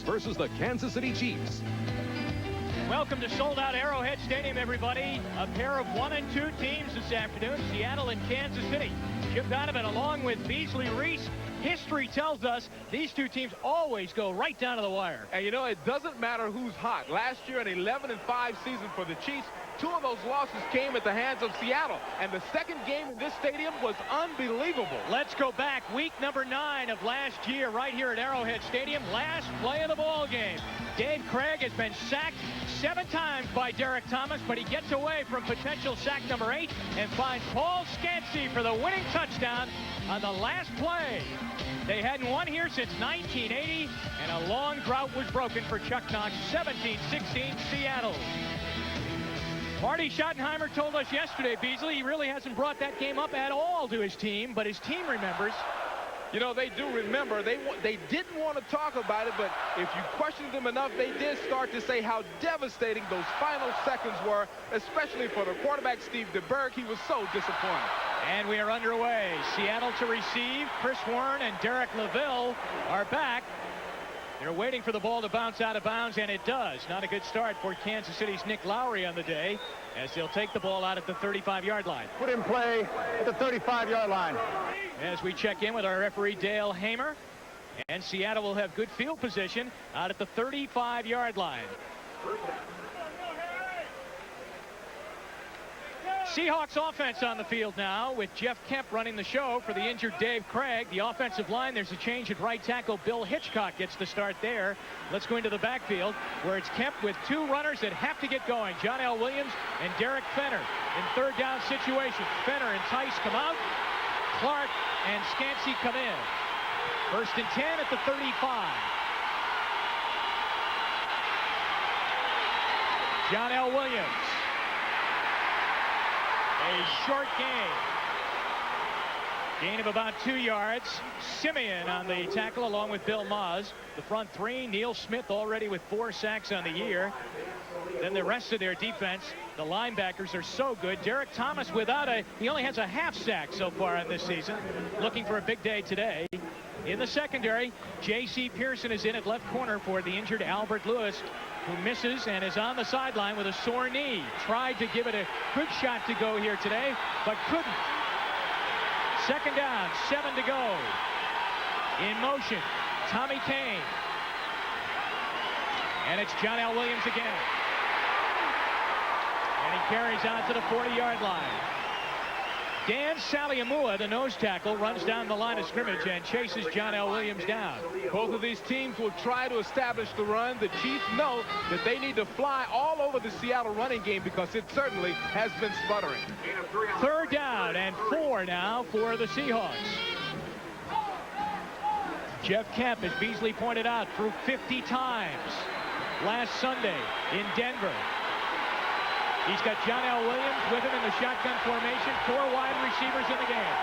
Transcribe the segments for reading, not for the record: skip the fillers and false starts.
versus the Kansas City Chiefs. Welcome to sold-out Arrowhead Stadium, everybody. A pair of 1 and 2 teams this afternoon, Seattle and Kansas City. Jim Donovan along with Beasley, Reece. History tells us these two teams always go right down to the wire. And you know, it doesn't matter who's hot. Last year, an 11-5 season for the Chiefs. 2 of those losses came at the hands of Seattle. And the second game in this stadium was unbelievable. Let's go back. Week number 9 of last year right here at Arrowhead Stadium. Last play of the ball game. Dave Craig has been sacked 7 times by Derek Thomas, but he gets away from potential sack number 8 and finds Paul Scansey for the winning touchdown on the last play. They hadn't won here since 1980, and a long drought was broken for Chuck Knox. 17-16 Seattle. Marty Schottenheimer told us yesterday, Beasley, he really hasn't brought that game up at all to his team, but his team remembers. You know, they do remember. They didn't want to talk about it, but if you questioned them enough, they did start to say how devastating those final seconds were, especially for the quarterback, Steve DeBerg. He was so disappointed. And we are underway. Seattle to receive. Chris Warren and Derek LaVille are back. They're waiting for the ball to bounce out of bounds, and it does. Not a good start for Kansas City's Nick Lowry on the day, as they'll take the ball out at the 35-yard line. Put in play at the 35-yard line. As we check in with our referee, Dale Hamer, and Seattle will have good field position out at the 35-yard line. Seahawks offense on the field now with Jeff Kemp running the show for the injured Dave Craig. The offensive line, there's a change at right tackle. Bill Hitchcock gets the start there. Let's go into the backfield where it's Kemp with 2 runners that have to get going. John L. Williams and Derek Fenner in third down situations. Fenner and Tice come out. Clark and Scansey come in. 1st and 10 at the 35. John L. Williams. A short gain. Gain of about 2 yards. Simeon on the tackle along with Bill Maas. The front 3, Neil Smith already with 4 sacks on the year. Then the rest of their defense, the linebackers are so good. Derek Thomas he only has a half sack so far in this season. Looking for a big day today. In the secondary, J.C. Pearson is in at left corner for the injured Albert Lewis, who misses and is on the sideline with a sore knee. Tried to give it a good shot to go here today, but couldn't. 2nd down, 7 to go. In motion, Tommy Kane. And it's John L. Williams again. And he carries out to the 40-yard line. Dan Saliamua, the nose tackle, runs down the line of scrimmage and chases John L. Williams down. Both of these teams will try to establish the run. The Chiefs know that they need to fly all over the Seattle running game because it certainly has been sputtering. 3rd down and 4 now for the Seahawks. Jeff Kemp, as Beasley pointed out, threw 50 times last Sunday in Denver. He's got John L. Williams with him in the shotgun formation. 4 wide receivers in the game.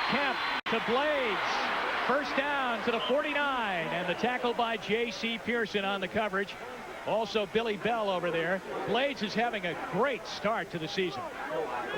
Kemp to Blades. 1st down to the 49. And the tackle by J.C. Pearson on the coverage. Also Billy Bell over there. Blades is having a great start to the season.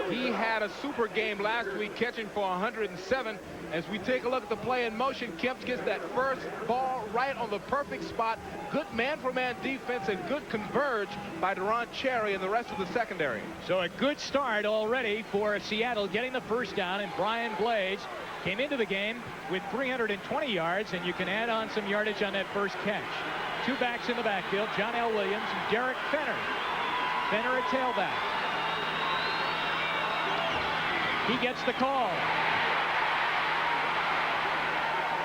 He had a super game last week, catching for 107. As we take a look at the play in motion, Kemp gets that first ball right on the perfect spot. Good man-for-man defense and good converge by Deron Cherry and the rest of the secondary. So a good start already for Seattle, getting the 1st down, and Brian Blades came into the game with 320 yards, and you can add on some yardage on that first catch. 2 backs in the backfield, John L. Williams and Derek Fenner. Fenner at tailback. He gets the call.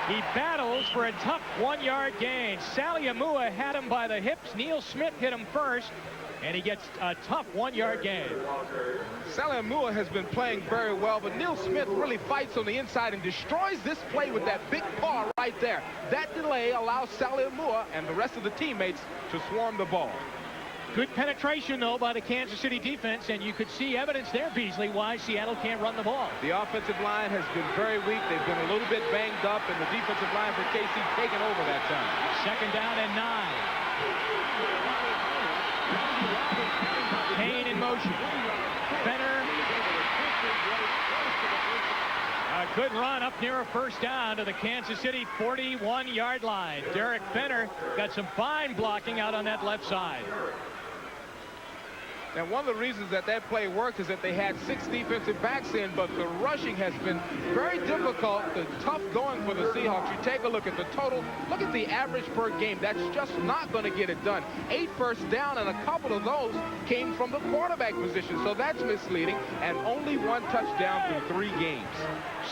He battles for a tough 1-yard gain. Saliamua had him by the hips. Neil Smith hit him first, and he gets a tough 1-yard gain. Saliamua has been playing very well, but Neil Smith really fights on the inside and destroys this play with that big paw right there. That delay allows Saliamua and the rest of the teammates to swarm the ball. Good penetration, though, by the Kansas City defense, and you could see evidence there, Beasley, why Seattle can't run the ball. The offensive line has been very weak. They've been a little bit banged up, and the defensive line for KC taking over that time. 2nd down and 9. Kane in motion. Fenner A good run up near a first down to the Kansas City 41-yard line. Derek Fenner got some fine blocking out on that left side. And one of the reasons that play worked is that they had 6 defensive backs in, but the rushing has been very difficult, tough going for the Seahawks. You take a look at the total, look at the average per game. That's just not going to get it done. 8 first down, and a couple of those came from the quarterback position, so that's misleading, and only 1 touchdown through 3 games.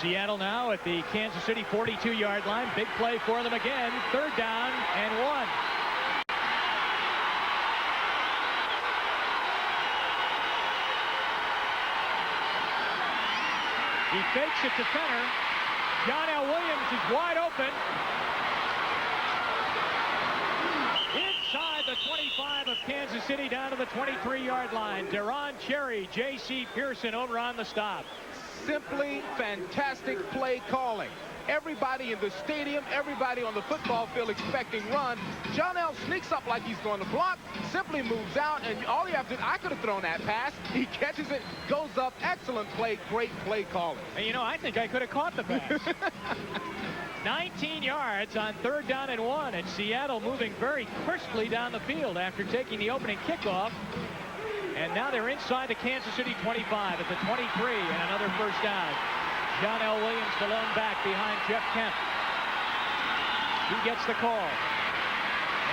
Seattle now at the Kansas City 42-yard line. Big play for them again. 3rd down and 1. He fakes it to Fenner. John L. Williams is wide open. Inside the 25 of Kansas City, down to the 23-yard line. Deron Cherry, J.C. Pearson over on the stop. Simply fantastic play calling. Everybody in the stadium, everybody on the football field expecting run. John L. sneaks up like he's going to block, simply moves out, and all you have to do, I could have thrown that pass. He catches it, goes up. Excellent play, great play calling. And you know, I think I could have caught the pass. 19 yards on 3rd down and 1, and Seattle moving very crisply down the field after taking the opening kickoff. And now they're inside the Kansas City 25 at the 23, and another first down. John L. Williams, the lone back behind Jeff Kemp. He gets the call.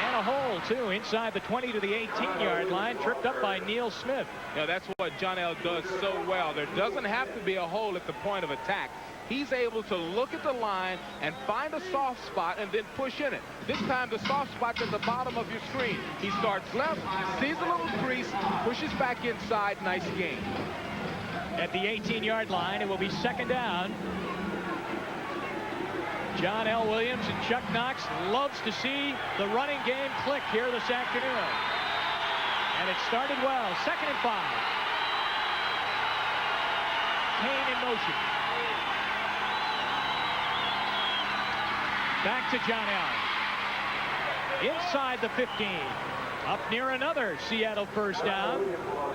And a hole, too, inside the 20 to the 18-yard line, tripped up by Neil Smith. Yeah, that's what John L. does so well. There doesn't have to be a hole at the point of attack. He's able to look at the line and find a soft spot and then push in it. This time the soft spot's at the bottom of your screen. He starts left, sees a little crease, pushes back inside. Nice game. At the 18-yard line, it will be 2nd down. John L. Williams and Chuck Knox loves to see the running game click here this afternoon. And it started well. 2nd and 5. Kane in motion. Back to John L. Inside the 15. Up near another Seattle first down.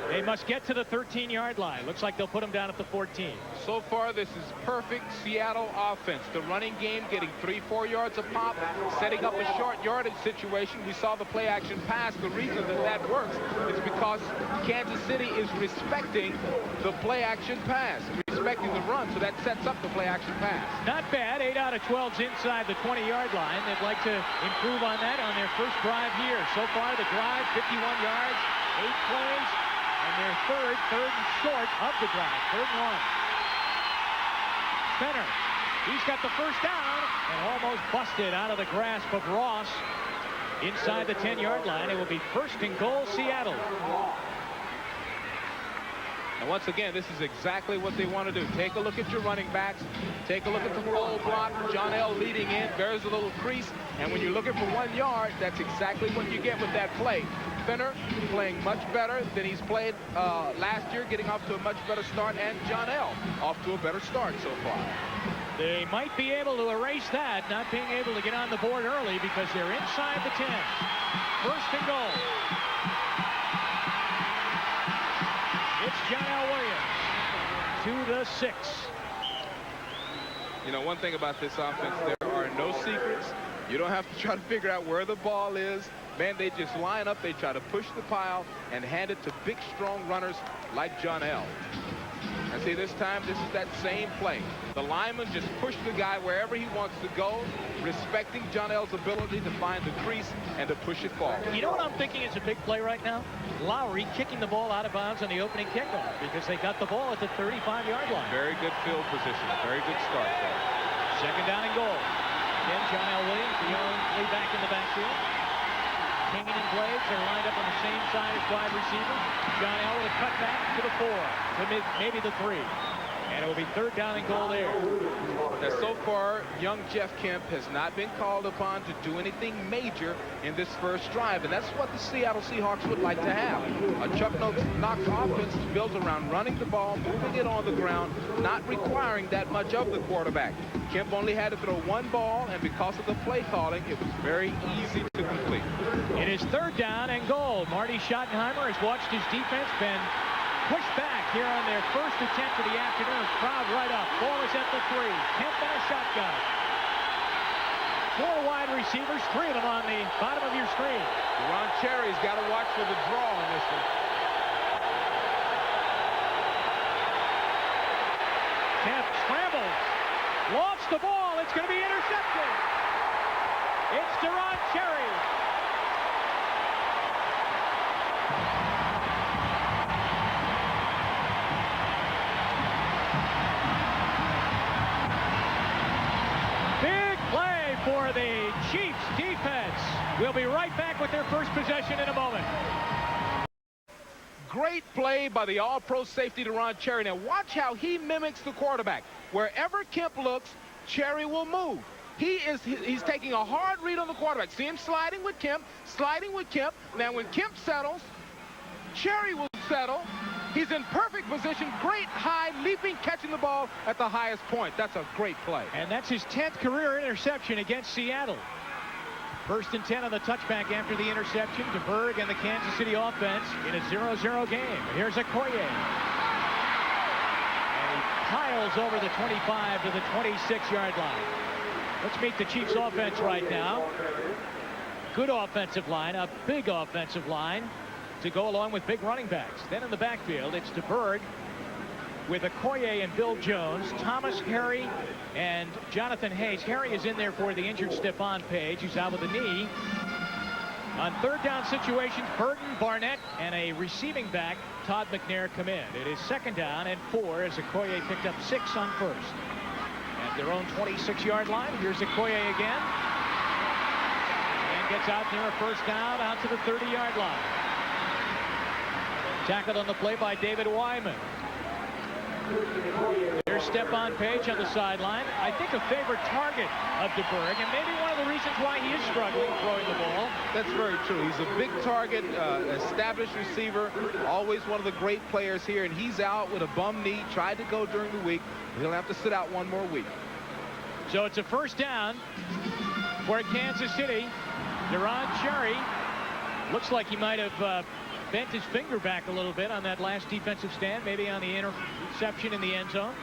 They must get to the 13-yard line. Looks like they'll put them down at the 14. So far, this is perfect Seattle offense. The running game getting 3-4 yards a pop, setting up a short yardage situation. We saw the play action pass. The reason that works is because Kansas City is respecting the play action pass, respecting the run, so that sets up the play action pass. Not bad. 8 out of 12's inside the 20-yard line. They'd like to improve on that on their first drive here. So far, the drive, 51 yards, 8 plays, and their third and short of the drive. 3rd and 1. Fenner, he's got the first down and almost busted out of the grasp of Ross inside the 10-yard line. It will be 1st and goal, Seattle. And once again, this is exactly what they want to do. Take a look at your running backs. Take a look at the full block. John L. leading in. There's a little crease. And when you're looking for 1 yard, that's exactly what you get with that play. Fenner playing much better than he's played last year, getting off to a much better start. And John L. off to a better start so far. They might be able to erase that, not being able to get on the board early because they're inside the 10. 1st and goal. It's John L. Williams to the 6. You know, one thing about this offense, there are no secrets. You don't have to try to figure out where the ball is. Man, they just line up. They try to push the pile and hand it to big, strong runners like John L. And see, this time, this is that same play. The lineman just pushed the guy wherever he wants to go, respecting John L's ability to find the crease and to push it forward. You know what I'm thinking is a big play right now? Lowry kicking the ball out of bounds on the opening kickoff because they got the ball at the 35-yard line. Very good field position. Very good start there. 2nd down and goal. Again, John L. Williams, the only back in the backfield. King and Blades are lined up on the same side as wide receivers. John L. with a cutback to the 4, to maybe the 3. And it will be 3rd down and goal there. Now, so far, young Jeff Kemp has not been called upon to do anything major in this first drive, and that's what the Seattle Seahawks would like to have. A Chuck Knox offense is built around running the ball, moving it on the ground, not requiring that much of the quarterback. Kemp only had to throw 1 ball, and because of the play calling, it was very easy to complete. It is 3rd down and goal. Marty Schottenheimer has watched his defense been push back here on their first attempt of the afternoon. Crowd right up. Ball is at the 3. Kemp in a shotgun. 4 wide receivers, 3 of them on the bottom of your screen. Ron Cherry's got to watch for the draw in this one. Kemp scrambles. Lost the ball. It's going to be intercepted. It's Ron Cherry. Big play for the Chiefs defense. We'll be right back with their first possession in a moment. Great play by the all-pro safety Ron Cherry. Now watch how he mimics the quarterback. Wherever Kemp looks, Cherry will move. He's taking a hard read on the quarterback. See him sliding with Kemp, sliding with Kemp. Now when Kemp settles, Cherry will settle. He's in perfect position. Great high leaping, catching the ball at the highest point. That's a great play. And that's his 10th career interception against Seattle. First and 10 on the touchback after the interception. DeBerg and the Kansas City offense in a 0-0 game. Here's Okoye. And he piles over the 25 to the 26-yard line. Let's meet the Chiefs offense right now. Good offensive line, a big offensive line to go along with big running backs. Then in the backfield, it's DeBerg with Okoye and Bill Jones, Thomas, Harry, and Jonathan Hayes. Harry is in there for the injured Stephon Page, who's out with a knee. On third down situations, Burton, Barnett, and a receiving back, Todd McNair, come in. It is 2nd down and 4 as Okoye picked up 6 on first. At their own 26-yard line, here's Okoye again. And gets out near a first down out to the 30-yard line. Tackled on the play by David Wyman. There's Stephon Page on the sideline. I think a favorite target of DeBerg, and maybe one of the reasons why he is struggling throwing the ball. That's very true. He's a big target, established receiver, always one of the great players here, and he's out with a bum knee, tried to go during the week. He'll have to sit out one more week. So it's a first down for Kansas City. Ron Cherry looks like he might have bent his finger back a little bit on that last defensive stand, maybe on the interception in the end zone.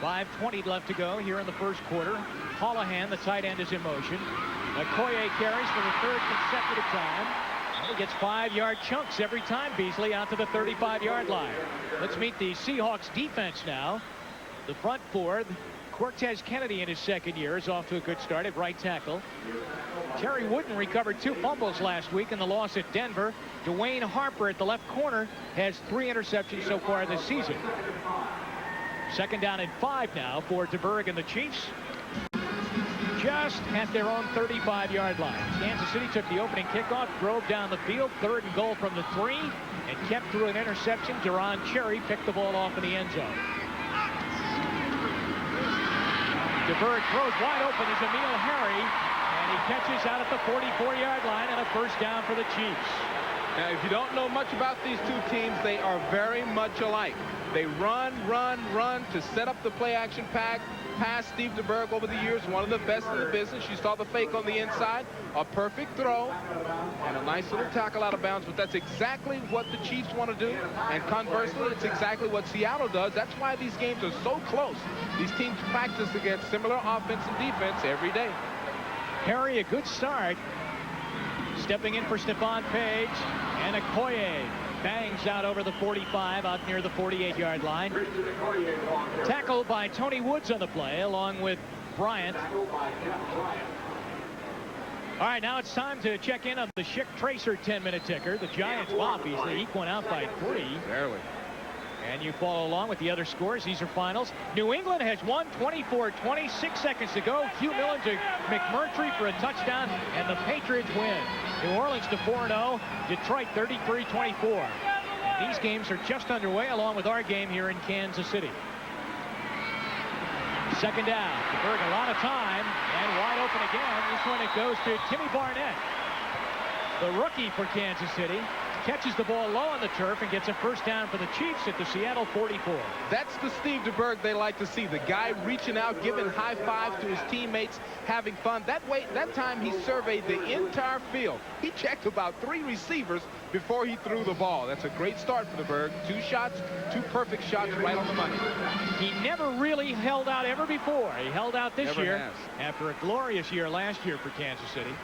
5:20 left to go here in the first quarter. Holohan, the tight end, is in motion. Okoye carries for the 3rd consecutive time. And he gets 5-yard chunks every time, Beasley, out to the 35-yard line. Let's meet the Seahawks defense now. The front 4. Cortez Kennedy in his 2nd year is off to a good start at right tackle. Terry Wooden recovered 2 fumbles last week in the loss at Denver. Dwayne Harper at the left corner has 3 interceptions so far this season. 2nd down and 5 now for DeBerg and the Chiefs. Just at their own 35-yard line. Kansas City took the opening kickoff, drove down the field, 3rd and goal from the 3, and kept through an interception. Ron Cherry picked the ball off in the end zone. DeBerg throws wide open is Emil Harry, and he catches out at the 44-yard line and a first down for the Chiefs. Now, if you don't know much about these two teams, they are very much alike. They run to set up the play-action pass. Steve DeBerg over the years, one of the best in the business. You saw the fake on the inside, a perfect throw, and a nice little tackle out of bounds. But that's exactly what the Chiefs want to do, and conversely, it's exactly what Seattle does. That's why these games are so close. These teams practice against similar offense and defense every day. Harry, a good start. Stepping in for Stephon Page, and Okoye bangs out over the 45 out near the 48-yard line. Tackled by Tony Woods on the play along with Bryant. All right, now it's time to check in on the Schick Tracer 10-minute ticker. The Giants, Beasley, eke one out by 3. Barely. And you follow along with the other scores. These are finals. New England has won 24-26 seconds to go. Hugh Millen to McMurtry for a touchdown, and the Patriots win. New Orleans to 4-0. Detroit 33-24. These games are just underway along with our game here in Kansas City. 2nd down. DeBerg a lot of time and wide open again. This one it goes to Timmy Barnett, the rookie for Kansas City. Catches the ball low on the turf and gets a first down for the Chiefs at the Seattle 44. That's the Steve DeBerg they like to see. The guy reaching out, giving high fives to his teammates, having fun. That time he surveyed the entire field. He checked about 3 receivers before he threw the ball. That's a great start for DeBerg. 2 shots, 2 perfect shots right on the money. He never really held out ever before. He held out this Never year has. after a glorious year last year for Kansas City.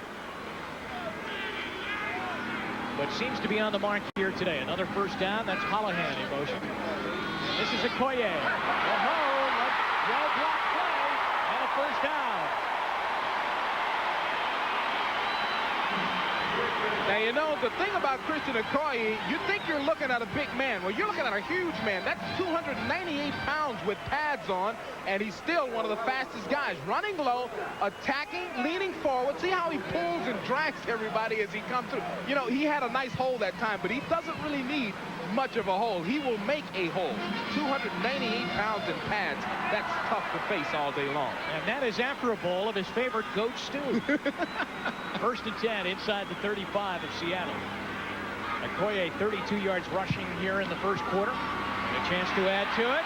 But seems to be on the mark here today. Another first down. That's Holohan in motion. This is Okoye. Well blocked play and a first down. Now, you know, the thing about Christian Okoye, you think you're looking at a big man. Well, you're looking at a huge man. That's 298 pounds with pads on, and he's still one of the fastest guys. Running low, attacking, leaning forward. See how he pulls and drags everybody as he comes through. You know, he had a nice hole that time, but he doesn't really need much of a hole. He will make a hole. 298 pounds in pads. That's tough to face all day long. And that is after a bowl of his favorite goat stew. First and 10 inside the 35 of Seattle. Okoye 32 yards rushing here in the first quarter. And a chance to add to it,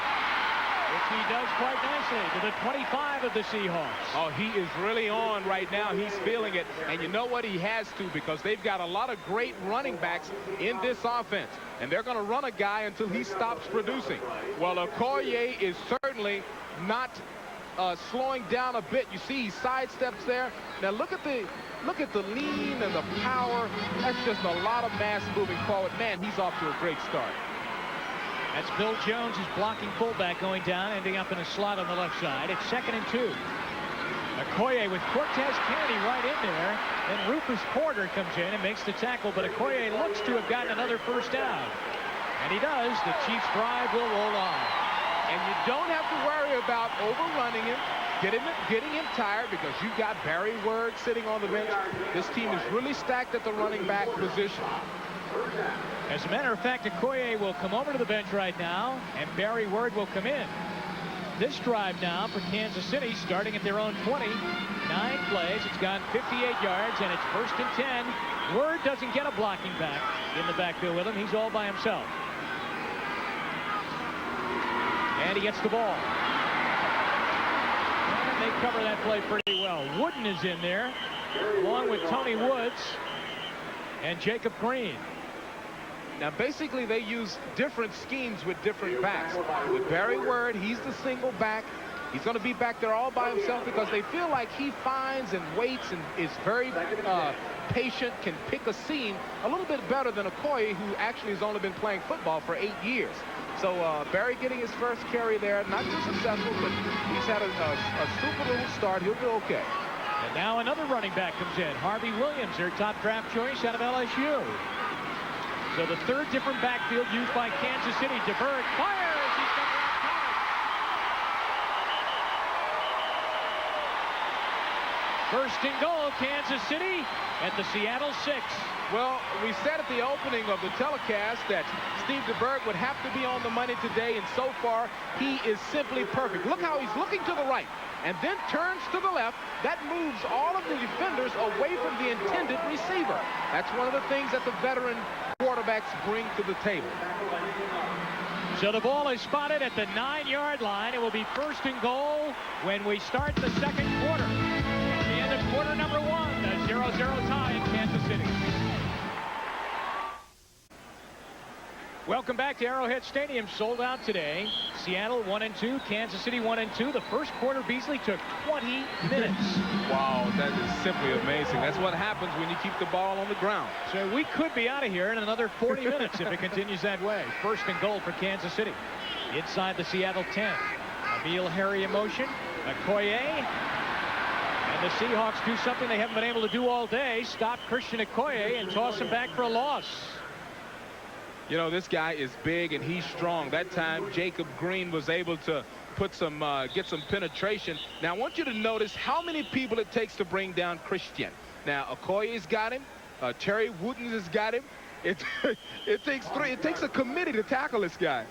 which he does quite nicely to the 25 of the Seahawks. Oh, he is really on right now. He's feeling it. And you know what? He has to, because they've got a lot of great running backs in this offense. And they're going to run a guy until he stops producing. Well, Okoye is certainly not slowing down a bit. You see, he sidesteps there. Now look at the lean and the power. That's just a lot of mass moving forward. Man, he's off to a great start. That's Bill Jones, his blocking fullback, going down, ending up in a slot on the left side. It's 2nd and 2. Okoye with Cortez Kennedy right in there. Then Rufus Porter comes in and makes the tackle, but Okoye looks to have gotten another first down. And he does. The Chiefs' drive will roll on. And you don't have to worry about overrunning him, getting him tired, because you've got Barry Word sitting on the bench. This team is really stacked at the running back position. As a matter of fact, Okoye will come over to the bench right now, and Barry Word will come in. This drive now for Kansas City, starting at their own 20. 9 plays. It's gone 58 yards, and it's 1st and 10. Word doesn't get a blocking back in the backfield with him. He's all by himself. And he gets the ball. And they cover that play pretty well. Wooden is in there, along with Tony Woods and Jacob Green. Now, basically, they use different schemes with different backs. With Barry Word, he's the single back. He's going to be back there all by himself because they feel like he finds and waits and is very patient, can pick a seam a little bit better than Okoye, who actually has only been playing football for 8 years. So Barry getting his first carry there, not too successful, but he's had a super little start. He'll do okay. And now another running back comes in. Harvey Williams, their top draft choice out of LSU. So the 3rd different backfield used by Kansas City. DeBerg fires. He's got first and goal, Kansas City at the Seattle 6. Well, we said at the opening of the telecast that Steve DeBerg would have to be on the money today, and so far he is simply perfect. Look how he's looking to the right and then turns to the left. That moves all of the defenders away from the intended receiver. That's one of the things that the veteran quarterbacks bring to the table. So the ball is spotted at the 9-yard line. It will be 1st and goal when we start the 2nd quarter. At the end of quarter number 1, a 0-0 tie in Kansas City. Welcome back to Arrowhead Stadium. Sold out today. Seattle 1-2, Kansas City 1-2. The first quarter, Beasley took 20 minutes. Wow, that is simply amazing. That's what happens when you keep the ball on the ground. So we could be out of here in another 40 minutes if it continues that way. 1st and goal for Kansas City. Inside the Seattle 10. Emil Harry in motion. Okoye. And the Seahawks do something they haven't been able to do all day. Stop Christian Okoye and toss him back for a loss. You know, this guy is big and he's strong. That time, Jacob Green was able to put some, get some penetration. Now, I want you to notice how many people it takes to bring down Christian. Now, Okoye's got him. Terry Wooten has got him. It takes 3. It takes a committee to tackle this guy.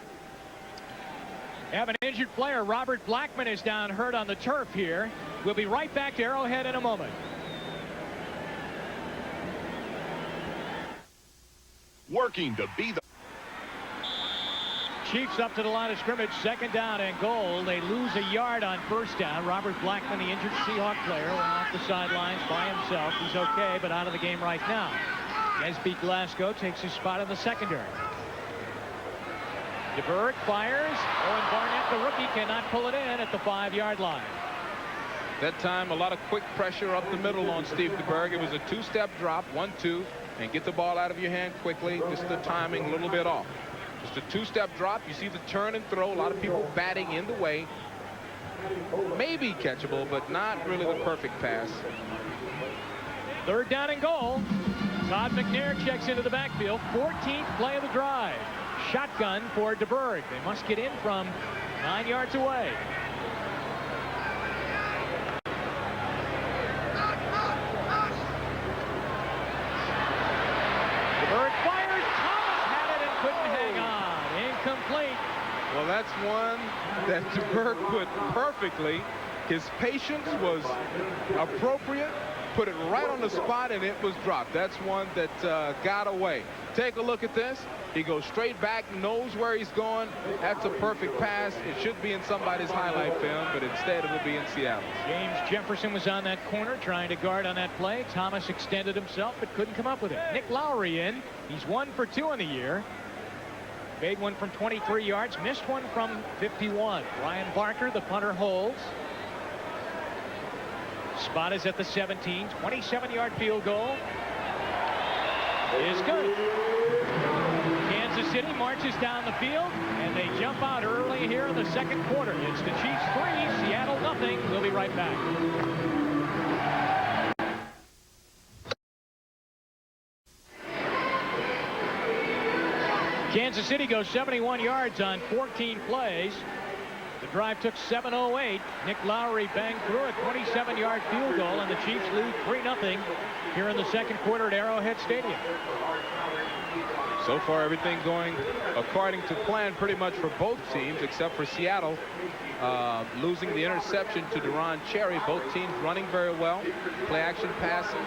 Have an injured player. Robert Blackman is down hurt on the turf here. We'll be right back to Arrowhead in a moment. Working to be the Chiefs up to the line of scrimmage, 2nd down and goal. They lose a yard on 1st down. Robert Blackman, the injured Seahawk player, went off the sidelines by himself. He's okay, but out of the game right now. Esby Glasgow takes his spot in the secondary. DeBerg fires. Owen Barnett, the rookie, cannot pull it in at the 5-yard line. That time, a lot of quick pressure up the middle on Steve DeBerg. It was a 2-step drop, 1-2, and get the ball out of your hand quickly. Just the timing a little bit off. Just a 2-step drop. You see the turn and throw. A lot of people batting in the way. Maybe catchable, but not really the perfect pass. 3rd down and goal. Todd McNair checks into the backfield. 14th play of the drive. Shotgun for DeBerg. They must get in from 9 yards away. DeBerg fires. Thomas had it and couldn't hang on. Incomplete. Well, that's one that DeBerg put perfectly. His patience was appropriate. Put it right on the spot, and it was dropped. That's one that got away. Take a look at this. He goes straight back, knows where he's going. That's a perfect pass. It should be in somebody's highlight film, but instead it'll be in Seattle. James Jefferson was on that corner trying to guard on that play. Thomas extended himself, but couldn't come up with it. Nick Lowry in. He's 1 for 2 on the year. Made one from 23 yards, missed one from 51. Ryan Barker, the punter, holds. Spot is at the 17. 27-yard field goal is good. Kansas City marches down the field, and they jump out early here in the 2nd quarter. It's the Chiefs 3, Seattle nothing. We'll be right back. Kansas City goes 71 yards on 14 plays. The drive took 7:08. Nick Lowry banged through a 27-yard field goal, and the Chiefs lead 3-0 here in the 2nd quarter at Arrowhead Stadium. So far, everything going according to plan pretty much for both teams, except for Seattle losing the interception to Deron Cherry. Both teams running very well. Play action passing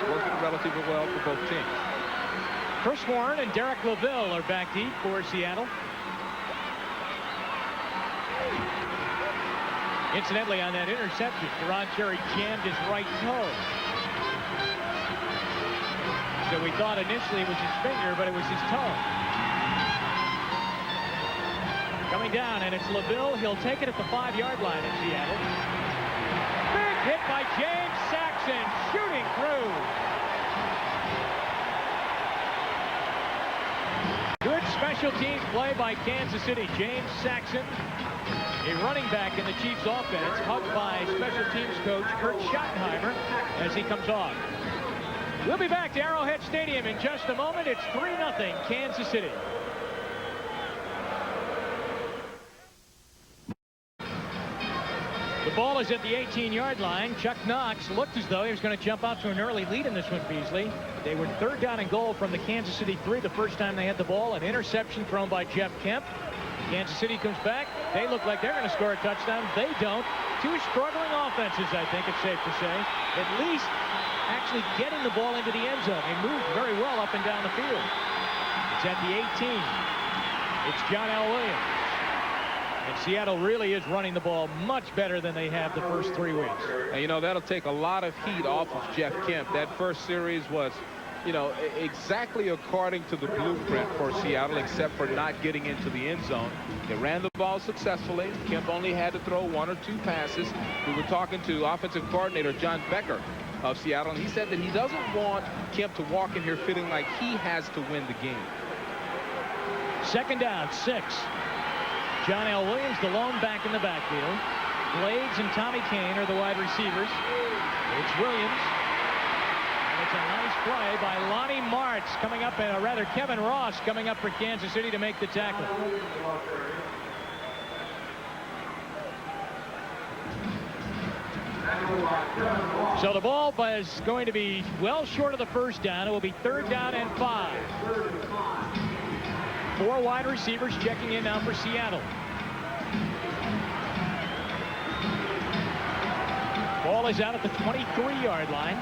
working relatively well for both teams. Chris Warren and Derek LaVille are back deep for Seattle. Incidentally, on that interception, Deron Cherry jammed his right toe. So we thought initially it was his finger, but it was his toe. Coming down, and it's LaVille. He'll take it at the 5-yard line in Seattle. Big hit by James Saxon, shooting through. Good special teams play by Kansas City. James Saxon, a running back in the Chiefs offense, hugged by special teams coach Kurt Schottenheimer as he comes off. We'll be back to Arrowhead Stadium in just a moment. It's 3-0 Kansas City. The ball is at the 18-yard line. Chuck Knox looked as though he was going to jump out to an early lead in this one, Beasley. They were 3rd down and goal from the Kansas City 3 the first time they had the ball. An interception thrown by Jeff Kemp. Kansas City comes back. They look like they're going to score a touchdown. They don't. 2 struggling offenses, I think it's safe to say. At least actually getting the ball into the end zone. They moved very well up and down the field. It's at the 18. It's John L. Williams. And Seattle really is running the ball much better than they have the first 3 weeks. And, you know, that'll take a lot of heat off of Jeff Kemp. That first series was, you know, exactly according to the blueprint for Seattle, except for not getting into the end zone. They ran the ball successfully. Kemp only had to throw 1 or 2 passes. We were talking to offensive coordinator John Becker of Seattle, and he said that he doesn't want Kemp to walk in here feeling like he has to win the game. 2nd down, 6. John L. Williams, the lone back in the backfield. Blades and Tommy Kane are the wide receivers. It's Williams. And it's a nice play by Lonnie Martz coming up, and rather Kevin Ross coming up for Kansas City to make the tackle. So the ball is going to be well short of the first down. It will be 3rd down and 5. 4 wide receivers checking in now for Seattle. Ball is out at the 23-yard line.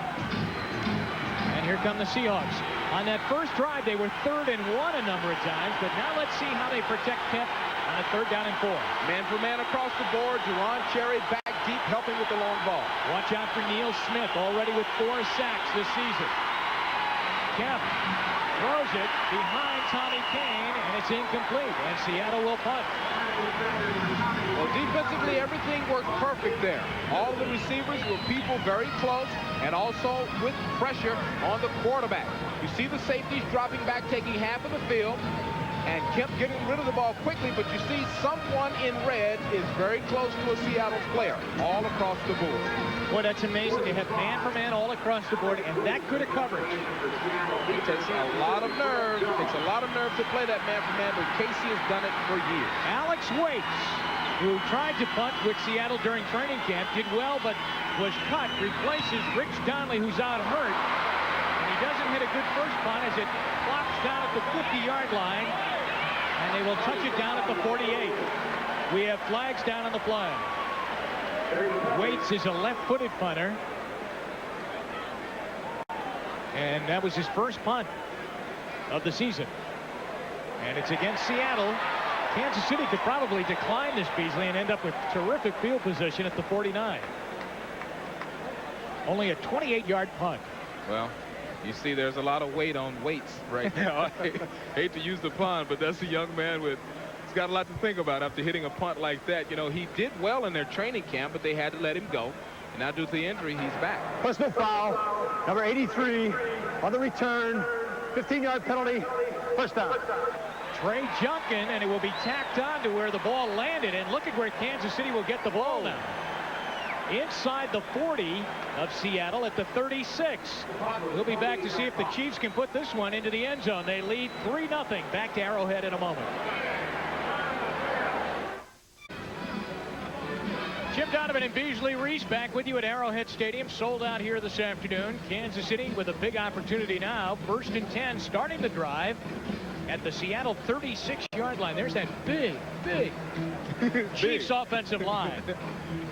And here come the Seahawks. On that first drive, they were 3rd and 1 a number of times, but now let's see how they protect Kemp on a 3rd down and 4. Man for man across the board. Deron Cherry back deep, helping with the long ball. Watch out for Neil Smith, already with 4 sacks this season. Kemp throws it behind Tommy Kane, and it's incomplete, and Seattle will punt. Well, defensively, everything worked perfect there. All the receivers were people very close, and also with pressure on the quarterback. You see the safeties dropping back, taking half of the field, and Kemp getting rid of the ball quickly, but you see someone in red is very close to a Seattle player all across the board. Boy, that's amazing. They have man for man all across the board, and that good a coverage. It takes a lot of nerve. It takes a lot of nerve to play that man for man, but Casey has done it for years. Alex Waits, who tried to punt with Seattle during training camp, did well, but was cut, replaces Rich Donnelly, who's out hurt. And he doesn't hit a good first punt as it flops down at the 50-yard line, and they will touch it down at the 48. We have flags down on the flag. Waits is a left-footed punter, and that was his first punt of the season. And it's against Seattle. Kansas City could probably decline this, Beasley, and end up with terrific field position at the 49. Only a 28-yard punt. Well, you see there's a lot of weight on Waits right now. I hate to use the pun, but that's a young man with he's got a lot to think about after hitting a punt like that. You know, he did well in their training camp, but they had to let him go. And now due to the injury, he's back. Personal foul, number 83 on the return, 15-yard penalty, first down. Trey Junkin, and it will be tacked on to where the ball landed. And look at where Kansas City will get the ball now. Inside the 40 of Seattle at the 36. We'll be back to see if the Chiefs can put this one into the end zone. They lead 3-0. Back to Arrowhead in a moment. Jim Donovan and Beasley Reece back with you at Arrowhead Stadium. Sold out here this afternoon. Kansas City with a big opportunity now. 1st and 10, starting the drive at the Seattle 36-yard line. There's that big Chiefs offensive line.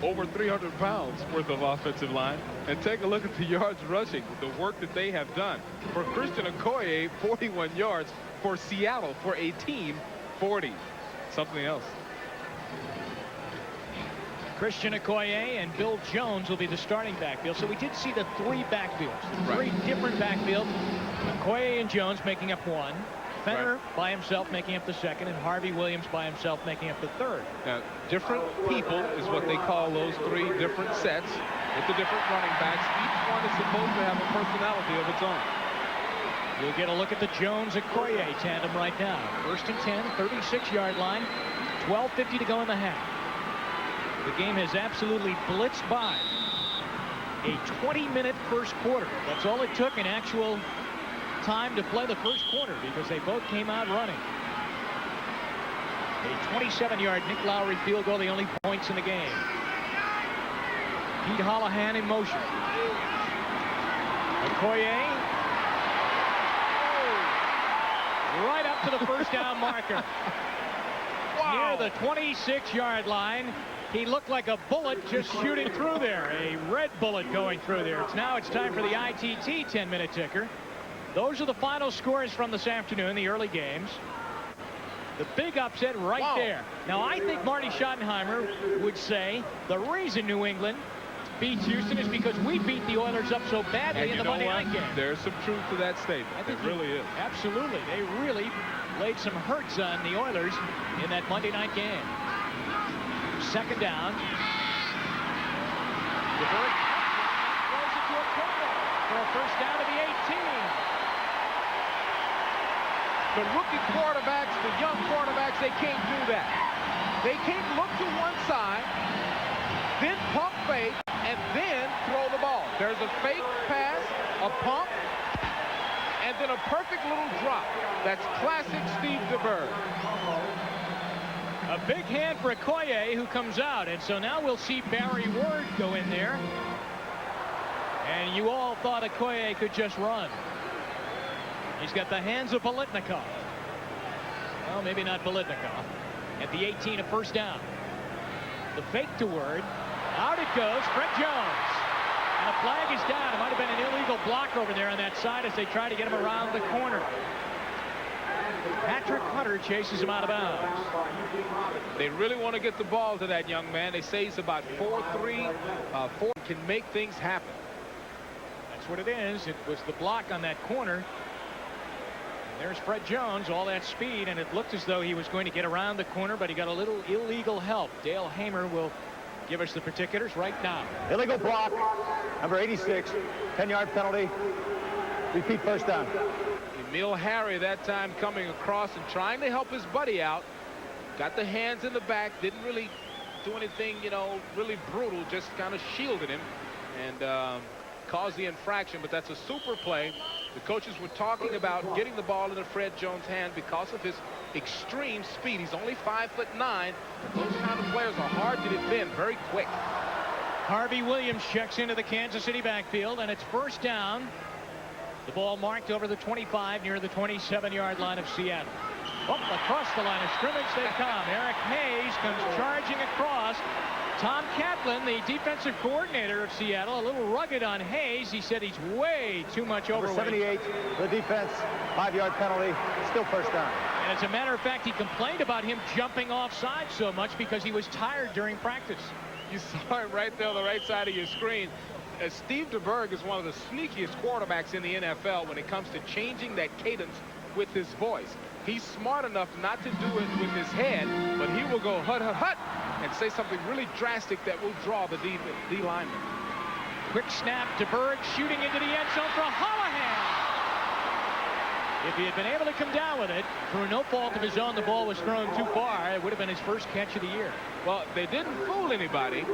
Over 300 pounds worth of offensive line. And take a look at the yards rushing, the work that they have done. For Christian Okoye, 41 yards. For Seattle, for a team, 40. Something else. Christian Okoye and Bill Jones will be the starting backfield. So we did see the 3 backfields, the 3 different backfields. Okoye and Jones making up one. Fenner by himself making up the second, and Harvey Williams by himself making up the third. Now, different people is what they call those 3 different sets with the different running backs. Each one is supposed to have a personality of its own. You'll get a look at the Jones-Okoye tandem right now. 1st and 10, 36-yard line, 12:50 to go in the half. The game has absolutely blitzed by. A 20-minute first quarter. That's all it took in actual time to play the first quarter because they both came out running. A 27-yard Nick Lowry field goal, the only points in the game. Pete Holohan in motion. Okoye. Right up to the first down marker. Wow. Near the 26-yard line. He looked like a bullet just shooting through there. A red bullet going through there. It's time for the ITT 10-minute ticker. Those are the final scores from this afternoon, the early games. The big upset right there. Now, I think Marty Schottenheimer would say the reason New England beats Houston is because we beat the Oilers up so badly in the Monday night game. There's some truth to that statement. There really is. Absolutely. They really laid some hurts on the Oilers in that Monday night game. 2nd down. DeBerg throws it to a corner for a first down to the 18. The rookie quarterbacks, the young quarterbacks, they can't do that. They can't look to one side, then pump fake, and then throw the ball. There's a fake pass, a pump, and then a perfect little drop. That's classic Steve DeBerg. A big hand for Okoye, who comes out, and so now we'll see Barry Ward go in there. And you all thought Okoye could just run. He's got the hands of Biletnikoff. Well, maybe not Biletnikoff. At the 18, a first down. The fake to Ward. Out it goes. Fred Jones. And a flag is down. It might have been an illegal block over there on that side as they try to get him around the corner. Patrick Hunter chases him out of bounds. They really want to get the ball to that young man. They say he's about 4'3", 4 can make things happen. That's what it is. It was the block on that corner There's Fred Jones, all that speed, and it looked as though he was going to get around the corner, but he got a little illegal help. Dale Hamer will give us the particulars right now. Illegal block, number 86, 10-yard penalty. Repeat, first down. Emil Harry that time coming across and trying to help his buddy out. Got the hands in the back, didn't really do anything, you know, really brutal, just kind of shielded him and caused the infraction. But that's a super play. The coaches were talking about getting the ball into Fred Jones' hand because of his extreme speed. He's only 5'9". Those kind of players are hard to defend, very quick. Harvey Williams checks into the Kansas City backfield, and it's first down. The ball marked over the 25 near the 27-yard line of Seattle. Up across the line of scrimmage they come. Eric Hayes comes charging across. Tom Catlin, the defensive coordinator of Seattle, a little rugged on Hayes. He said he's way too much overweight. 78, the defense, 5-yard penalty, still first down. And as a matter of fact, he complained about him jumping offside so much because he was tired during practice. You saw it right there on the right side of your screen. Steve DeBerg is one of the sneakiest quarterbacks in the NFL when it comes to changing that cadence with his voice. He's smart enough not to do it with his head, but he will go hut, hut, hut, and say something really drastic that will draw the D lineman. Quick snap, DeBerg shooting into the end zone for Holohan. If he had been able to come down with it, through no fault of his own, the ball was thrown too far. It would have been his first catch of the year. Well, they didn't fool anybody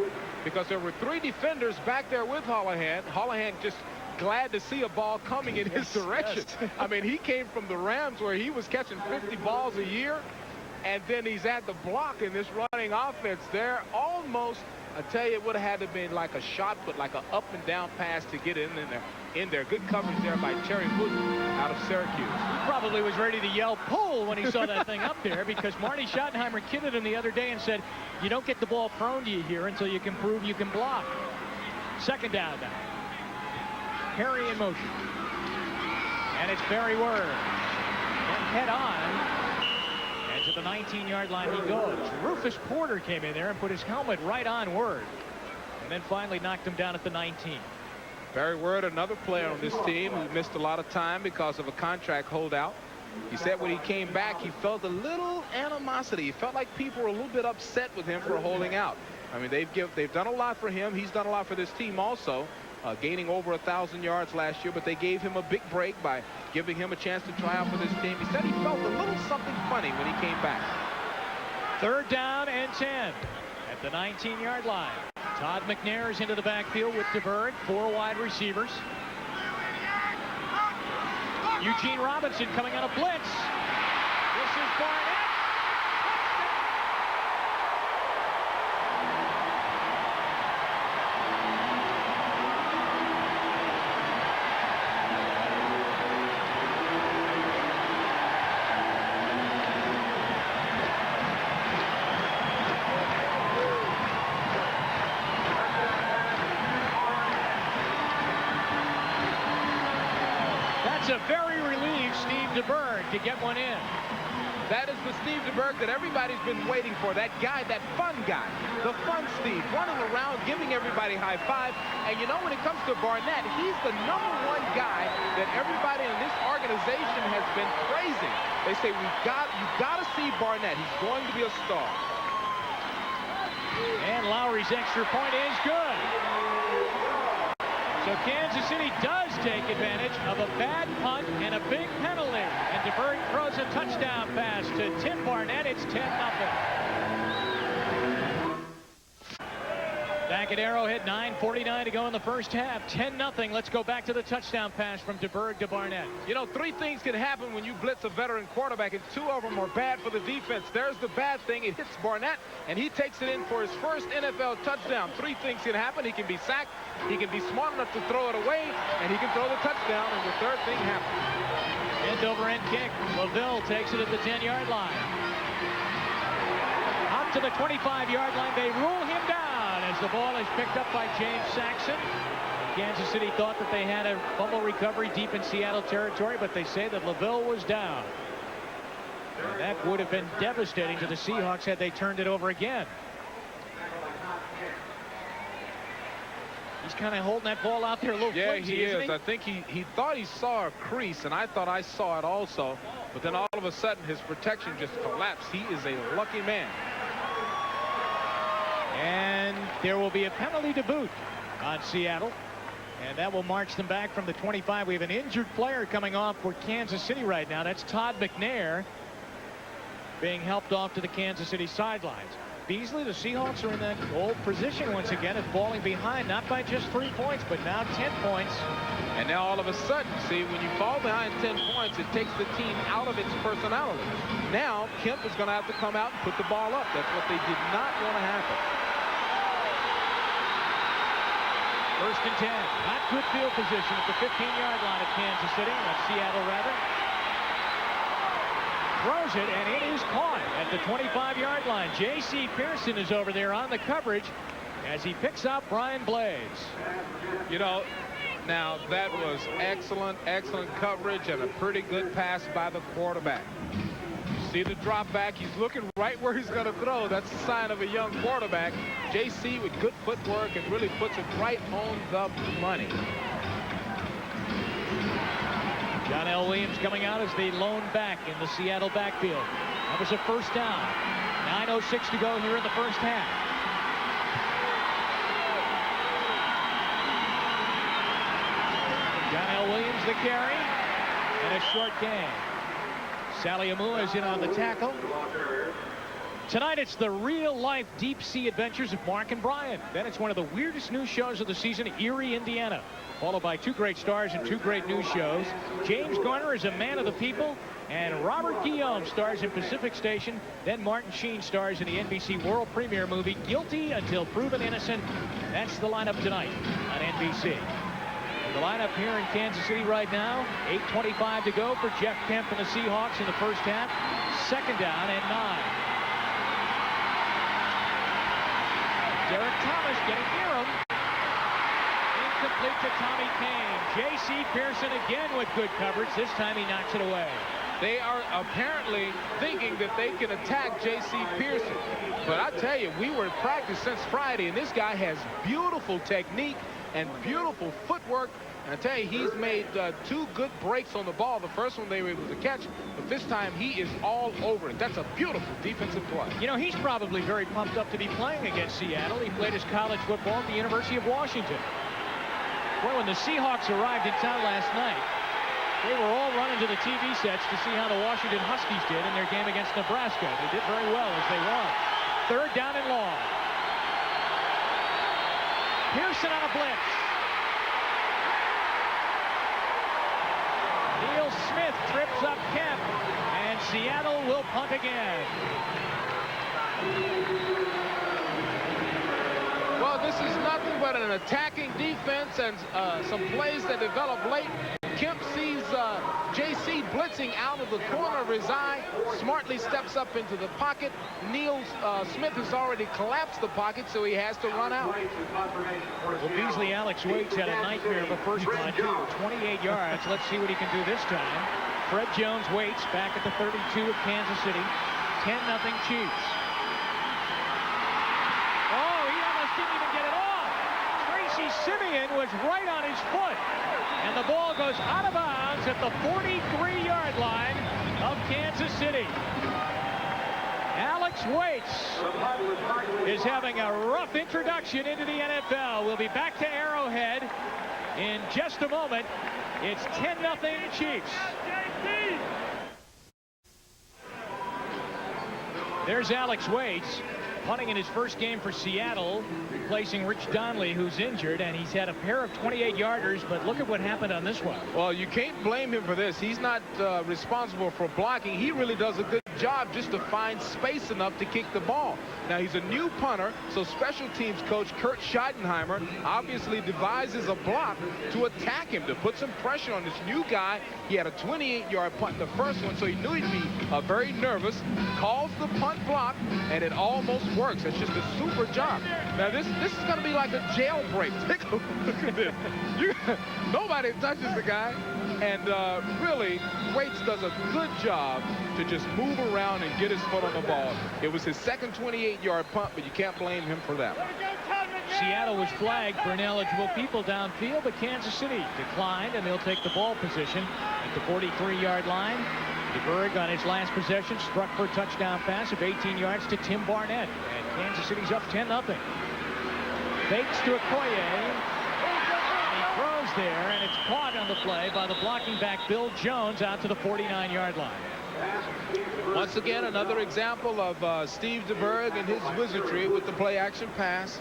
because there were 3 defenders back there with Holohan. Holohan just glad to see a ball coming in his direction. Yes. I mean, he came from the Rams where he was catching 50 balls a year, and then he's at the block in this running offense there. Almost, I tell you, it would have had to been like a shot put, like an up and down pass to get in there. Good coverage there by Terry Wooten out of Syracuse. He probably was ready to yell pull when he saw that thing up there, because Marty Schottenheimer kidded him the other day and said, you don't get the ball thrown to you here until you can prove you can block. Second down now. Harry in motion. And it's Barry Word. And head on. And to the 19-yard line he goes. Rufus Porter came in there and put his helmet right on Word. And then finally knocked him down at the 19. Barry Word, another player on this team who missed a lot of time because of a contract holdout. He said when he came back, he felt a little animosity. He felt like people were a little bit upset with him for holding out. I mean, they've done a lot for him. He's done a lot for this team also. Gaining over 1,000 yards last year, but they gave him a big break by giving him a chance to try out for this team. He said he felt a little something funny when he came back. Third down and 10 at the 19-yard line. Todd McNair is into the backfield with DeBerg, 4 wide receivers. Eugene Robinson coming on a blitz. This is Barnett. A very relieved Steve DeBerg to get one in. That is the Steve DeBerg that everybody's been waiting for. That guy, that fun guy, the fun Steve, running around, giving everybody high five. And you know, when it comes to Barnett, he's the #1 guy that everybody in this organization has been praising. They say, you've got to see Barnett. He's going to be a star. And Lowry's extra point is good. So Kansas City does take advantage of a bad punt and a big penalty. And DeBerg throws a touchdown pass to Tim Barnett. It's 10-0. Back at Arrowhead, 9:49 to go in the first half. 10-0. Let's go back to the touchdown pass from DeBerg to Barnett. You know, 3 things can happen when you blitz a veteran quarterback, and 2 of them are bad for the defense. There's the bad thing. It hits Barnett, and he takes it in for his first NFL touchdown. 3 things can happen. He can be sacked, he can be smart enough to throw it away, and he can throw the touchdown, and the 3rd thing happens. End-over-end kick. LaVille takes it at the 10-yard line. Up to the 25-yard line. They rule him down as the ball is picked up by James Saxon. Kansas City thought that they had a fumble recovery deep in Seattle territory, but they say that LaVille was down. And that would have been devastating to the Seahawks had they turned it over again. He's kind of holding that ball out there a little flimsy, he is. isn't he? I think he thought he saw a crease, and I thought I saw it also. But then all of a sudden, his protection just collapsed. He is a lucky man. And there will be a penalty to boot on Seattle. And that will march them back from the 25. We have an injured player coming off for Kansas City right now. That's Todd McNair being helped off to the Kansas City sidelines. Beasley, the Seahawks are in that old position once again of falling behind, not by just 3 points, but now 10 points. And now all of a sudden, see, when you fall behind 10 points, it takes the team out of its personality. Now, Kemp is going to have to come out and put the ball up. That's what they did not want to happen. First and 10. Not good field position at the 15-yard line of Kansas City. That's Seattle, rather. Throws it, and it is caught at the 25-yard line. J.C. Pearson is over there on the coverage as he picks out Brian Blades. You know, now that was excellent coverage and a pretty good pass by the quarterback. You see the drop back. He's looking right where he's going to throw. That's a sign of a young quarterback. J.C. with good footwork and really puts it right on the money. John L. Williams coming out as the lone back in the Seattle backfield. That was a first down. 9:06 to go here in the first half. John L. Williams the carry and a short gain. Sally Amua is in on the tackle. Tonight it's the real-life deep-sea adventures of Mark and Brian. Then it's one of the weirdest news shows of the season, Erie, Indiana. Followed by 2 great stars and 2 great news shows. James Garner is a man of the people, and Robert Guillaume stars in Pacific Station. Then Martin Sheen stars in the NBC world premiere movie Guilty Until Proven Innocent. That's the lineup tonight on NBC. And the lineup here in Kansas City right now, 8:25 to go for Jeff Kemp and the Seahawks in the first half. Second down and 9. Derek Thomas getting near him. Incomplete to Tommy Kane. J.C. Pearson again with good coverage. This time he knocks it away. They are apparently thinking that they can attack J.C. Pearson. But I tell you, we were in practice since Friday, and this guy has beautiful technique and beautiful footwork. And I tell you, he's made 2 good breaks on the ball. The first one they were able to catch, but this time he is all over it. That's a beautiful defensive play. You know, he's probably very pumped up to be playing against Seattle. He played his college football at the University of Washington. Well, when the Seahawks arrived in town last night, they were all running to the TV sets to see how the Washington Huskies did in their game against Nebraska. They did very well as they won. Third down and long. Pearson on a blitz. Neil Smith trips up Kemp, and Seattle will punt again. Well, this is nothing but an attacking defense and some plays that develop late. Kemp sees J.C. blitzing out of the corner of his eye, smartly steps up into the pocket. Neil Smith has already collapsed the pocket, so he has to run out. Well, Beasley Alex Waits had a nightmare of a first punt, 28 yards. Let's see what he can do this time. Fred Jones waits back at the 32 of Kansas City. 10-0 Chiefs. Oh, he almost didn't even get it off. Tracy Simeon was right on his foot. And the ball goes out of bounds at the 43-yard line of Kansas City. Alex Waits is having a rough introduction into the NFL. We'll be back to Arrowhead in just a moment. It's 10-0 Chiefs. There's Alex Waits, punting in his first game for Seattle, replacing Rich Donnelly, who's injured, and he's had a pair of 28-yarders, but look at what happened on this one. Well, you can't blame him for this. He's not responsible for blocking. He really does a good job just to find space enough to kick the ball. Now, he's a new punter, so special teams coach Kurt Scheidenheimer obviously devises a block to attack him, to put some pressure on this new guy. He had a 28-yard punt the first one, so he knew he'd be very nervous, calls the punt block, and it almost works. It's just a super job. Now, this is going to be like a jailbreak. Take a look at this. Nobody touches the guy, and really, Waits does a good job to just move around and get his foot on the ball. It was his second 28-yard punt, but you can't blame him for that. Seattle was flagged for ineligible people downfield, but Kansas City declined, and they'll take the ball position at the 43-yard line. DeBerg on his last possession struck for a touchdown pass of 18 yards to Tim Barnett. And Kansas City's up 10-0. Fakes to Okoye. And he throws there, and it's caught on the play by the blocking back Bill Jones out to the 49-yard line. Once again, another example of Steve DeBerg and his wizardry with the play-action pass.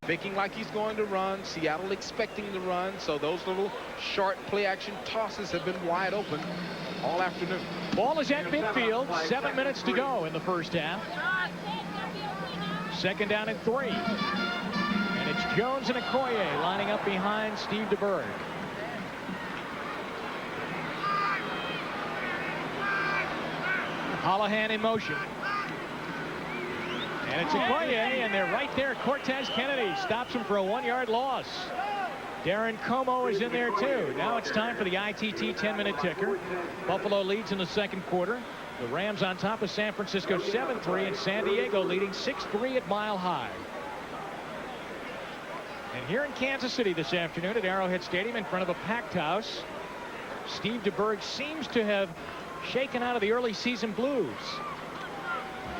Faking like he's going to run. Seattle expecting the run. So those little short play-action tosses have been wide open all afternoon. Ball is at midfield. 7 minutes to go in the first half. Second down and 3. And it's Jones and Okoye lining up behind Steve DeBerg. Holohan in motion. And it's Okoye, and they're right there. Cortez Kennedy stops him for a 1-yard loss. Darren Como is in there too. Now it's time for the ITT 10-minute ticker. Buffalo leads in the second quarter. The Rams on top of San Francisco 7-3, and San Diego leading 6-3 at Mile High. And here in Kansas City this afternoon at Arrowhead Stadium in front of a packed house, Steve DeBerg seems to have shaken out of the early season blues,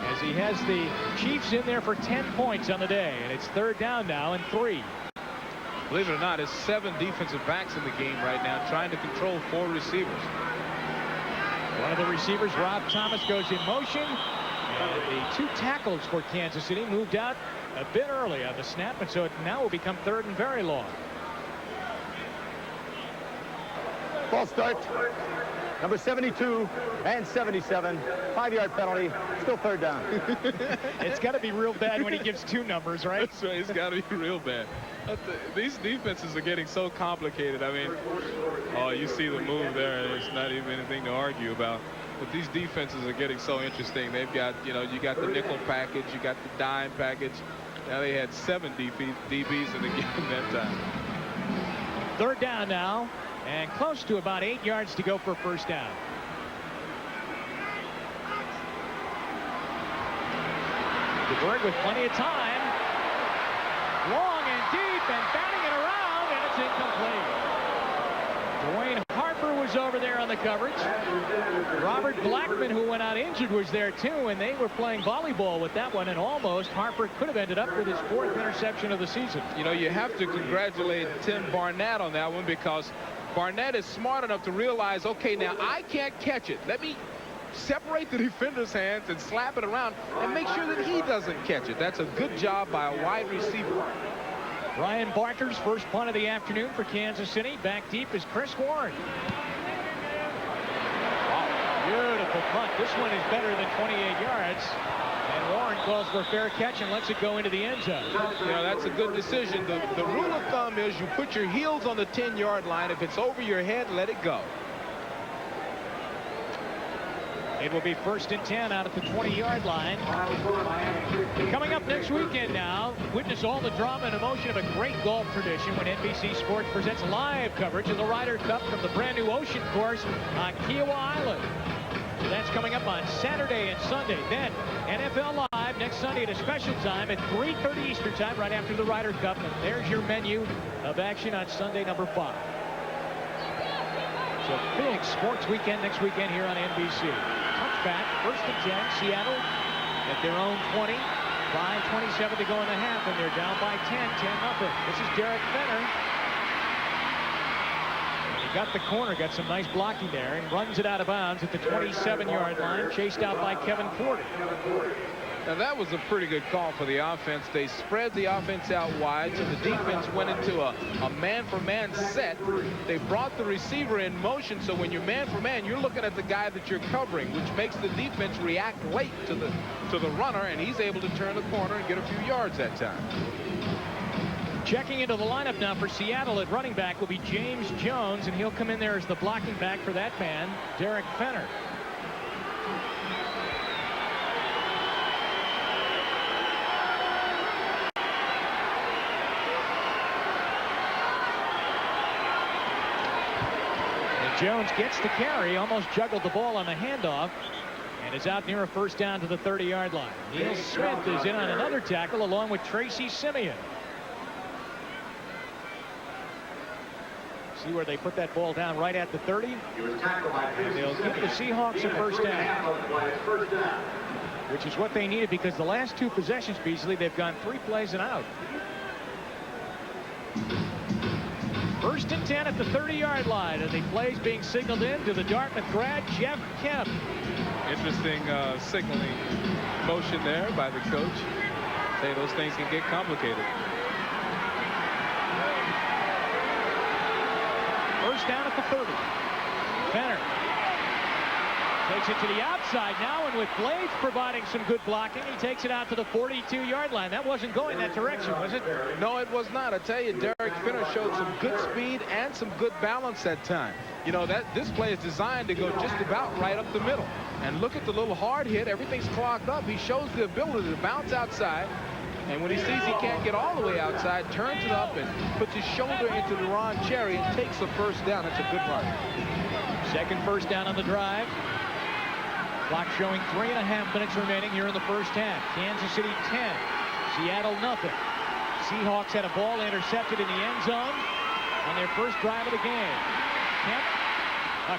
as he has the Chiefs in there for 10 points on the day, and it's third down now and 3. Believe it or not, there's 7 defensive backs in the game right now trying to control 4 receivers. One of the receivers, Rob Thomas, goes in motion, and the 2 tackles for Kansas City moved out a bit early on the snap, and so it now will become third and very long. False start. Number 72 and 77. 5-yard penalty. Still third down. It's got to be real bad when he gives 2 numbers, right? That's right. It's got to be real bad. These defenses are getting so complicated. I mean, oh, you see the move there. There's not even anything to argue about. But these defenses are getting so interesting. They've got, you got the nickel package. You got the dime package. Now they had 7 DBs in the game that time. Third down now, and close to about 8 yards to go for first down. DeBerg with plenty of time. Long and deep and batting it around, and it's incomplete. Dwayne Harper was over there on the coverage. Robert Blackman, who went out injured, was there too, and they were playing volleyball with that one, and almost Harper could have ended up with his 4th interception of the season. You have to congratulate Tim Barnett on that one, because Barnett is smart enough to realize, okay, now I can't catch it. Let me separate the defender's hands and slap it around and make sure that he doesn't catch it. That's a good job by a wide receiver. Brian Barker's first punt of the afternoon for Kansas City. Back deep is Chris Warren. Wow, beautiful punt. This one is better than 28 yards. And Warren calls for a fair catch and lets it go into the end zone. That's a good decision. The rule of thumb is you put your heels on the 10-yard line. If it's over your head, let it go. It will be 1st and 10 out at the 20-yard line. Coming up next weekend now, witness all the drama and emotion of a great golf tradition when NBC Sports presents live coverage of the Ryder Cup from the brand new ocean course on Kiowa Island. That's coming up on Saturday and Sunday. Then NFL Live next Sunday at a special time at 3:30 Eastern Time, right after the Ryder Cup. And there's your menu of action on Sunday, number 5. So big sports weekend next weekend here on NBC. Touchback, 1st and 10, Seattle at their own 20. 5:27 to go in the half, and they're down by 10, 10-0. This is Derek Fenner. He got the corner, got some nice blocking there, and runs it out of bounds at the 27-yard line, chased out by Kevin Porter. Now that was a pretty good call for the offense. They spread the offense out wide, so the defense went into a man-for-man set. They brought the receiver in motion, so when you're man-for-man, you're looking at the guy that you're covering, which makes the defense react late to the runner, and he's able to turn the corner and get a few yards that time. Checking into the lineup now for Seattle at running back will be James Jones, and he'll come in there as the blocking back for that man, Derek Fenner. Jones gets the carry, almost juggled the ball on the handoff, and is out near a first down to the 30-yard line. Neil Smith is in on another tackle along with Tracy Simeon. See where they put that ball down right at the 30. And they'll give the Seahawks a first down. Which is what they needed, because the last 2 possessions, Beasley, they've gone 3 plays and out. 1st and 10 at the 30-yard line, and the plays being signaled in to the Dartmouth grad, Jeff Kemp. Interesting signaling motion there by the coach. Say those things can get complicated. 1st down at the 30. Fenner takes it to the outside now, and with Blades providing some good blocking, he takes it out to the 42-yard line. That wasn't going that direction, was it? No, it was not. I tell you, Derek Fenner showed some good speed and some good balance that time. You know, this play is designed to go just about right up the middle. And look at the little hard hit. Everything's clogged up. He shows the ability to bounce outside. And when he sees he can't get all the way outside, turns it up and puts his shoulder into the Ron Cherry and takes the first down. That's a good run. 2nd first down on the drive. Clock showing 3.5 minutes remaining here in the first half. Kansas City 10, Seattle nothing. Seahawks had a ball intercepted in the end zone on their first drive of the game. Kemp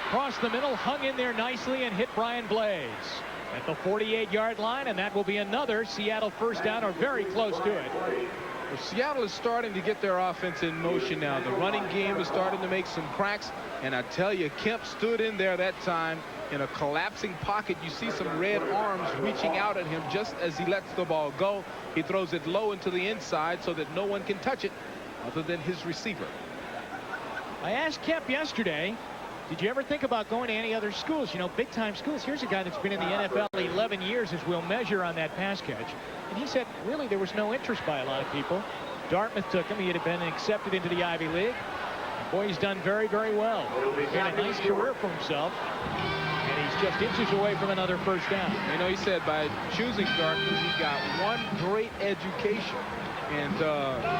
across the middle, hung in there nicely and hit Brian Blades at the 48-yard line, and that will be another Seattle first down, or very close to it. Well, Seattle is starting to get their offense in motion now. The running game is starting to make some cracks, and I tell you, Kemp stood in there that time in a collapsing pocket. You see some red arms reaching out at him just as he lets the ball go. He throws it low into the inside so that no one can touch it other than his receiver. I asked Kemp yesterday, did you ever think about going to any other schools? You know, big-time schools. Here's a guy that's been in the NFL 11 years, as we'll measure on that pass catch. And he said, really, there was no interest by a lot of people. Dartmouth took him. He had been accepted into the Ivy League. And boy, he's done very, very well. Made a nice career for himself. And he's just inches away from another first down. You know, he said by choosing Dartmouth, he got one great education. And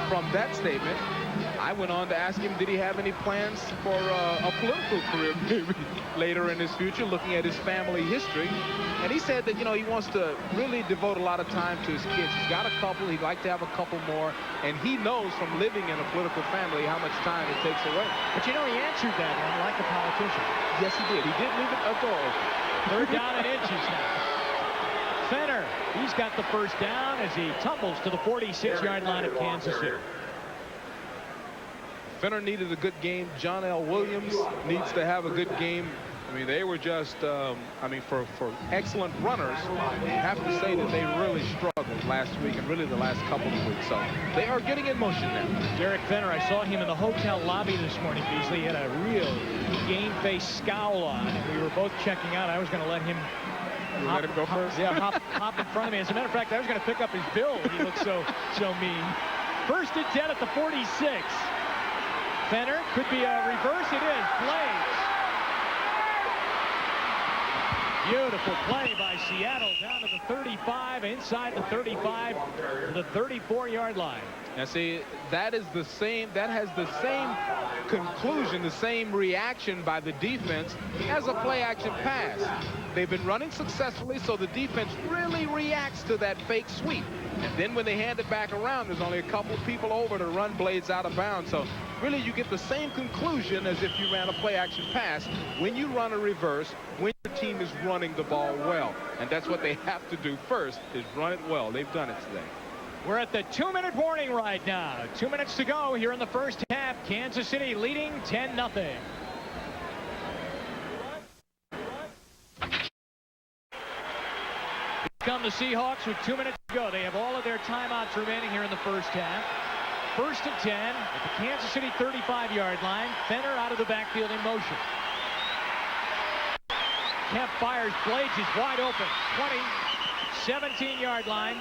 from that statement, I went on to ask him, did he have any plans for a political career maybe later in his future, looking at his family history. And he said that, you know, he wants to really devote a lot of time to his kids. He's got a couple. He'd like to have a couple more. And he knows from living in a political family how much time it takes away. But, you know, he answered that one like a politician. Yes, he did. He did leave it a door open. 3rd down and inches now. Fenner, he's got the first down as he tumbles to the 46-yard line of Kansas City. Fenner needed a good game. John L. Williams needs to have a good game. I mean, they were just, I mean, for excellent runners, you have to say that they really struggled last week and really the last couple of weeks. So they are getting in motion now. Derek Fenner, I saw him in the hotel lobby this morning, Beasley. He had a real game-faced scowl on, and we were both checking out. I was going to let him let him go first? Yeah, hop in front of me. As a matter of fact, I was going to pick up his bill. He looked so mean. 1st and 10 at the 46. Fenner could be a reverse. It is. Blades. Beautiful play by Seattle down to the 35, inside the 35 to the 34-yard line. Now see, that has the same conclusion, the same reaction by the defense as a play-action pass. They've been running successfully, so the defense really reacts to that fake sweep. And then when they hand it back around, there's only a couple people over to run Blades out of bounds. So really you get the same conclusion as if you ran a play-action pass when you run a reverse, when your team is running the ball well. And that's what they have to do first, is run it well. They've done it today. We're at the 2-minute warning right now. 2 minutes to go here in the first half. Kansas City leading 10-0. Come the Seahawks with 2 minutes to go. They have all of their timeouts remaining here in the first half. 1st and 10 at the Kansas City 35-yard line. Fenner out of the backfield in motion. Kemp fires. Blades is wide open. 20. 17-yard line,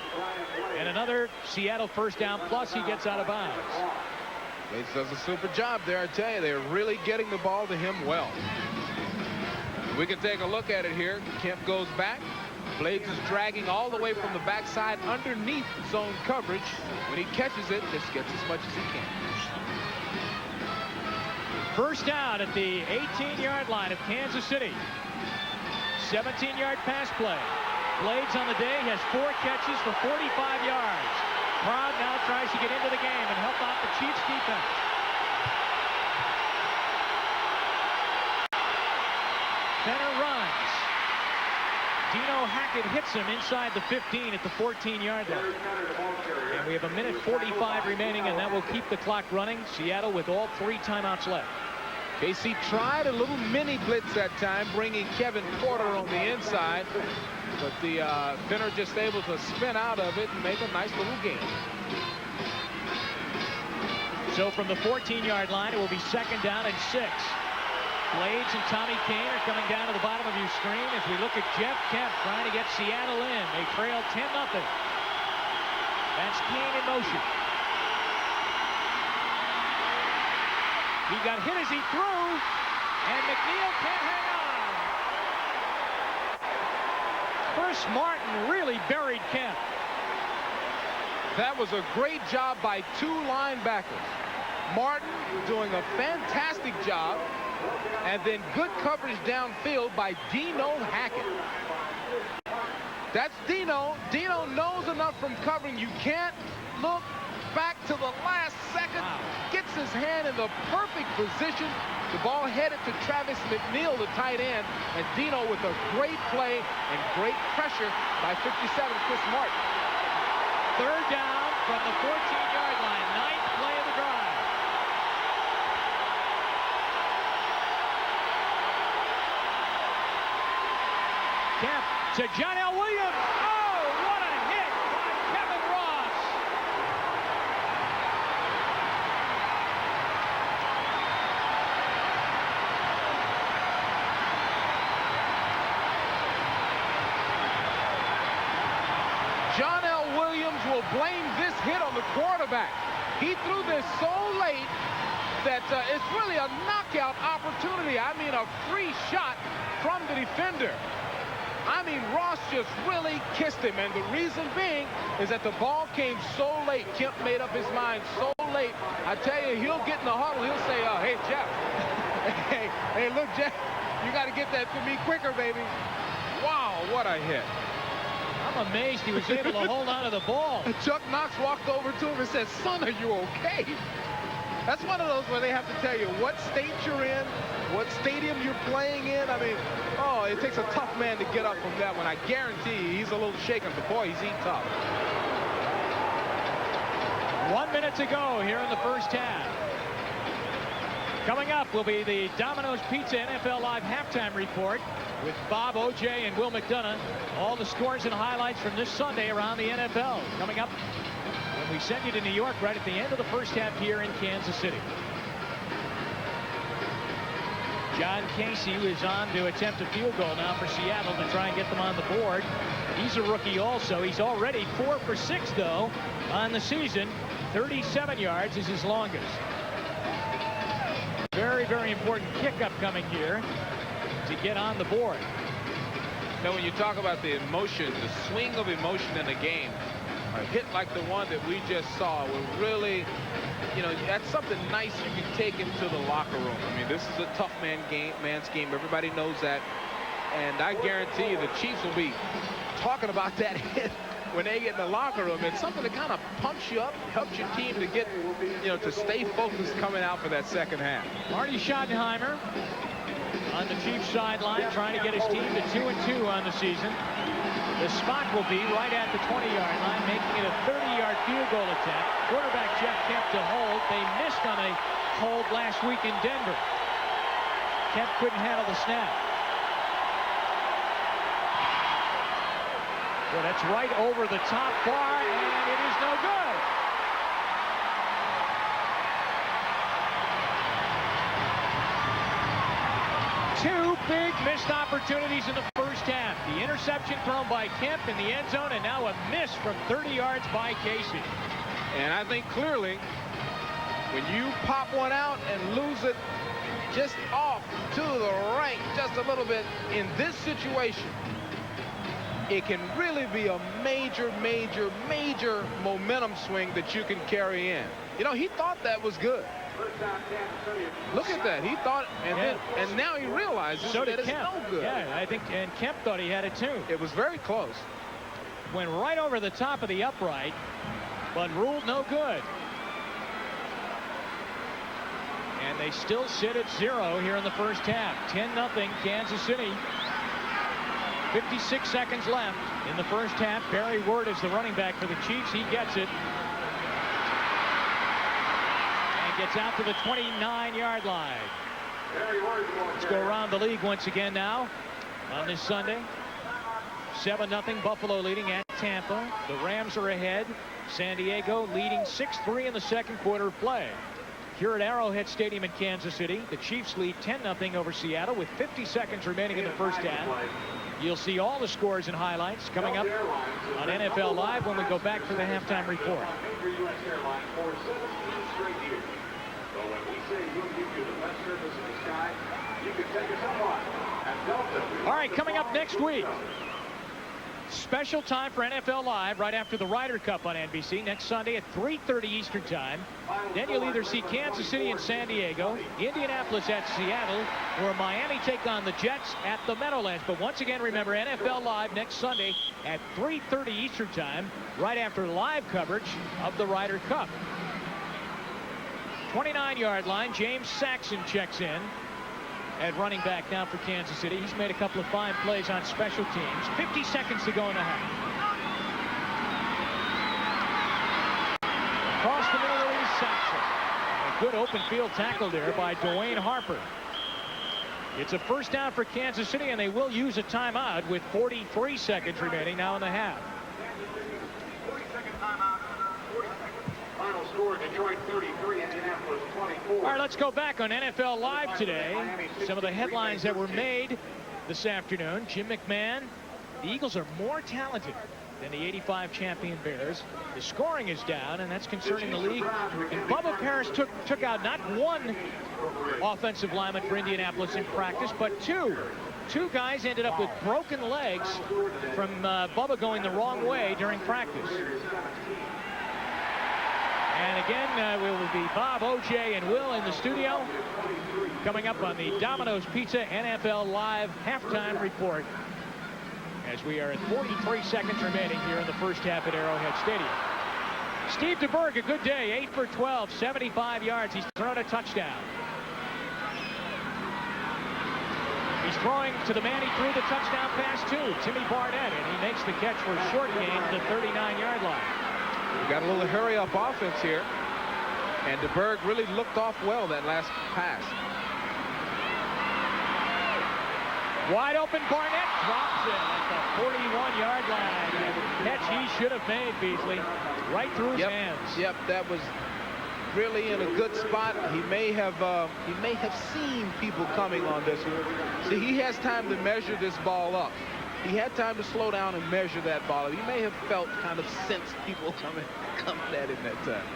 and another Seattle first down, plus he gets out of bounds. Blades does a super job there, I tell you. They're really getting the ball to him well. We can take a look at it here. Kemp goes back. Blades is dragging all the way from the backside underneath zone coverage. When he catches it, just gets as much as he can. First down at the 18-yard line of Kansas City. 17-yard pass play. Blades on the day has 4 catches for 45 yards. Crowd now tries to get into the game and help out the Chiefs defense. Dino Hackett hits him inside the 15 at the 14-yard line. And we have 1:45 remaining, and that will keep the clock running. Seattle with all 3 timeouts left. KC tried a little mini blitz that time, bringing Kevin Porter on the inside. But the Finner just able to spin out of it and make a nice little gain. So from the 14-yard line, it will be 2nd down and 6. Blades and Tommy Kane are coming down to the bottom of your screen as we look at Jeff Kemp trying to get Seattle in. They trail 10-0. That's Kane in motion. He got hit as he threw, and McNeil can't hang on. Chris Martin really buried Kemp. That was a great job by 2 linebackers. Martin doing a fantastic job, and then good coverage downfield by Dino Hackett. That's Dino. Dino knows enough from covering. You can't look back to the last second. Wow. Gets his hand in the perfect position. The ball headed to Travis McNeil, the tight end, and Dino with a great play and great pressure by 57, Chris Martin. 3rd down from the 14-yard line. 9th play of the drive. Kemp to John L. Williams. Oh, what a hit by Kevin Ross. John L. Williams will blame this hit on the quarterback. He threw this so late that it's really a knockout opportunity. I mean, a free shot from the defender. I mean, Ross just really kissed him, and the reason being is that the ball came so late. Kemp made up his mind so late. I tell you, he'll get in the huddle. He'll say, hey, Jeff. hey, look, Jeff, you got to get that to me quicker, baby. Wow, what a hit. I'm amazed he was able to hold on to the ball. Chuck Knox walked over to him and said, son, are you okay? That's one of those where they have to tell you what state you're in, what stadium you're playing in. I mean, oh, it takes a tough man to get up from that one. I guarantee you he's a little shaken, but boy, he's eating tough. 1 minute to go here in the first half. Coming up will be the Domino's Pizza NFL Live halftime report with Bob, OJ, and Will McDonough. All the scores and highlights from this Sunday around the NFL. Coming up when we send you to New York right at the end of the first half here in Kansas City. John Casey is on to attempt a field goal now for Seattle to try and get them on the board. He's a rookie also. He's already 4 for 6, though, on the season. 37 yards is his longest. Very, very important kick upcoming here to get on the board. Now, when you talk about the emotion, the swing of emotion in the game, a hit like the one that we just saw will really, you know, that's something nice you can take into the locker room. I mean, this is a tough man's game. Everybody knows that. And I guarantee you the Chiefs will be talking about that hit when they get in the locker room. It's something that kind of pumps you up, helps your team to get, you know, to stay focused coming out for that second half. Marty Schottenheimer on the Chiefs sideline trying to get his team to 2-2 on the season. The spot will be right at the 20-yard line, making it a 30-yard field goal attempt. Quarterback Jeff Kemp to hold. They missed on a hold last week in Denver. Kemp couldn't handle the snap. Well, that's right over the top bar, and it is no good. Two big missed opportunities in the first half. The interception thrown by Kemp in the end zone, and now a miss from 30 yards by Casey. And I think clearly, when you pop one out and lose it just off to the right just a little bit in this situation, it can really be a major, major, major momentum swing that you can carry in. You know, he thought that was good. Look at that. He thought, and now he realizes so that it's Kemp. no good. Yeah, I think, and Kemp thought he had it too. It was very close. Went right over the top of the upright, but ruled no good. And they still sit at 0 here in the first half. 10-0 Kansas City. 56 seconds left in the first half. Barry Ward is the running back for the Chiefs. He gets it. And gets out to the 29-yard line. Let's go around the league once again now on this Sunday. 7-0 Buffalo leading at Tampa. The Rams are ahead. San Diego leading 6-3 in the second quarter of play. Here at Arrowhead Stadium in Kansas City, the Chiefs lead 10-0 over Seattle with 50 seconds remaining in the first half. You'll see all the scores and highlights coming up on NFL Live when we go back for the halftime report. All right, coming up next week. Special time for NFL Live right after the Ryder Cup on NBC next Sunday at 3:30 Eastern Time. Then you'll either see Kansas City and San Diego, Indianapolis at Seattle, or Miami take on the Jets at the Meadowlands. But once again, remember NFL Live next Sunday at 3:30 Eastern Time, right after live coverage of the Ryder Cup. 29-yard line, James Saxon checks in at running back now for Kansas City. He's made a couple of fine plays on special teams. 50 seconds to go in the half. Across the middle is Saxon. A good open field tackle there by Dwayne Harper. It's a first down for Kansas City, and they will use a timeout with 43 seconds remaining now in the half. 40-second timeout. 40 seconds. Final score, Detroit 33, Indianapolis 24. All right, let's go back on NFL Live today. Some of the headlines that were made this afternoon. Jim McMahon, the Eagles are more talented than the '85 champion Bears. The scoring is down, and that's concerning the league. And Bubba Paris took out not one offensive lineman for Indianapolis in practice, but two. Two guys ended up with broken legs from Bubba going the wrong way during practice. And again, we will be Bob, OJ, and Will in the studio. Coming up on the Domino's Pizza NFL Live halftime report, as we are at 43 seconds remaining here in the first half at Arrowhead Stadium. Steve DeBerg, a good day, 8 for 12, 75 yards. He's thrown a touchdown. He's throwing to the man he threw the touchdown pass to, Timmy Barnett, and he makes the catch for a short gain to the 39-yard line. We got a little hurry-up offense here, and DeBerg really looked off well that last pass. Wide open, Barnett drops it at the 41-yard line. Catch he should have made, Beasley, right through his hands. Yep, that was really in a good spot. He may have seen people coming on this one. See, he has time to measure this ball up. He had time to slow down and measure that ball. He may have felt, kind of sensed people coming at him that time.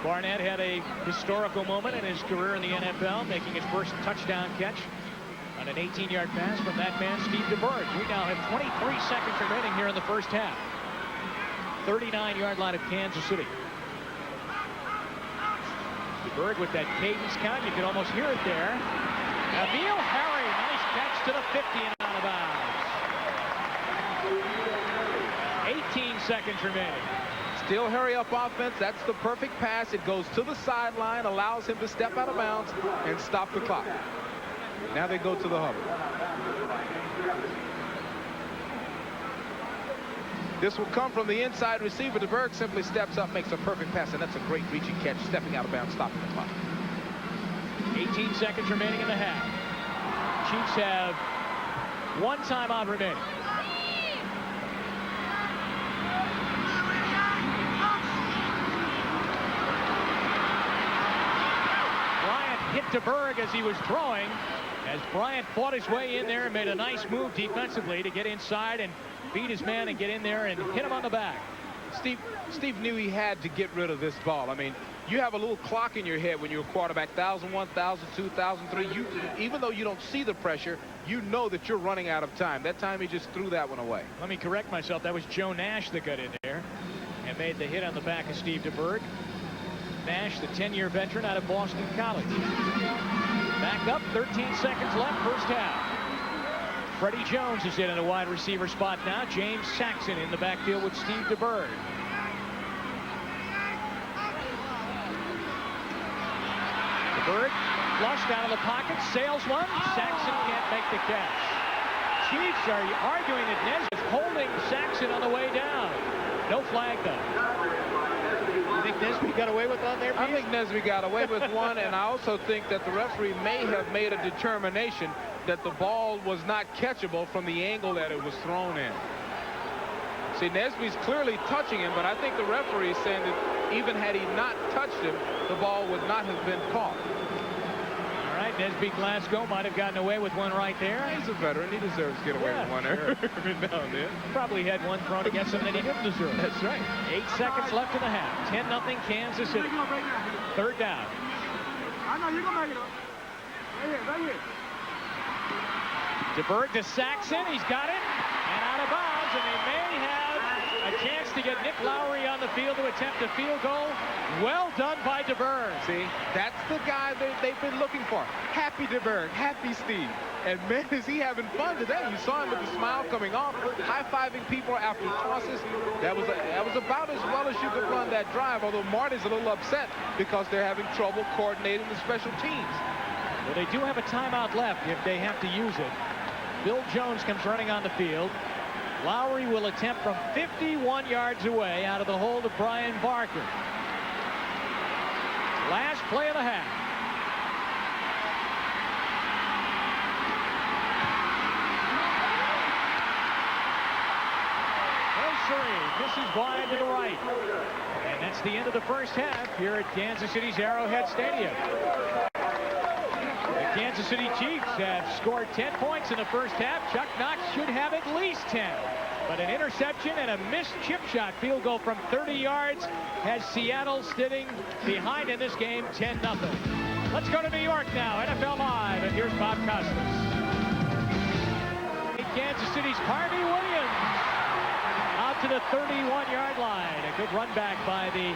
Barnett had a historical moment in his career in the NFL, making his first touchdown catch on an 18-yard pass from that man, Steve DeBerg. We now have 23 seconds remaining here in the first half. 39-yard line of Kansas City. DeBerg with that cadence count. You can almost hear it there. Nabil Harry, nice catch to the 50 and out of bounds. 18 seconds remaining. Still hurry-up offense. That's the perfect pass. It goes to the sideline, allows him to step out of bounds and stop the clock. Now they go to the huddle. This will come from the inside receiver. DeBerg simply steps up, makes a perfect pass, and that's a great reaching catch, stepping out of bounds, stopping the clock. 18 seconds remaining in the half. Chiefs have one timeout remaining. Hit DeBerg as he was throwing, as Bryant fought his way in there and made a nice move defensively to get inside and beat his man and get in there and hit him on the back. Steve knew he had to get rid of this ball. I mean, you have a little clock in your head when you're a quarterback, 1,001, 1,002, 1,003. Even though you don't see the pressure, you know that you're running out of time. That time he just threw that one away. Let me correct myself. That was Joe Nash that got in there and made the hit on the back of Steve DeBerg. Nash, the 10-year veteran out of Boston College. Back up, 13 seconds left, first half. Freddie Jones is in a wide receiver spot now. James Saxon in the backfield with Steve DeBerg. DeBerg flushed out of the pocket, sails one. Saxon can't make the catch. Chiefs are arguing that Nesbitt is holding Saxon on the way down. No flag, though. You think Nesbitt got away with one there, I think Nesbitt got away with one, and I also think that the referee may have made a determination that the ball was not catchable from the angle that it was thrown in. See, Nesbitt's clearly touching him, but I think the referee is saying that even had he not touched him, the ball would not have been caught. All right, Nesbitt Glasgow might have gotten away with one right there. He's a veteran. He deserves to get away with one there. Every now and then. Probably had one thrown against him that he didn't deserve. That's right. 8 seconds left in the half. 10-0 Kansas City. Third down. I know you're going to make it up. Right here. DeBerg to Saxon. He's got it. And out of bounds. And they may have a chance to get Nick Lowry on the field to attempt a field goal. Well done by DeBerg. See, that's the guy they've been looking for. Happy DeBerg. Happy Steve. And man, is he having fun today. You saw him with the smile coming off, high-fiving people after tosses. That was about as well as you could run that drive, although Marty's a little upset because they're having trouble coordinating the special teams. Well, they do have a timeout left if they have to use it. Bill Jones comes running on the field. Lowry will attempt from 51 yards away out of the hold of Brian Barker. Last play of the half. This is wide to the right. And that's the end of the first half here at Kansas City's Arrowhead Stadium. The Kansas City Chiefs have scored 10 points in the first half. Chuck Knox should have at least 10. But an interception and a missed chip shot field goal from 30 yards has Seattle sitting behind in this game 10-0. Let's go to New York now. NFL Live. And here's Bob Costas. Kansas City's Harvey Williams out to the 31-yard line. A good run back by the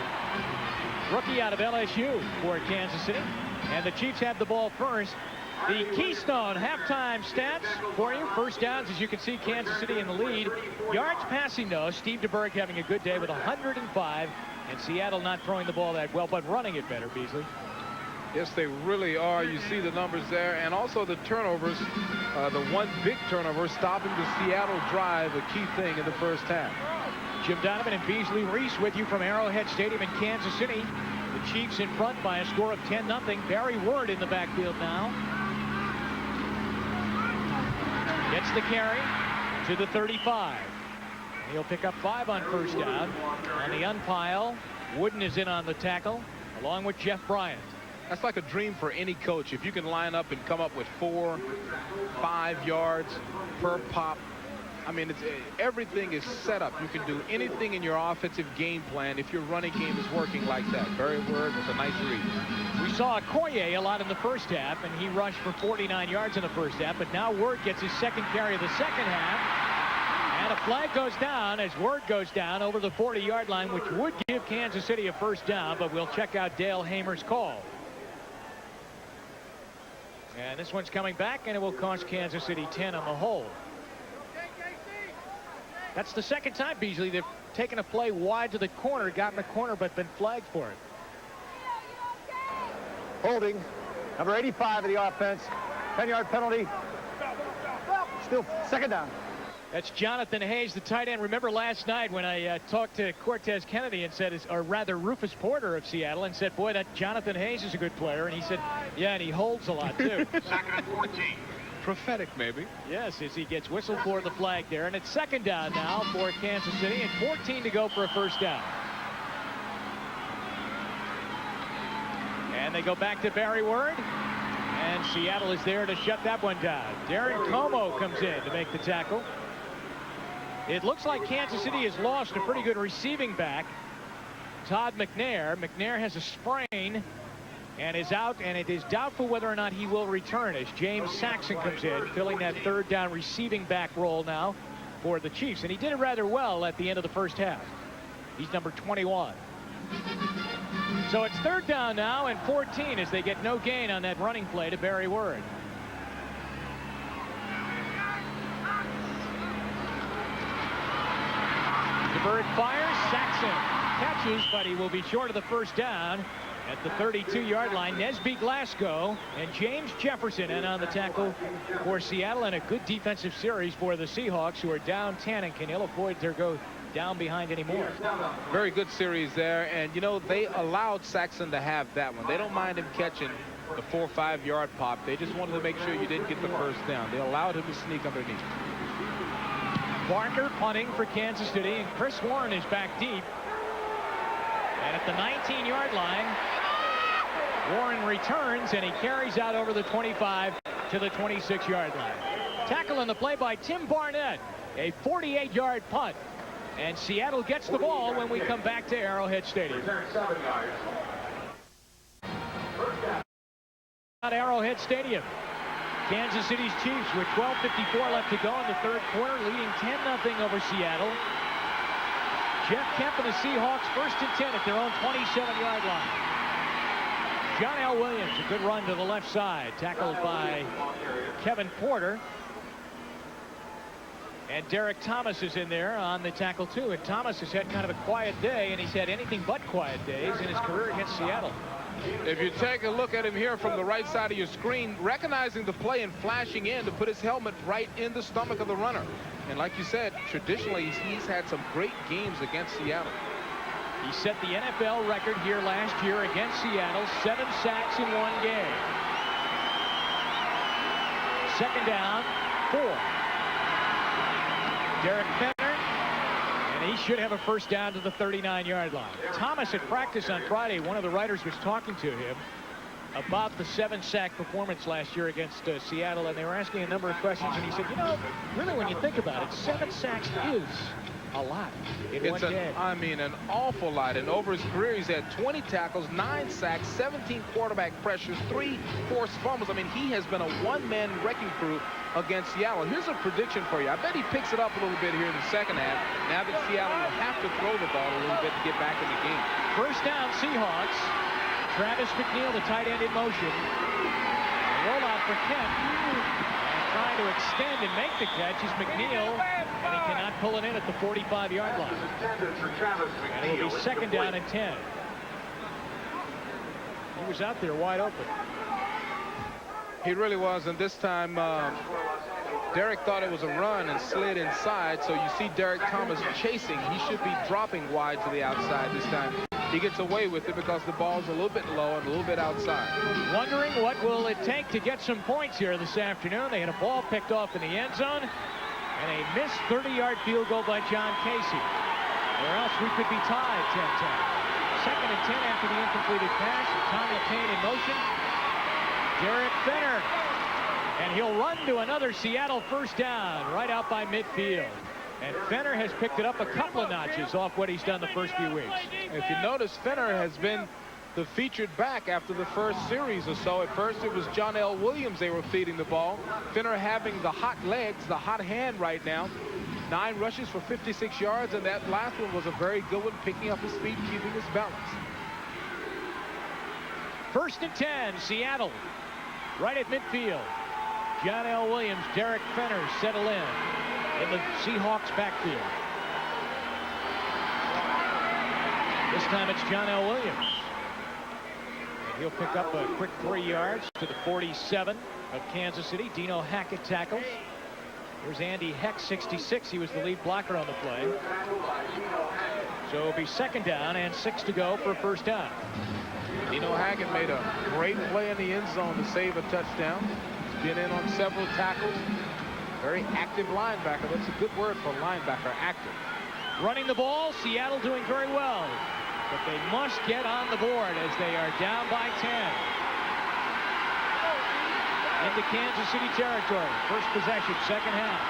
rookie out of LSU for Kansas City. And the Chiefs have the ball first. The Keystone halftime stats for you. First downs, as you can see, Kansas City in the lead. Yards passing, though, Steve DeBerg having a good day with 105. And Seattle not throwing the ball that well, but running it better, Beasley. Yes, they really are. You see the numbers there. And also the turnovers. The one big turnover stopping the Seattle drive, a key thing in the first half. Jim Donovan and Beasley Reece with you from Arrowhead Stadium in Kansas City. The Chiefs in front by a score of 10-0. Barry Ward in the backfield now. Gets the carry to the 35. He'll pick up 5 on first down. On the unpile, Wooden is in on the tackle, along with Jeff Bryant. That's like a dream for any coach. If you can line up and come up with 4, 5 yards per pop. I mean, everything is set up. You can do anything in your offensive game plan if your running game is working like that. Barry Ward with a nice read. We saw Okoye a lot in the first half, and he rushed for 49 yards in the first half. But now Ward gets his second carry of the second half. And a flag goes down as Ward goes down over the 40-yard line, which would give Kansas City a first down. But we'll check out Dale Hamer's call. And this one's coming back, and it will cost Kansas City 10 on the whole. That's the second time, Beasley, they've taken a play wide to the corner, gotten the corner, but been flagged for it. Holding. Number 85 of the offense. 10-yard penalty. Still second down. That's Jonathan Hayes, the tight end. Remember last night when I talked to Cortez Kennedy and said, or rather Rufus Porter of Seattle, and said, boy, that Jonathan Hayes is a good player. And he said, yeah, and he holds a lot, too. Second and 14. Prophetic, maybe. Yes, as he gets whistled for the flag there. And it's second down now for Kansas City, and 14 to go for a first down. And they go back to Barry Ward. And Seattle is there to shut that one down. Darren Como comes in to make the tackle. It looks like Kansas City has lost a pretty good receiving back, Todd McNair. McNair has a sprain and is out, and it is doubtful whether or not he will return as James Saxon comes in, filling that third down receiving back role now for the Chiefs. And he did it rather well at the end of the first half. He's number 21. So it's third down now and 14 as they get no gain on that running play to Barry Ward. DeBerg fires. Saxon catches, but he will be short of the first down. At the 32-yard line, Nesby Glasgow and James Jefferson in on the tackle for Seattle, and a good defensive series for the Seahawks, who are down 10 and can ill afford to go down behind anymore. Very good series there, and you know, they allowed Saxon to have that one. They don't mind him catching the 4 or 5 yard pop. They just wanted to make sure you didn't get the first down. They allowed him to sneak underneath. Barker punting for Kansas City, and Chris Warren is back deep. And at the 19-yard line, Warren returns, and he carries out over the 25 to the 26-yard line. Tackle in the play by Tim Barnett, a 48-yard punt. And Seattle gets the ball when we come back to Arrowhead Stadium. At Arrowhead Stadium, Kansas City's Chiefs with 12:54 left to go in the third quarter, leading 10-0 over Seattle. Jeff Kemp and the Seahawks first and 10 at their own 27-yard line. John L. Williams, a good run to the left side, tackled by Kevin Porter. And Derek Thomas is in there on the tackle too. And Thomas has had kind of a quiet day, and he's had anything but quiet days in his career against Seattle. If you take a look at him here from the right side of your screen, recognizing the play and flashing in to put his helmet right in the stomach of the runner. And like you said, traditionally, he's had some great games against Seattle. He set the NFL record here last year against Seattle, 7 sacks in one game. Second down, 4. Derek Fenner, and he should have a first down to the 39-yard line. Thomas at practice on Friday, one of the writers was talking to him about the 7-sack performance last year against Seattle, and they were asking a number of questions, and he said, you know, really when you think about it, 7 sacks is a lot in one game. I mean, an awful lot. And over his career, he's had 20 tackles, 9 sacks, 17 quarterback pressures, 3 forced fumbles. I mean, he has been a one-man wrecking crew against Seattle. Here's a prediction for you. I bet he picks it up a little bit here in the second half, now that Seattle will have to throw the ball a little bit to get back in the game. First down, Seahawks. Travis McNeil, the tight end in motion. Roll out for Kemp. Trying to extend and make the catch is McNeil, and he cannot pull it in at the 45-yard line. And it will be second down and 10. He was out there wide open. He really was, and this time Derek thought it was a run and slid inside, so you see Derek Thomas chasing. He should be dropping wide to the outside this time. He gets away with it because the ball's a little bit low and a little bit outside. Wondering what will it take to get some points here this afternoon. They had a ball picked off in the end zone and a missed 30-yard field goal by John Casey. Or else we could be tied 10-10. Second and 10 after the incompleted pass. Tommy Payne in motion. Derek Fenner. And he'll run to another Seattle first down right out by midfield. And Fenner has picked it up a couple of notches off what he's done the first few weeks. If you notice, Fenner has been the featured back after the first series or so. At first, it was John L. Williams they were feeding the ball. Fenner having the hot legs, the hot hand right now. 9 rushes for 56 yards, and that last one was a very good one, picking up his feet, keeping his balance. First and 10, Seattle, right at midfield. John L. Williams, Derek Fenner settle in the Seahawks backfield. This time it's John L. Williams. And he'll pick up a quick 3 yards to the 47 of Kansas City. Dino Hackett tackles. Here's Andy Heck, 66. He was the lead blocker on the play. So it'll be second down and 6 to go for a first down. Dino Hackett made a great play in the end zone to save a touchdown. He's been in on several tackles. Very active linebacker. That's a good word for linebacker, active. Running the ball, Seattle doing very well. But they must get on the board as they are down by 10. Into Kansas City territory. First possession, second half.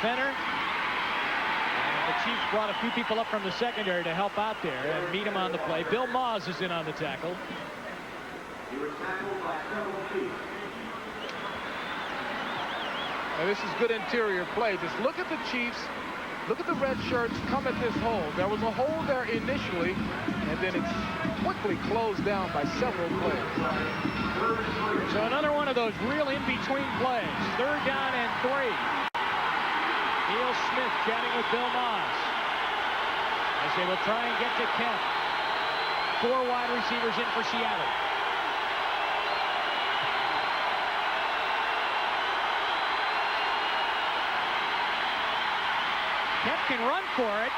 Fenner. And the Chiefs brought a few people up from the secondary to help out there and meet him on the play. Bill Moss is in on the tackle. And this is good interior play. Just look at the Chiefs. Look at the red shirts come at this hole. There was a hole there initially, and then it's quickly closed down by several players. So another one of those real in-between plays. Third down and 3. Neil Smith chatting with Bill Moss as they will try and get to Kemp. 4 wide receivers in for Seattle. Kemp can run for it.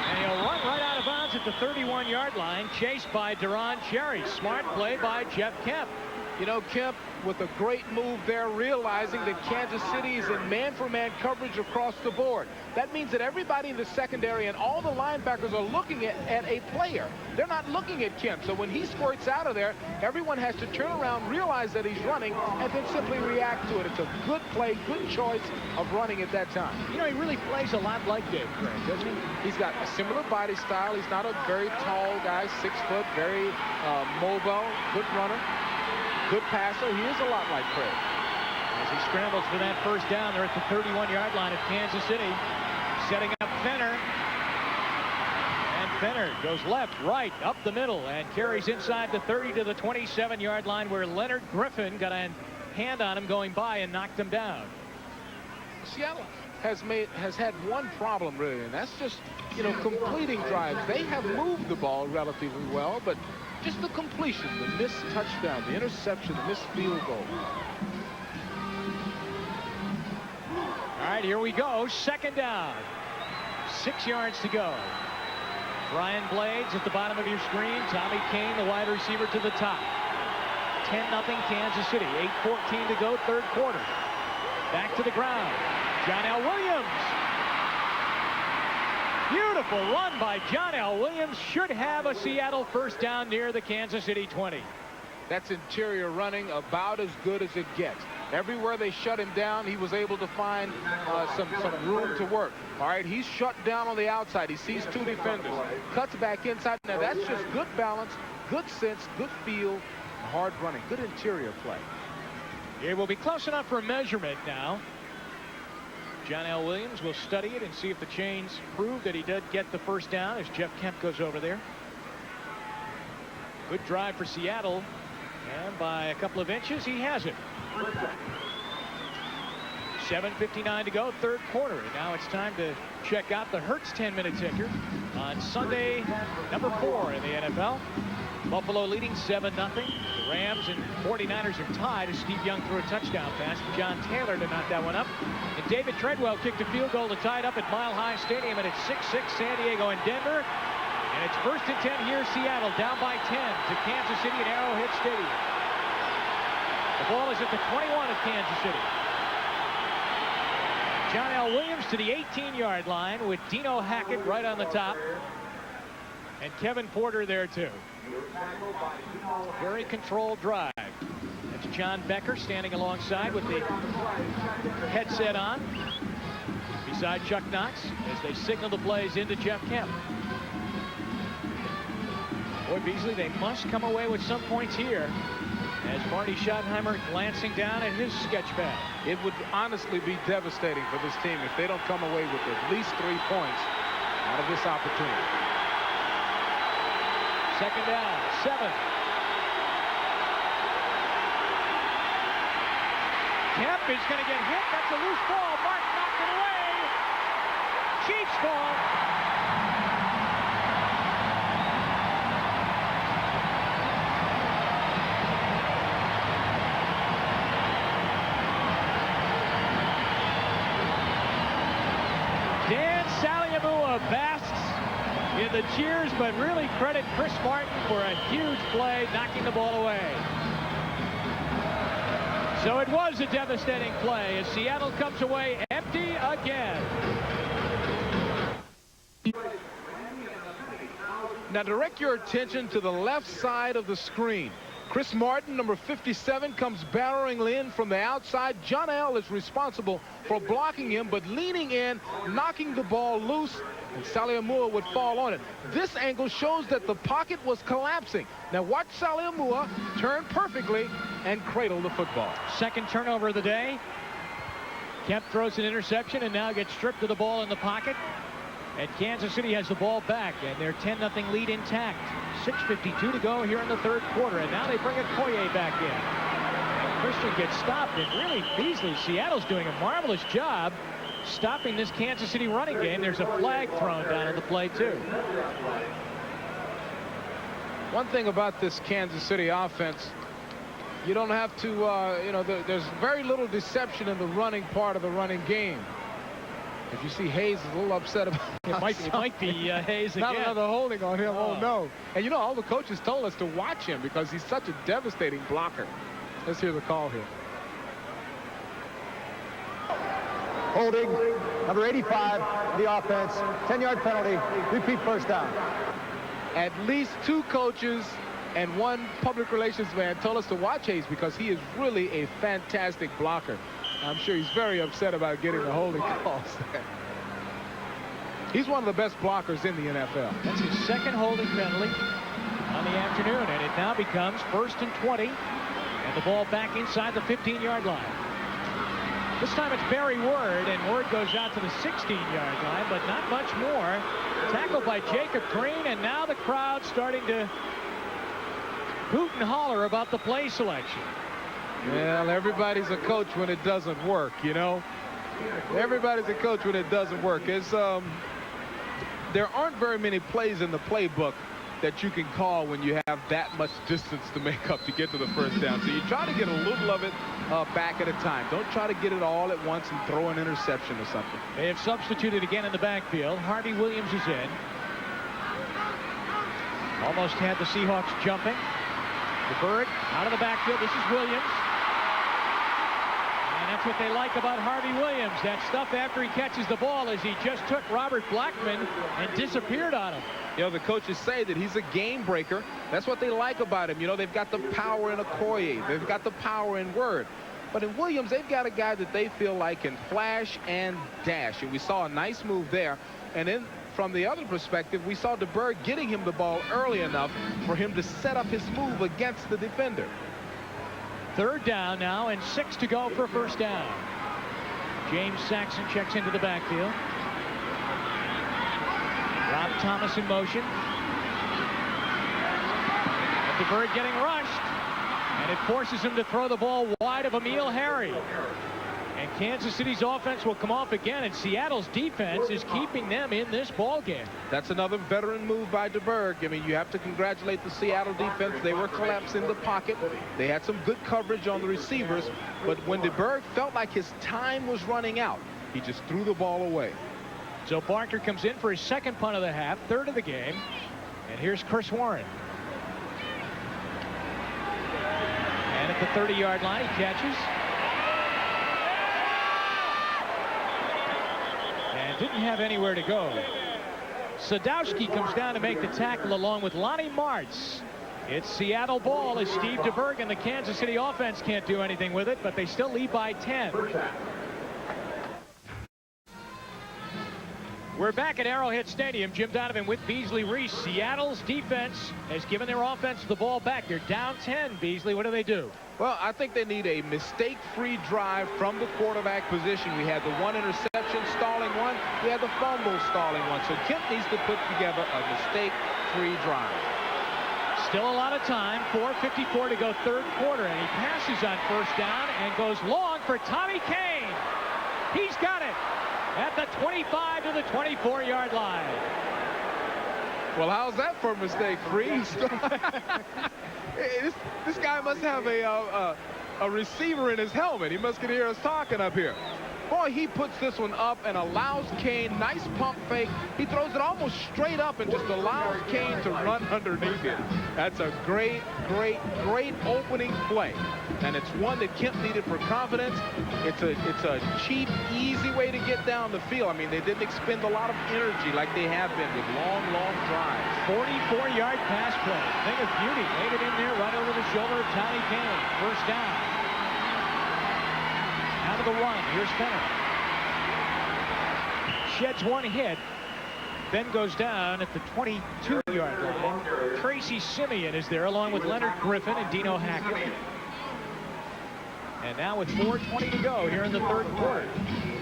And he'll run right out of bounds at the 31-yard line, chased by Deron Cherry. Smart play by Jeff Kemp. You know, Kemp with a great move there, realizing that Kansas City is in man-for-man coverage across the board. That means that everybody in the secondary and all the linebackers are looking at a player. They're not looking at Kemp. So when he squirts out of there, everyone has to turn around, realize that he's running, and then simply react to it. It's a good play, good choice of running at that time. You know, he really plays a lot like Dave Craig, doesn't he? He's got a similar body style. He's not a very tall guy, 6 foot, very mobile, good runner. Good passer. He is a lot like Craig. As he scrambles for that first down, they're at the 31-yard line of Kansas City. Setting up Fenner. And Fenner goes left, right, up the middle, and carries inside the 30 to the 27-yard line, where Leonard Griffin got a hand on him going by and knocked him down. Seattle has had one problem, really, and that's just, you know, completing drives. They have moved the ball relatively well, but just the completion, the missed touchdown, the interception, the missed field goal. All right, here we go. Second down. 6 yards to go. Brian Blades at the bottom of your screen. Tommy Kane, the wide receiver, to the top. 10-0 Kansas City. 8:14 to go, third quarter. Back to the ground. John L. Williams. Beautiful run by John L. Williams. Should have a Seattle first down near the Kansas City 20. That's interior running, about as good as it gets. Everywhere they shut him down, he was able to find some room to work. All right, he's shut down on the outside. He sees 2 defenders. Cuts back inside. Now, that's just good balance, good sense, good feel, hard running, good interior play. It will be close enough for measurement now. John L. Williams will study it and see if the chains prove that he did get the first down as Jeff Kemp goes over there. Good drive for Seattle, and by a couple of inches he has it. 7:59 to go, third quarter, and now it's time to check out the Hertz 10-minute ticker on Sunday number 4 in the NFL. Buffalo leading 7-0. The Rams and 49ers are tied as Steve Young threw a touchdown pass to John Taylor to knock that one up. And David Treadwell kicked a field goal to tie it up at Mile High Stadium, and it's 6-6 San Diego and Denver. And it's 1st and 10 here, Seattle down by 10 to Kansas City at Arrowhead Stadium. The ball is at the 21 of Kansas City. John L. Williams to the 18-yard line with Dino Hackett right on the top. And Kevin Porter there too. Very controlled drive. That's John Becker standing alongside with the headset on beside Chuck Knox as they signal the plays into Jeff Kemp. Boy, Beasley, they must come away with some points here as Marty Schottenheimer glancing down at his sketch pad. It would honestly be devastating for this team if they don't come away with at least 3 points out of this opportunity. Second down, 7. Kemp is going to get hit. That's a loose ball. Mark knocked it away. Chiefs ball. Dan Saliamua basks in the cheers, but really credit Chris Martin for a huge play, knocking the ball away. So it was a devastating play as Seattle comes away empty again. Now direct your attention to the left side of the screen. Chris Martin, number 57, comes barreling in from the outside. John L. is responsible for blocking him, but leaning in, knocking the ball loose, and Saliamua would fall on it. This angle shows that the pocket was collapsing. Now watch Saliamua turn perfectly and cradle the football. Second turnover of the day. Kemp throws an interception and now gets stripped of the ball in the pocket. And Kansas City has the ball back, and their 10-0 lead intact. 6:52 to go here in the third quarter, and now they bring Okoye back in. And Christian gets stopped, and really Beasley, Seattle's doing a marvelous job stopping this Kansas City running game. There's a flag thrown down on the play, too. One thing about this Kansas City offense, you don't have to, you know, there's very little deception in the running part of the running game. If you see Hayes is a little upset about it might be Hayes again. Not another holding on him. Oh, no. And, you know, all the coaches told us to watch him because he's such a devastating blocker. Let's hear the call here. Holding, number 85, the offense, 10-yard penalty, repeat first down. At least 2 coaches and 1 public relations man told us to watch Hayes because he is really a fantastic blocker. I'm sure he's very upset about getting the holding calls there. He's one of the best blockers in the NFL. That's his second holding penalty on the afternoon, and it now becomes 1st and 20, and the ball back inside the 15-yard line. This time it's Barry Word, and Word goes out to the 16-yard line, but not much more. Tackled by Jacob Green, and now the crowd starting to hoot and holler about the play selection. Well, everybody's a coach when it doesn't work, you know. Everybody's a coach when it doesn't work. It's, there aren't very many plays in the playbook that you can call when you have that much distance to make up to get to the first down. So you try to get a little of it back at a time. Don't try to get it all at once and throw an interception or something. They have substituted again in the backfield. Harvey Williams is in. Almost had the Seahawks jumping. DeBerg out of the backfield. This is Williams. And that's what they like about Harvey Williams. That stuff after he catches the ball as he just took Robert Blackman and disappeared on him. You know, the coaches say that he's a game breaker. That's what they like about him. You know, they've got the power in Okoye. They've got the power in Word. But in Williams, they've got a guy that they feel like can flash and dash. And we saw a nice move there. And then from the other perspective, we saw DeBerg getting him the ball early enough for him to set up his move against the defender. 3rd down now and 6 to go for first down. James Saxon checks into the backfield. Rob Thomas in motion. And DeBerg getting rushed. And it forces him to throw the ball wide of Emil Harry. And Kansas City's offense will come off again, and Seattle's defense is keeping them in this ball game. That's another veteran move by DeBerg. I mean, you have to congratulate the Seattle defense. They were collapsing the pocket. They had some good coverage on the receivers, but when DeBerg felt like his time was running out, he just threw the ball away. So Barker comes in for his 2nd punt of the half, 3rd of the game. And here's Chris Warren. And at the 30-yard line, he catches. And didn't have anywhere to go. Sadowski comes down to make the tackle along with Lonnie Martz. It's Seattle ball as Steve DeBerg and the Kansas City offense can't do anything with it, but they still lead by 10. We're back at Arrowhead Stadium. Jim Donovan with Beasley, Reece. Seattle's defense has given their offense the ball back. They're down 10. Beasley, what do they do? Well, I think they need a mistake-free drive from the quarterback position. We had the 1 interception stalling one. We had the fumble stalling one. So Kemp needs to put together a mistake-free drive. Still a lot of time. 4:54 to go, 3rd quarter. And he passes on first down and goes long for Tommy Kane. He's got it at the 25 to the 24-yard line. Well, how's that for mistake-free? This guy must have a receiver in his helmet. He must can hear us talking up here. Boy, he puts this one up and allows Kane. Nice pump fake. He throws it almost straight up and just allows Kane to run underneath it. That's a great, great, great opening play. And it's one that Kemp needed for confidence. It's a cheap, easy way to get down the field. I mean, they didn't expend a lot of energy like they have been with long, long drives. 44-yard pass play. Thing of beauty. Laid it in there right over the shoulder of Tommy Kane. First down. Out of the run. Here's Bennett. Sheds 1 hit. Then goes down at the 22-yard line. Tracy Simeon is there along with Leonard Griffin and Dino Hackett. And now with 4:20 to go here in the 3rd quarter.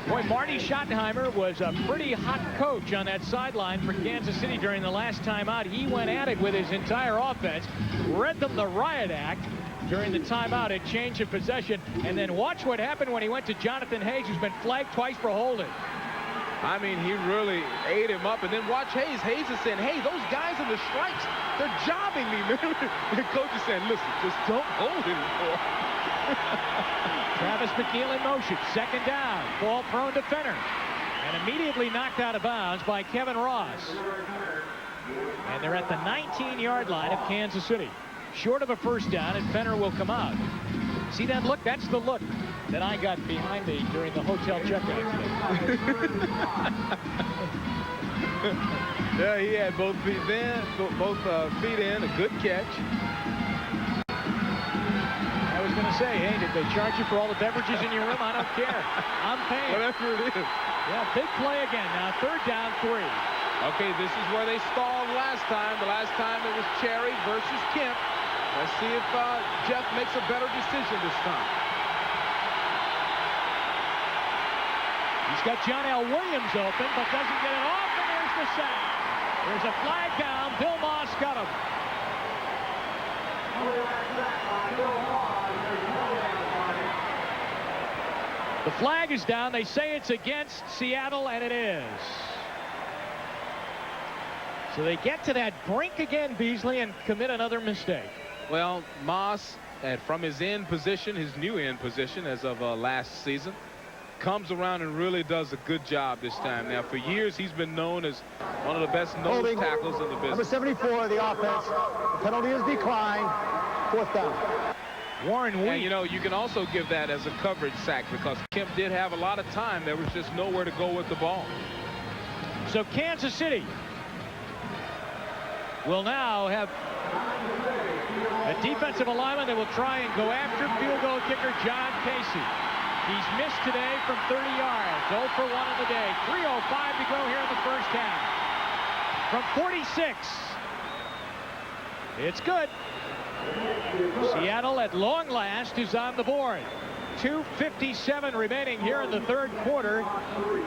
Boy, Marty Schottenheimer was a pretty hot coach on that sideline for Kansas City during the last timeout. He went at it with his entire offense, read them the riot act during the timeout at change of possession. And then watch what happened when he went to Jonathan Hayes, who's been flagged twice for holding. I mean, he really ate him up. And then watch Hayes. Hayes is saying, hey, those guys in the stripes, they're jobbing me, man. The coach is saying, listen, just don't hold anymore. Travis McNeil in motion. Second down. Ball thrown to Fenner. And immediately knocked out of bounds by Kevin Ross. And they're at the 19-yard line of Kansas City. Short of a first down, and Fenner will come out. See that look? That's the look that I got behind me during the hotel checkout today. Yeah, he had both feet in, a good catch. I was going to say, hey, did they charge you for all the beverages in your room? I don't care. I'm paying. Whatever it is. Yeah, big play again. Now third down, 3. Okay, this is where they stalled last time. The last time it was Cherry versus Kemp. Let's see if Jeff makes a better decision this time. He's got John L. Williams open, but doesn't get it off, and there's the sack. There's a flag down. Bill Moss got him. The flag is down. They say it's against Seattle, and it is. So they get to that brink again, Beasley, and commit another mistake. Well, Moss, from his end position, his new end position as of last season, comes around and really does a good job this time. Now, for years, he's been known as one of the best nose tackles in the business. Number 74, the offense. The penalty is declined. Fourth down. Warren Wheat. And, you know, you can also give that as a coverage sack because Kemp did have a lot of time. There was just nowhere to go with the ball. So Kansas City will now have a defensive alignment that will try and go after field goal kicker John Casey. He's missed today from 30 yards. 0 for 1 in the day. 3:05 to go here in the first half. From 46. It's good. Seattle at long last is on the board. 2:57 remaining here in the third quarter.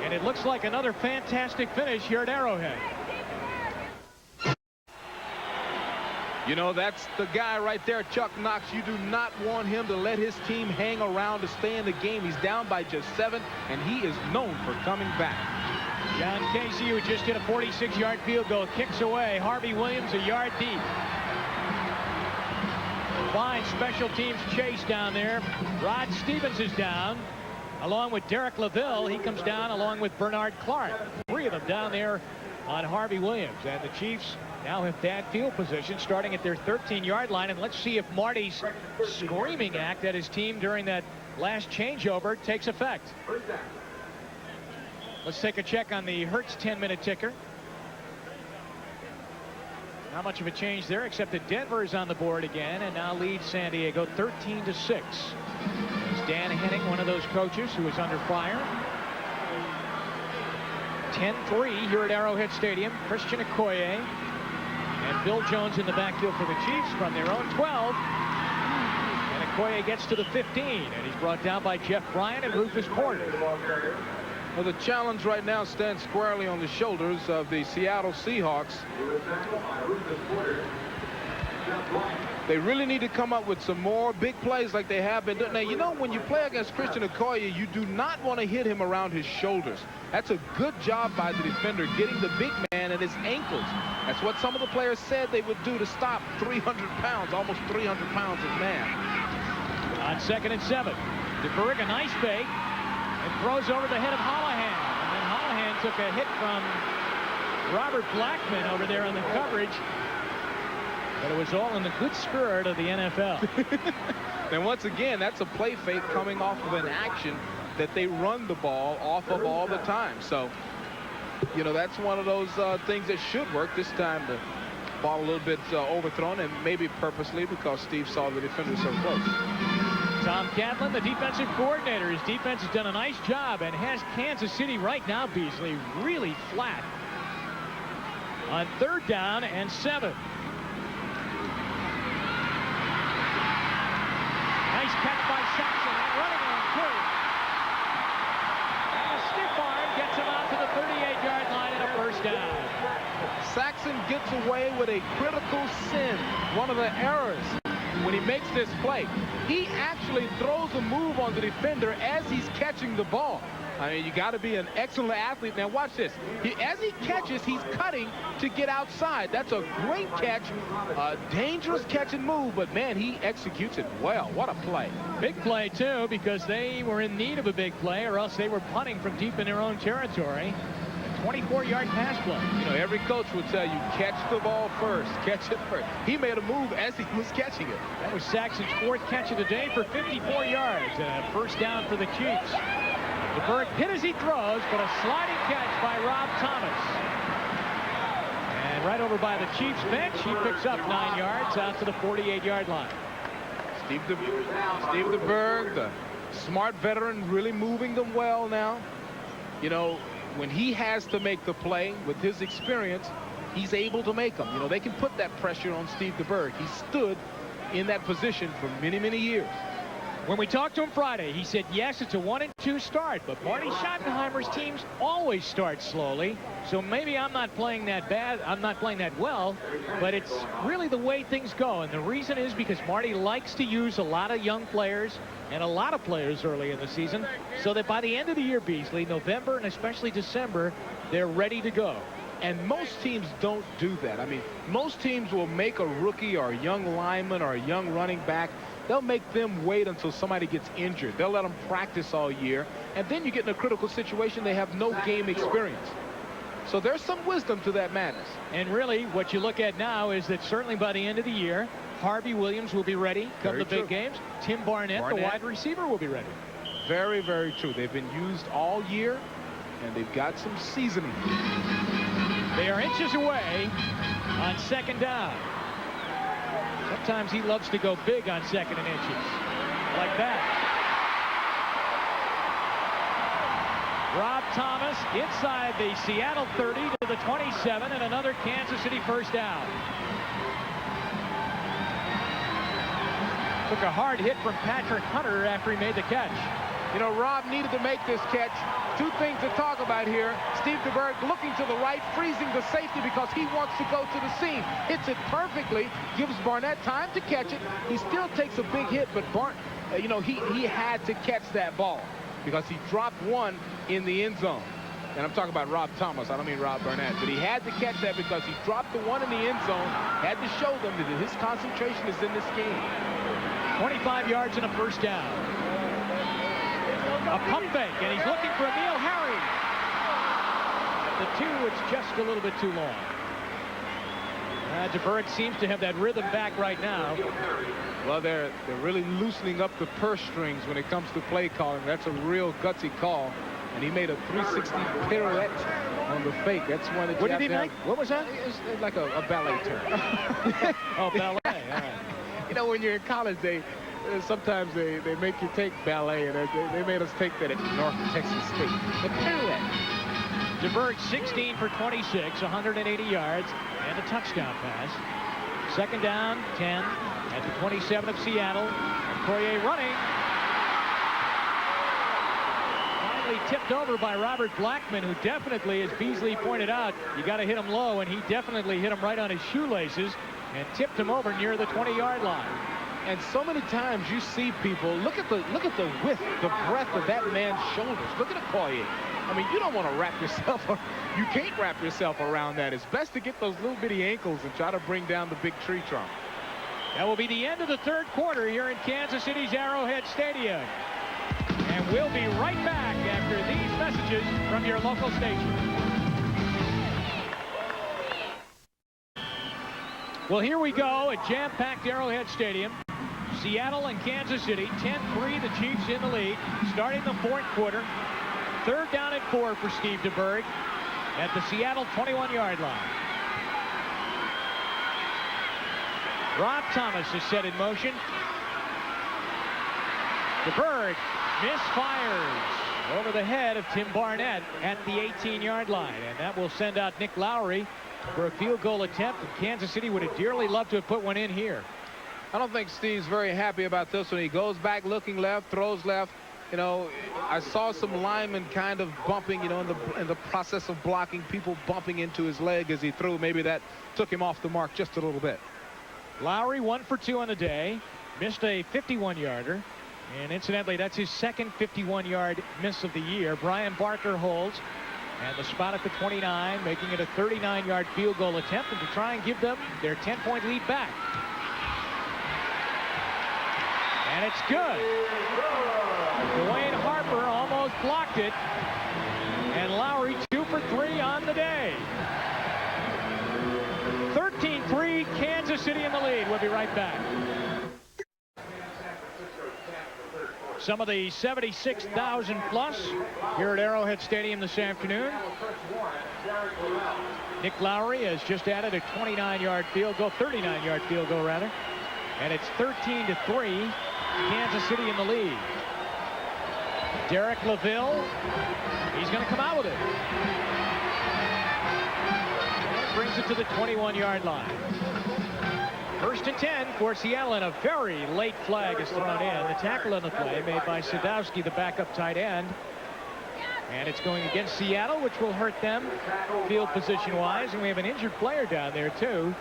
And it looks like another fantastic finish here at Arrowhead. You know, that's the guy right there, Chuck Knox. You do not want him to let his team hang around to stay in the game. He's down by just 7, and he is known for coming back. John Casey, who just hit a 46-yard field goal, kicks away. Harvey Williams a yard deep. Fine special teams chase down there. Rod Stevens is down, along with Derek LaVille. He comes down along with Bernard Clark. 3 of them down there on Harvey Williams. And the Chiefs now have bad field position starting at their 13-yard line. And let's see if Marty's screaming act at his team during that last changeover takes effect. Let's take a check on the Hertz 10-minute ticker. Not much of a change there, except that Denver is on the board again and now leads San Diego 13-6. It's Dan Henning, one of those coaches who is under fire. 10-3 here at Arrowhead Stadium. Christian Okoye and Bill Jones in the backfield for the Chiefs from their own 12. And Okoye gets to the 15, and he's brought down by Jeff Bryant and Rufus Porter. Well, the challenge right now stands squarely on the shoulders of the Seattle Seahawks. They really need to come up with some more big plays like they have been doing. Now, you know, when you play against Christian Okoye, you do not want to hit him around his shoulders. That's a good job by the defender, getting the big man at his ankles. That's what some of the players said they would do to stop 300 pounds, almost 300 pounds of man. On 2nd and 7, DeBerg, a nice fake, and throws over the head of Holohan. And then Holohan took a hit from Robert Blackman over there on the coverage. But it was all in the good spirit of the NFL. And once again, that's a play fake coming off of an action that they run the ball off of all the time. So, you know, that's one of those things that should work. This time the ball a little bit overthrown, and maybe purposely because Steve saw the defender so close. Tom Catlin, the defensive coordinator. His defense has done a nice job and has Kansas City right now, Beasley, really flat. On 3rd down and 7. Nice catch by Saxon and running on 2. And a stiff arm gets him out to the 38-yard line and a first down. Saxon gets away with a critical sin, one of the errors when he makes this play. He actually throws a move on the defender as he's catching the ball. I mean, you got to be an excellent athlete. Now watch this. As he catches, he's cutting to get outside. That's a great catch, a dangerous catch and move, but man, he executes it well. What a play. Big play too, because they were in need of a big play, or else they were punting from deep in their own territory. 24-yard pass play. You know, every coach would tell you, catch the ball first, catch it first. He made a move as he was catching it. That was Saxon's 4th catch of the day for 54 yards. And a first down for the Chiefs. DeBerg hit as he throws, but a sliding catch by Rob Thomas. And right over by the Chiefs bench, he picks up 9 yards out to the 48-yard line. Steve DeBerg, the smart veteran, really moving them well now. You know, when he has to make the play with his experience, he's able to make them. You know, they can put that pressure on Steve DeBerg. He stood in that position for many, many years. When we talked to him Friday, he said, yes, it's a 1-2 start, but Marty Schottenheimer's teams always start slowly. So maybe I'm not playing that bad. I'm not playing that well, but it's really the way things go. And the reason is because Marty likes to use a lot of young players and a lot of players early in the season so that by the end of the year, Beasley, November and especially December, they're ready to go. And most teams don't do that. I mean, most teams will make a rookie or a young lineman or a young running back. They'll make them wait until somebody gets injured. They'll let them practice all year. And then you get in a critical situation. They have no game experience. So there's some wisdom to that madness. And really, what you look at now is that certainly by the end of the year, Harvey Williams will be ready come the big games. Tim Barnett, the wide receiver, will be ready. Very, very true. They've been used all year, and they've got some seasoning. They are inches away on 2nd down. Sometimes he loves to go big on 2nd and inches. Like that. Rob Thomas inside the Seattle 30 to the 27, and another Kansas City first down. Took a hard hit from Patrick Hunter after he made the catch. You know, Rob needed to make this catch. Two things to talk about here. Steve DeBerg looking to the right, freezing the safety because he wants to go to the seam. Hits it perfectly, gives Barnett time to catch it. He still takes a big hit, but you know, he had to catch that ball because he dropped one in the end zone. And I'm talking about Rob Thomas. I don't mean Rob Barnett. But he had to catch that because he dropped the one in the end zone. Had to show them that his concentration is in this game. 25 yards and a first down. A pump fake, and he's looking for Emil Harry. The 2, it's just a little bit too long. DeBerg seems to have that rhythm back right now. Well, they're really loosening up the purse strings when it comes to play calling. That's a real gutsy call. And he made a 360 pirouette on the fake. That's one that what did he make? What was that? It's like a ballet term. Oh, ballet. All right. You know, when you're in college, sometimes they make you take ballet, and they made us take that at North Texas State. The pirouette. DeBerg 16 for 26, 180 yards, and a touchdown pass. 2nd down, 10 at the 27 of Seattle. Poirier running. Finally tipped over by Robert Blackman, who definitely, as Beasley pointed out, you got to hit him low, and he definitely hit him right on his shoelaces and tipped him over near the 20-yard line. And so many times you see people, look at the width, the breadth of that man's shoulders. Look at Poirier. I mean, you don't want to wrap yourself, you can't wrap yourself around that. It's best to get those little bitty ankles and try to bring down the big tree trunk. That will be the end of the 3rd quarter here in Kansas City's Arrowhead Stadium. And we'll be right back after these messages from your local station. Well, here we go at jam-packed Arrowhead Stadium. Seattle and Kansas City, 10-3, the Chiefs in the lead, starting the 4th quarter. 3rd down and 4 for Steve DeBerg at the Seattle 21-yard line. Rob Thomas is set in motion. DeBerg misfires over the head of Tim Barnett at the 18-yard line, and that will send out Nick Lowry for a field goal attempt, and Kansas City would have dearly loved to have put one in here. I don't think Steve's very happy about this one. He goes back looking left, throws left. You know, I saw some linemen kind of bumping, you know, in the process of blocking, people bumping into his leg as he threw. Maybe that took him off the mark just a little bit. Lowry 1 for 2 on the day, missed a 51-yarder. And incidentally, that's his second 51-yard miss of the year. Brian Barker holds. And the spot at the 29, making it a 39-yard field goal attempt, and to try and give them their 10-point lead back. And it's good. Dwayne Harper almost blocked it. And Lowry 2 for 3 on the day. 13-3, Kansas City in the lead. We'll be right back. Some of the 76,000 plus here at Arrowhead Stadium this afternoon. Nick Lowry has just added a 29-yard field goal, 39-yard field goal rather. And it's 13-3, Kansas City in the lead. Derek LaVille, he's going to come out with it. And brings it to the 21-yard line. First and 10 for Seattle, and a very late flag is thrown in. The tackle on the play made by Sadowski, the backup tight end. And it's going against Seattle, which will hurt them field position-wise. And we have an injured player down there, too.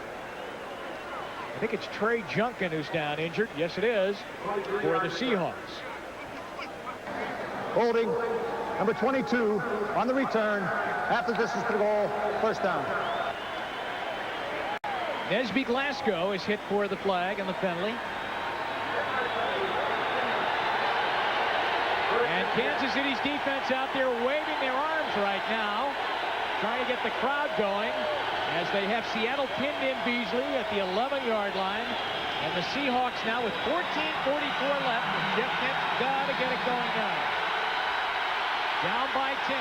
I think it's Trey Junkin who's down injured. Yes, it is, for the Seahawks. Holding, number 22 on the return. Half the distance to the goal, first down. Nesby Glasgow is hit for the flag and the penalty. And Kansas City's defense out there waving their arms right now, trying to get the crowd going as they have Seattle pinned in Beasley at the 11-yard line. And the Seahawks now with 14:44 left. Jeff Kemp's got to get it going now. Down by 10.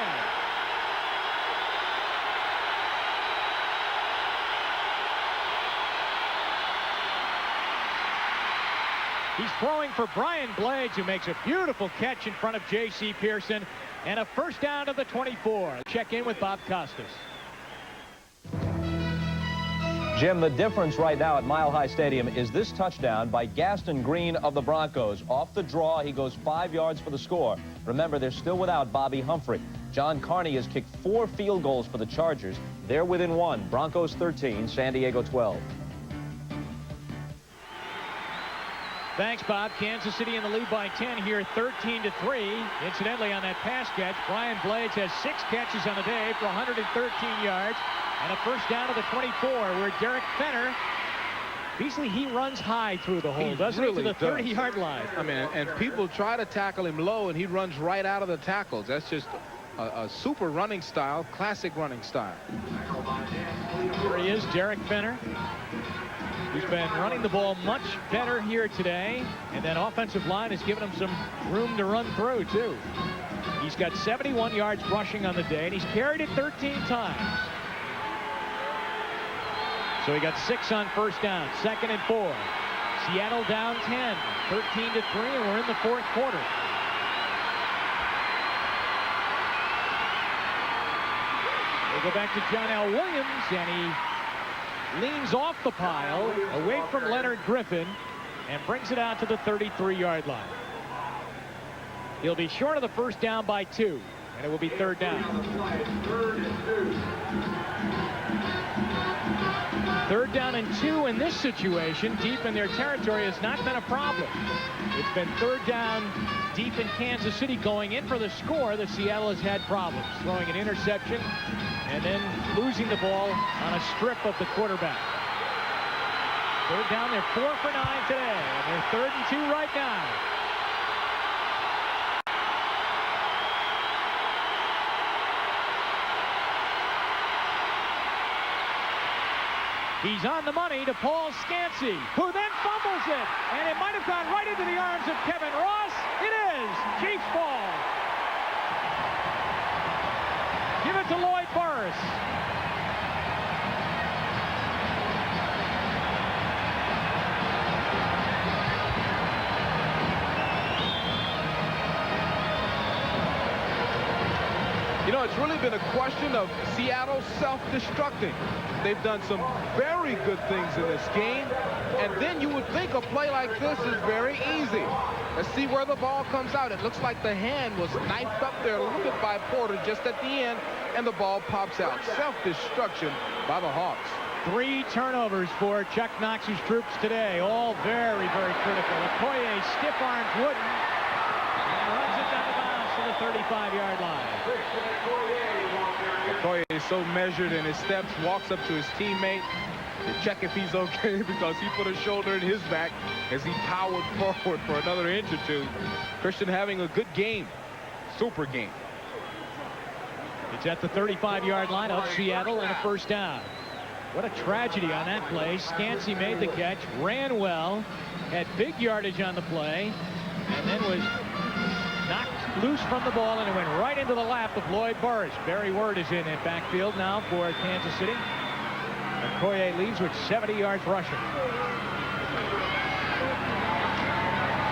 He's throwing for Brian Blades, who makes a beautiful catch in front of J.C. Pearson, and a first down to the 24. Check in with Bob Costas. Jim, the difference right now at Mile High Stadium is this touchdown by Gaston Green of the Broncos. Off the draw, he goes 5 yards for the score. Remember, they're still without Bobby Humphrey. John Carney has kicked 4 field goals for the Chargers. They're within 1. Broncos 13, San Diego 12. Thanks, Bob. Kansas City in the lead by 10 here, 13-3. Incidentally, on that pass catch, Brian Blades has 6 catches on the day for 113 yards. And a first down to the 24, where Derek Fenner, Beasley, he runs high through the hole, doesn't he, to the 30-yard line. I mean, and people try to tackle him low, and he runs right out of the tackles. That's just a super running style, classic running style. Here he is, Derek Fenner, who's been running the ball much better here today. And that offensive line has given him some room to run through, too. He's got 71 yards rushing on the day, and he's carried it 13 times. So he got 6 on first down, 2nd and 4. Seattle down 10, 13-3, and we're in the 4th quarter. We'll go back to John L. Williams, and he leans off the pile, away from Leonard Griffin, and brings it out to the 33-yard line. He'll be short of the first down by 2, and it will be 3rd down. 3rd down and 2 in this situation, deep in their territory, has not been a problem. It's been 3rd down deep in Kansas City going in for the score that Seattle has had problems. Throwing an interception and then losing the ball on a strip of the quarterback. 3rd down, they're 4 for 9 today, and they're 3rd and 2 right now. He's on the money to Paul Scansey, who then fumbles it. And it might have gone right into the arms of Kevin Ross. It is Chiefs ball. Give it to Lloyd Burris. You know, it's really been a question of Seattle self-destructing. They've done some very good things in this game, and then you would think a play like this is very easy. Let's see where the ball comes out. It looks like the hand was knifed up there a little bit by Porter just at the end, and the ball pops out. Self-destruction by the Hawks. 3 turnovers for Chuck Knox's troops today, all very, very critical. Okoye stiff-armed Wooden, runs it down the bounce to the 35-yard line. Okoye is so measured in his steps, walks up to his teammate to check if he's okay because he put a shoulder in his back as he powered forward for another inch or two. Christian having a good game. Super game. It's at the 35-yard line of Seattle and a first down. What a tragedy on that play. Scansey made the catch, ran well, had big yardage on the play, and then was knocked loose from the ball, and it went right into the lap of Lloyd Burris. Barry Word is in at backfield now for Kansas City. Okoye leads with 70 yards rushing.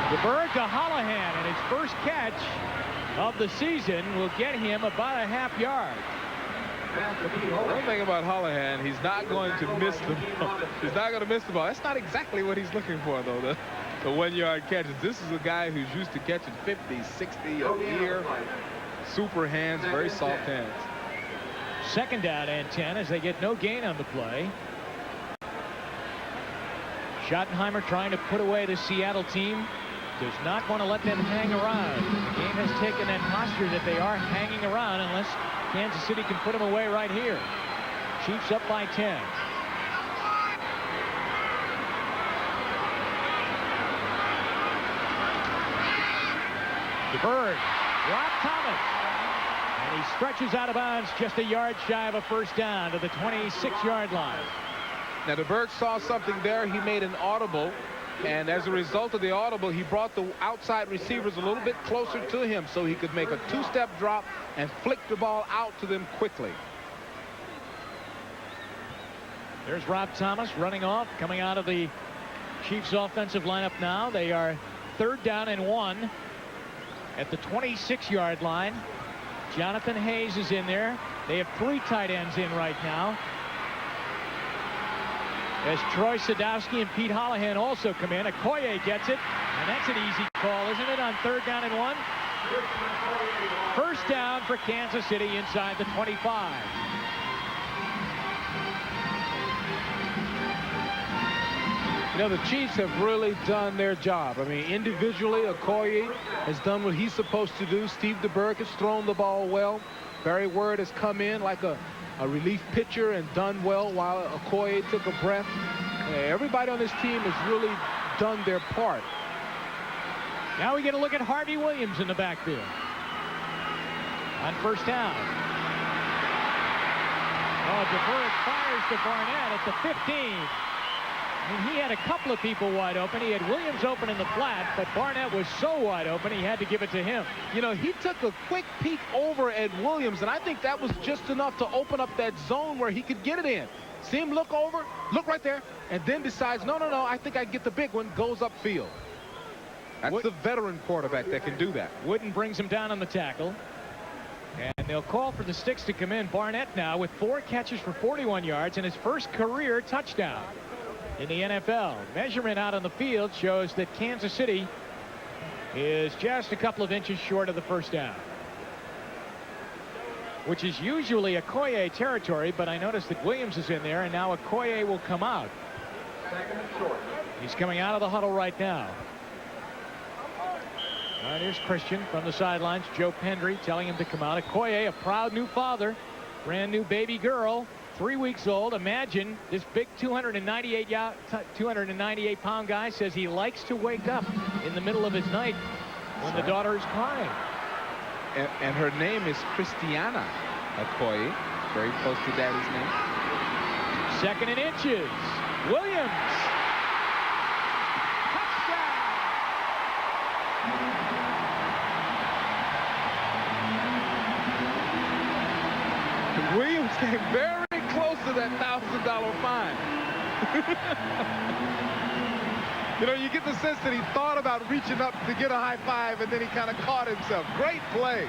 DeBerg to Holohan, and his first catch of the season will get him about a half yard. One thing about Holohan, he's not going to miss the ball. He's not going to miss the ball. That's not exactly what he's looking for, though, the 1-yard catches. This is a guy who's used to catching 50, 60 a year. Super hands, very soft hands. Second down and 10 as they get no gain on the play. Schottenheimer trying to put away the Seattle team. Does not want to let them hang around. The game has taken that posture that they are hanging around unless Kansas City can put them away right here. Chiefs up by 10. DeBerg, Rob Thomas, and he stretches out of bounds just a yard shy of a first down to the 26-yard line. Now DeBerg saw something there. He made an audible, and as a result of the audible, he brought the outside receivers a little bit closer to him so he could make a two-step drop and flick the ball out to them quickly. There's Rob Thomas running off, coming out of the Chiefs offensive lineup now. They are 3rd down and 1 at the 26-yard line. Jonathan Hayes is in there. They have 3 tight ends in right now, as Troy Sadowski and Pete Holohan also come in. Okoye gets it, and that's an easy call, isn't it, on 3rd down and 1? First down for Kansas City inside the 25. You know, the Chiefs have really done their job. I mean, individually, Okoye has done what he's supposed to do. Steve DeBerg has thrown the ball well. Barry Word has come in like a relief pitcher and done well while Okoye took a breath. Everybody on this team has really done their part. Now we get a look at Harvey Williams in the backfield on first down. Oh, DeBerg fires to Barnett at the 15. I mean, he had a couple of people wide open. He had Williams open in the flat, but Barnett was so wide open he had to give it to him. You know, he took a quick peek over at Williams, and I think that was just enough to open up that zone where he could get it in. See him look over, look right there, and then decides, no, I think I can get the big one, goes upfield. That's the veteran quarterback that can do that. Wooden brings him down on the tackle. And they'll call for the sticks to come in. Barnett now with 4 catches for 41 yards and his first career touchdown in the NFL. Measurement out on the field shows that Kansas City is just a couple of inches short of the first down, which is usually Okoye territory, but I noticed that Williams is in there, and now Okoye will come out. He's coming out of the huddle right now. Here's Christian from the sidelines. Joe Pendry telling him to come out. Okoye, a proud new father, brand new baby girl, 3 weeks old. Imagine this big 298-pound guy says he likes to wake up in the middle of his night when the daughter is crying. And her name is Christiana Okoye, very close to daddy's name. 2nd and inches. Williams. Touchdown. Williams came very close to that $1,000 fine. You know, you get the sense that he thought about reaching up to get a high five, and then he kind of caught himself. Great play.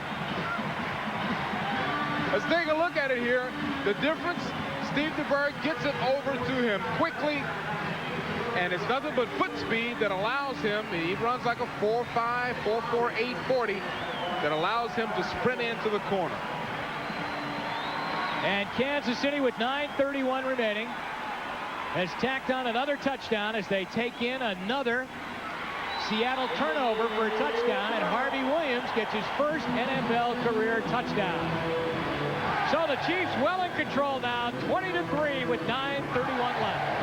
Let's take a look at it here. The difference, Steve DeBerg gets it over to him quickly, and it's nothing but foot speed that allows him, he runs like a 4.5, 4.48 40, that allows him to sprint into the corner. And Kansas City, with 9:31 remaining, has tacked on another touchdown as they take in another Seattle turnover for a touchdown, and Harvey Williams gets his first NFL career touchdown. So the Chiefs well in control now, 20-3 with 9:31 left.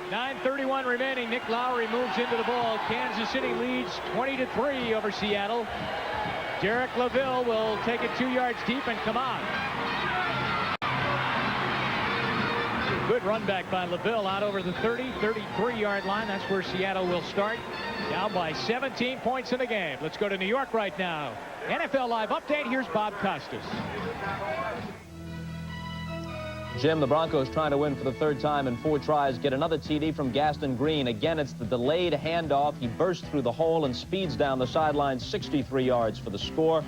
9:31 remaining. Nick Lowry moves into the ball. Kansas City leads 20-3 over Seattle. Derek LaVille will take it 2 yards deep and come on. Good run back by LaVille out over the 33-yard line. That's where Seattle will start. Down by 17 points in the game. Let's go to New York right now. NFL Live update. Here's Bob Costas. Jim, the Broncos trying to win for the third time in 4 tries. Get another TD from Gaston Green. Again, it's the delayed handoff. He bursts through the hole and speeds down the sideline, 63 yards for the score.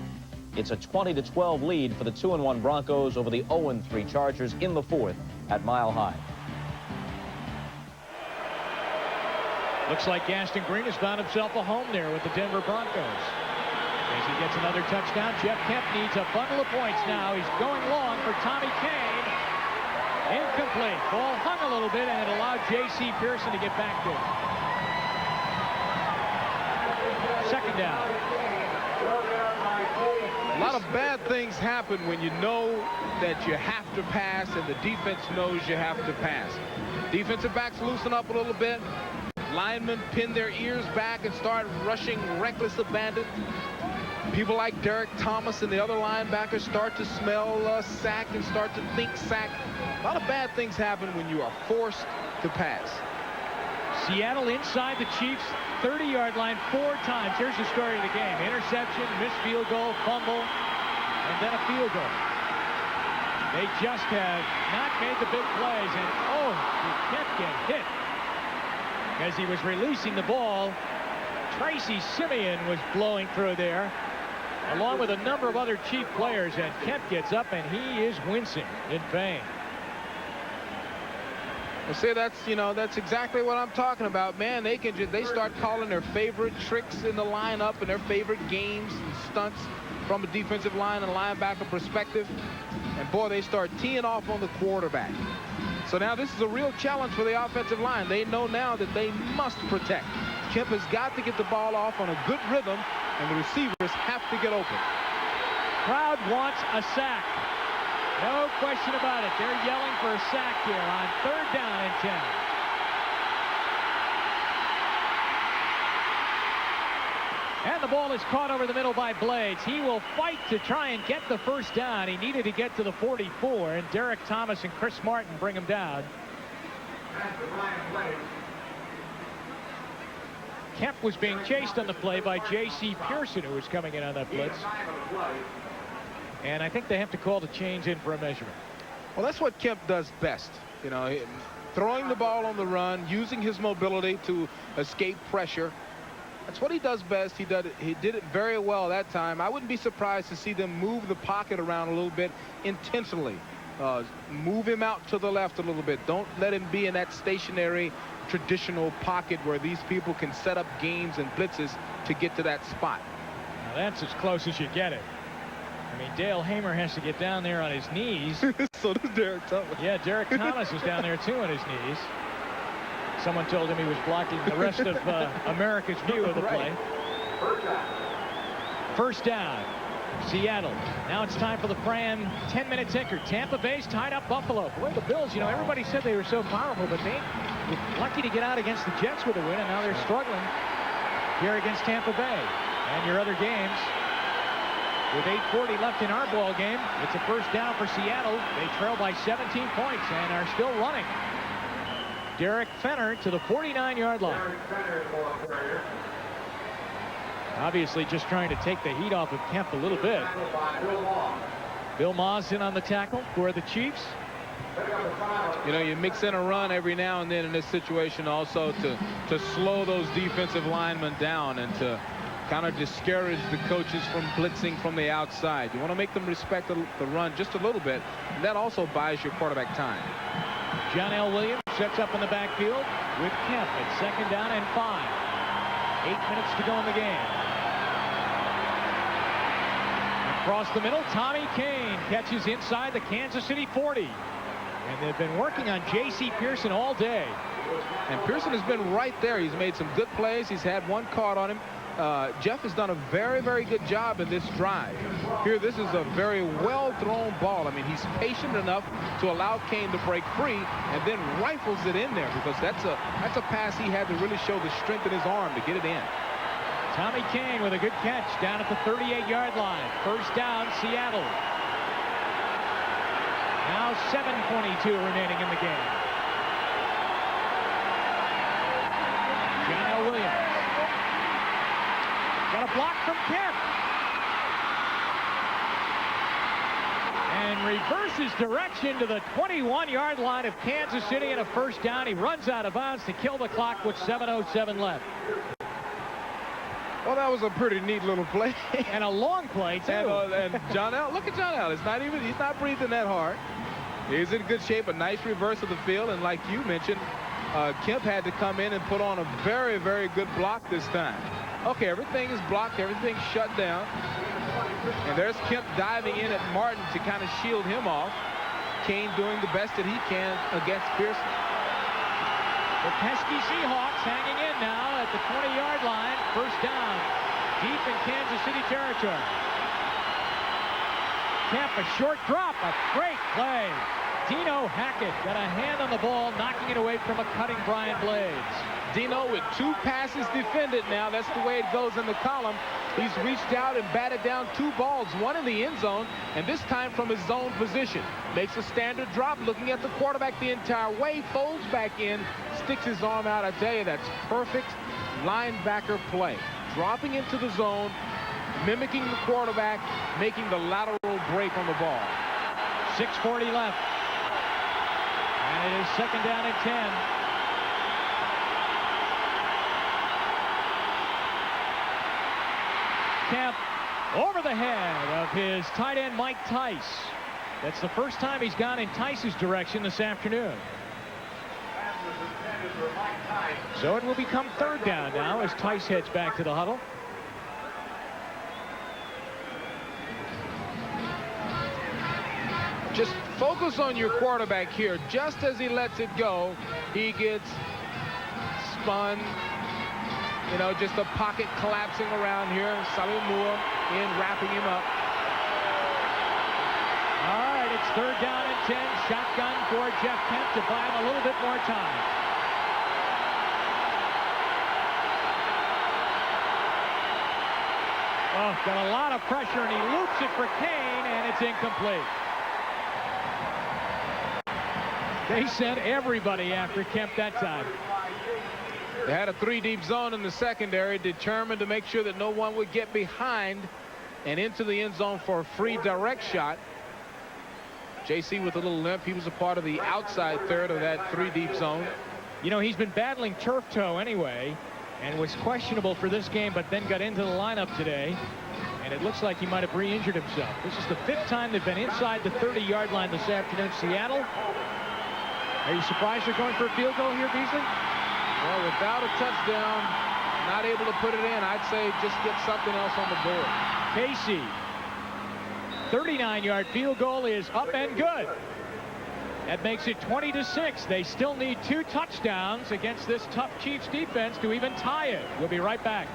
It's a 20-12 lead for the 2-1 Broncos over the 0-3 Chargers in the 4th at Mile High. Looks like Gaston Green has found himself a home there with the Denver Broncos. As he gets another touchdown, Jeff Kemp needs a bundle of points now. He's going long for Tommy Kane. Incomplete. Ball hung a little bit, and it allowed J.C. Pearson to get back there. Second down. A lot of bad things happen when you know that you have to pass and the defense knows you have to pass. Defensive backs loosen up a little bit. Linemen pin their ears back and start rushing reckless abandon. People like Derek Thomas and the other linebackers start to smell sack and start to think sack. A lot of bad things happen when you are forced to pass. Seattle inside the Chiefs' 30-yard line 4 times. Here's the story of the game. Interception, missed field goal, fumble, and then a field goal. They just have not made the big plays, and he kept getting hit as he was releasing the ball. Tracy Simeon was blowing through there, along with a number of other Chief players, and Kemp gets up and he is wincing in pain. Well, see, that's exactly what I'm talking about, man. They start calling their favorite tricks in the lineup and their favorite games and stunts from a defensive line and linebacker perspective, and boy, they start teeing off on the quarterback. So now this is a real challenge for the offensive line. They know now that they must protect. Kemp has got to get the ball off on a good rhythm, and the receivers have to get open. Crowd wants a sack. No question about it. They're yelling for a sack here on 3rd down and 10. And the ball is caught over the middle by Blades. He will fight to try and get the first down. He needed to get to the 44, and Derek Thomas and Chris Martin bring him down. Kemp was being chased on the play by J.C. Pearson, who was coming in on that blitz. And I think they have to call the change in for a measurement. Well, that's what Kemp does best. You know, throwing the ball on the run, using his mobility to escape pressure. That's what he does best. He did it very well that time. I wouldn't be surprised to see them move the pocket around a little bit intentionally. Move him out to the left a little bit. Don't let him be in that stationary, traditional pocket where these people can set up games and blitzes to get to that spot. Now that's as close as you get it. I mean, Dale Hamer has to get down there on his knees. So does Derek Thomas. Yeah, Derek Thomas is down there, too, on his knees. Someone told him he was blocking the rest of America's view of the play. First down, Seattle. Now it's time for the Fran 10-minute ticker. Tampa Bay's tied up Buffalo. Boy, the Bills, you know, everybody said they were so powerful, but they were lucky to get out against the Jets with a win, and now they're struggling here against Tampa Bay. And your other games, with 8:40 left in our ball game, it's a first down for Seattle. They trail by 17 points and are still running. Derek Fenner to the 49-yard line. Obviously just trying to take the heat off of Kemp a little bit. Bill Ma's in on the tackle for the Chiefs. You know, you mix in a run every now and then in this situation also to slow those defensive linemen down and to kind of discourage the coaches from blitzing from the outside. You want to make them respect the run just a little bit, and that also buys your quarterback time. John L. Williams sets up in the backfield with Kemp at 2nd down and 5. 8 minutes to go in the game. Across the middle, Tommy Kane catches inside the Kansas City 40. And they've been working on J.C. Pearson all day. And Pearson has been right there. He's made some good plays. He's had one caught on him. Jeff has done a very, very good job in this drive. Here, this is a very well-thrown ball. I mean, he's patient enough to allow Kane to break free and then rifles it in there, because that's a pass he had to really show the strength in his arm to get it in. Tommy Kane with a good catch down at the 38-yard line. First down, Seattle. Now 7:22 remaining in the game. John L. Williams. Got a block from Kemp. And reverses direction to the 21-yard line of Kansas City and a first down. He runs out of bounds to kill the clock with 7:07 left. Well, that was a pretty neat little play. And a long play, too. And John L. Look at John L. He's not breathing that hard. He's in good shape. A nice reverse of the field. And like you mentioned, Kemp had to come in and put on a very, very good block this time. Okay, everything is blocked. Everything's shut down. And there's Kemp diving in at Martin to kind of shield him off. Kane doing the best that he can against Pearson. The pesky Seahawks hanging in now at the 20-yard line. First down, deep in Kansas City territory. Kemp, a short drop, a great play. Dino Hackett got a hand on the ball, knocking it away from a cutting Brian Blades. Dino with 2 passes defended now. That's the way it goes in the column. He's reached out and batted down 2 balls, one in the end zone, and this time from his zone position. Makes a standard drop, looking at the quarterback the entire way, folds back in, sticks his arm out. I tell you, that's perfect linebacker play. Dropping into the zone, mimicking the quarterback, making the lateral break on the ball. 6:40 left. And it is second down and 10. Kemp over the head of his tight end Mike Tice. That's the first time he's gone in Tice's direction this afternoon. So it will become third down now as Tice heads back to the huddle. Just focus on your quarterback here. Just as he lets it go, he gets spun. You know, just a pocket collapsing around here. Sully Moore in, wrapping him up. All right, it's third down and 10. Shotgun for Jeff Kemp to buy him a little bit more time. Oh, got a lot of pressure, and he loops it for Kane, and it's incomplete. They sent everybody after Kemp that time. They had a 3-deep zone in the secondary, determined to make sure that no one would get behind and into the end zone for a free direct shot. JC with a little limp. He was a part of the outside third of that 3-deep zone. You know, he's been battling turf toe anyway and was questionable for this game, but then got into the lineup today. And it looks like he might have re-injured himself. This is the 5th time they've been inside the 30-yard line this afternoon. Seattle, are you surprised they're going for a field goal here, Beasley? Well, without a touchdown, not able to put it in, I'd say just get something else on the board. Casey, 39-yard field goal is up and good. That makes it 20-6. They still need 2 touchdowns against this tough Chiefs defense to even tie it. We'll be right back.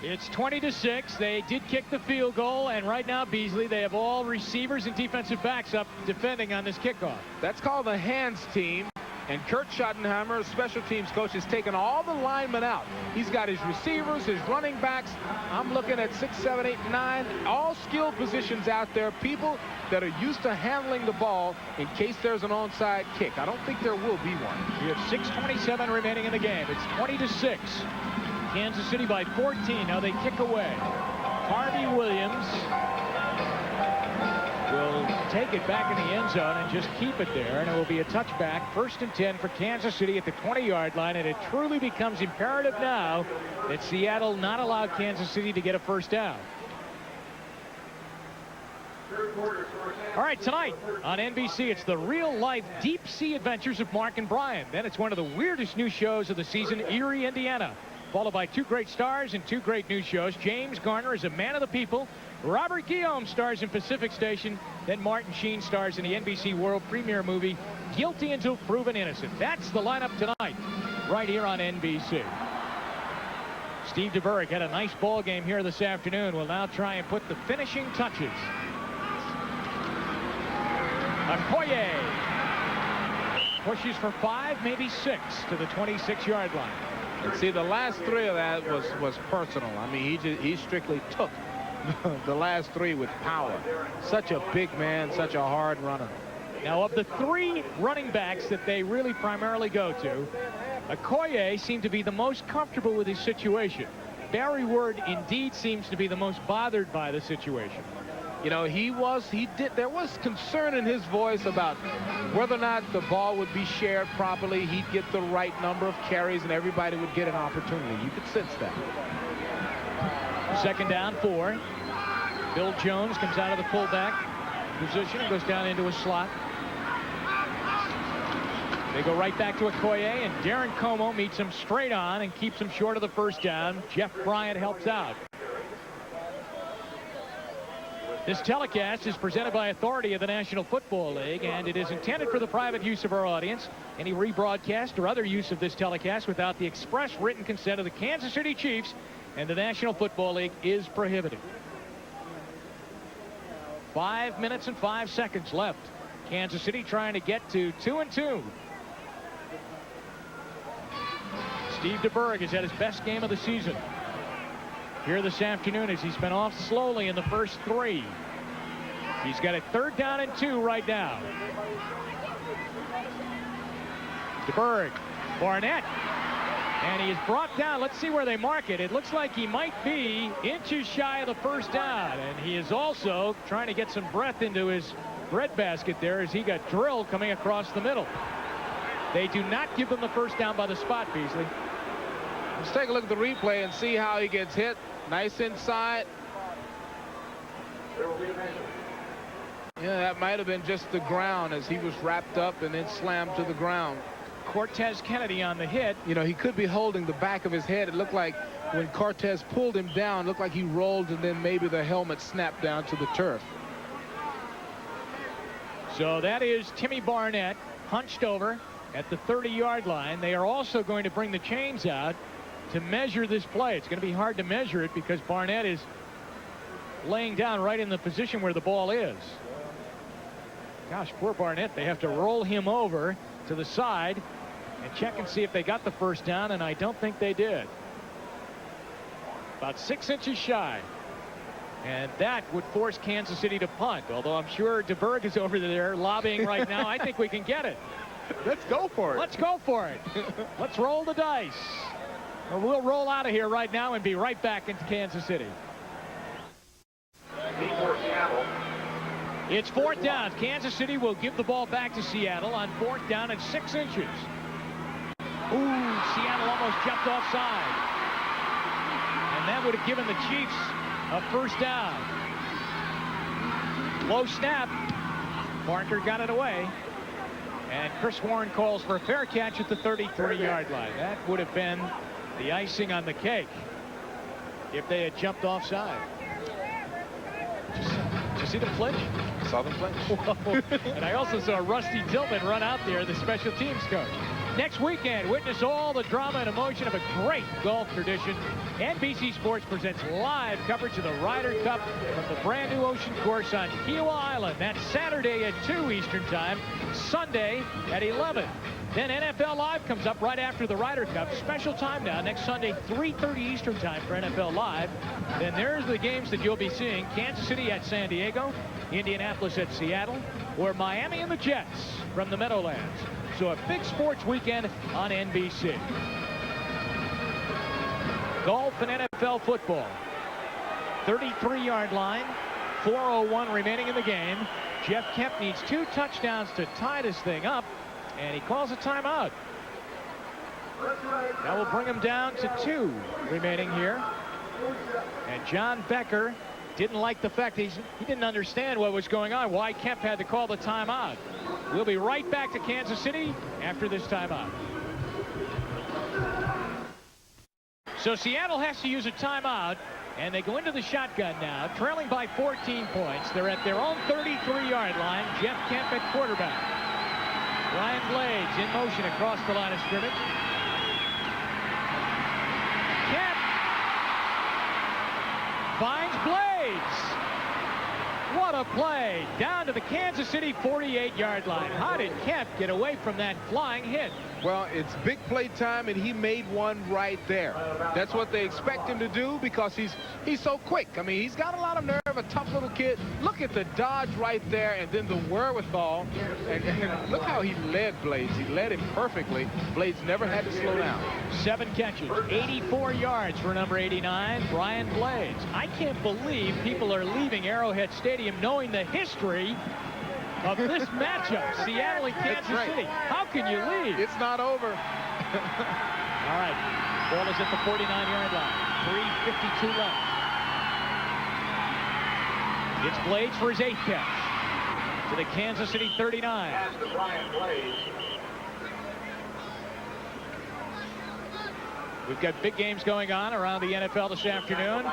It's 20-6. They did kick the field goal, and right now, Beasley, they have all receivers and defensive backs up defending on this kickoff. That's called the hands team, and Kurt Schottenheimer, special teams coach, has taken all the linemen out. He's got his receivers, his running backs. I'm looking at 6, 7, 8, 9, all skill positions out there, people that are used to handling the ball in case there's an onside kick. I don't think there will be one. We have 6:27 remaining in the game. It's 20-6. Kansas City by 14. Now they kick away. Harvey Williams will take it back in the end zone and just keep it there, and it will be a touchback. 1st and 10 for Kansas City at the 20-yard line, and it truly becomes imperative now that Seattle not allow Kansas City to get a first down. All right, tonight on NBC, it's the real-life deep-sea adventures of Mark and Brian. Then it's one of the weirdest new shows of the season, Erie, Indiana, followed by 2 great stars and 2 great new shows. James Garner is a man of the people. Robert Guillaume stars in Pacific Station. Then Martin Sheen stars in the NBC world premiere movie, guilty until proven innocent. That's the lineup tonight, right here on NBC. Steve DeBerg had a nice ball game here this afternoon. Will now try and put the finishing touches. Okoye pushes for 5, maybe 6 to the 26-yard line. And see, the last 3 of that was personal. I mean, he strictly took the last 3 with power. Such a big man, such a hard runner. Now, of the 3 running backs that they really primarily go to, Okoye seemed to be the most comfortable with his situation. Barry Ward indeed seems to be the most bothered by the situation. You know, there was concern in his voice about whether or not the ball would be shared properly. He'd get the right number of carries and everybody would get an opportunity. You could sense that. 2nd down, 4. Bill Jones comes out of the fullback position and goes down into a slot. They go right back to Okoye, and Darren Como meets him straight on and keeps him short of the 1st down. Jeff Bryant helps out. This telecast is presented by authority of the National Football League, and it is intended for the private use of our audience. Any rebroadcast or other use of this telecast without the express written consent of the Kansas City Chiefs and the National Football League is prohibited. 5 minutes and 5 seconds left. Kansas City trying to get to 2-2. Steve DeBerg has had his best game of the season here this afternoon as he's been off slowly in the first 3. He's got a 3rd down and 2 right now. DeBerg, Barnett, and he is brought down. Let's see where they mark it. It looks like he might be inches shy of the 1st down, and he is also trying to get some breath into his breadbasket there as he got drilled coming across the middle. They do not give them the 1st down by the spot, Beasley. Let's take a look at the replay and see how he gets hit. Nice inside. Yeah, that might have been just the ground as he was wrapped up and then slammed to the ground. Cortez Kennedy on the hit. You know, he could be holding the back of his head. It looked like when Cortez pulled him down, it looked like he rolled and then maybe the helmet snapped down to the turf. So that is Timmy Barnett hunched over at the 30-yard line. They are also going to bring the chains out to measure this play. It's going to be hard to measure it because Barnett is laying down right in the position where the ball is. Gosh, poor Barnett. They have to roll him over to the side and check and see if they got the 1st down, and I don't think they did. About 6 inches shy. And that would force Kansas City to punt, although I'm sure DeBerg is over there lobbying right now. I think we can get it. Let's go for it. Let's go for it. Let's roll the dice. Or we'll roll out of here right now and be right back into Kansas City. It's 4th down. Kansas City will give the ball back to Seattle on 4th down at 6 inches. Ooh, Seattle almost jumped offside. And that would have given the Chiefs a 1st down. Low snap. Parker got it away. And Chris Warren calls for a fair catch at the 33-yard line. That would have been the icing on the cake if they had jumped offside. Did you see them flinch? Saw them flinch. Whoa. And I also saw Rusty Tillman run out there, the special teams coach. Next weekend, witness all the drama and emotion of a great golf tradition. NBC Sports presents live coverage of the Ryder Cup from the brand new ocean course on Kiowa Island. That's Saturday at 2 Eastern Time, Sunday at 11. Then NFL Live comes up right after the Ryder Cup. Special time now, next Sunday, 3:30 Eastern Time for NFL Live. Then there's the games that you'll be seeing. Kansas City at San Diego, Indianapolis at Seattle, or Miami and the Jets from the Meadowlands. So a big sports weekend on NBC. Golf and NFL football. 33-yard line, 4:01 remaining in the game. Jeff Kemp needs 2 touchdowns to tie this thing up, and he calls a timeout. That will bring him down to 2 remaining here. And John Becker didn't like the fact he didn't understand what was going on, why Kemp had to call the timeout. We'll be right back to Kansas City after this timeout. So Seattle has to use a timeout, and they go into the shotgun now, trailing by 14 points. They're at their own 33-yard line. Jeff Kemp at quarterback. Ryan Blades in motion across the line of scrimmage. Kemp finds Blades. What a play. Down to the Kansas City 48-yard line. How did Kemp get away from that flying hit? Well, it's big play time, and he made one right there. That's what they expect him to do because he's so quick. I mean, he's got a lot of nerve, a tough little kid. Look at the dodge right there, and then the wherewithal. And look how he led Blades. He led him perfectly. Blades never had to slow down. 7 catches, 84 yards for number 89, Brian Blades. I can't believe people are leaving Arrowhead Stadium knowing the history of this matchup, Seattle and Kansas City. How can you leave? It's not over. All right, ball is at the 49-yard line. 3:52 left. It's Blades for his 8th catch to the Kansas City 39. We've got big games going on around the NFL this afternoon.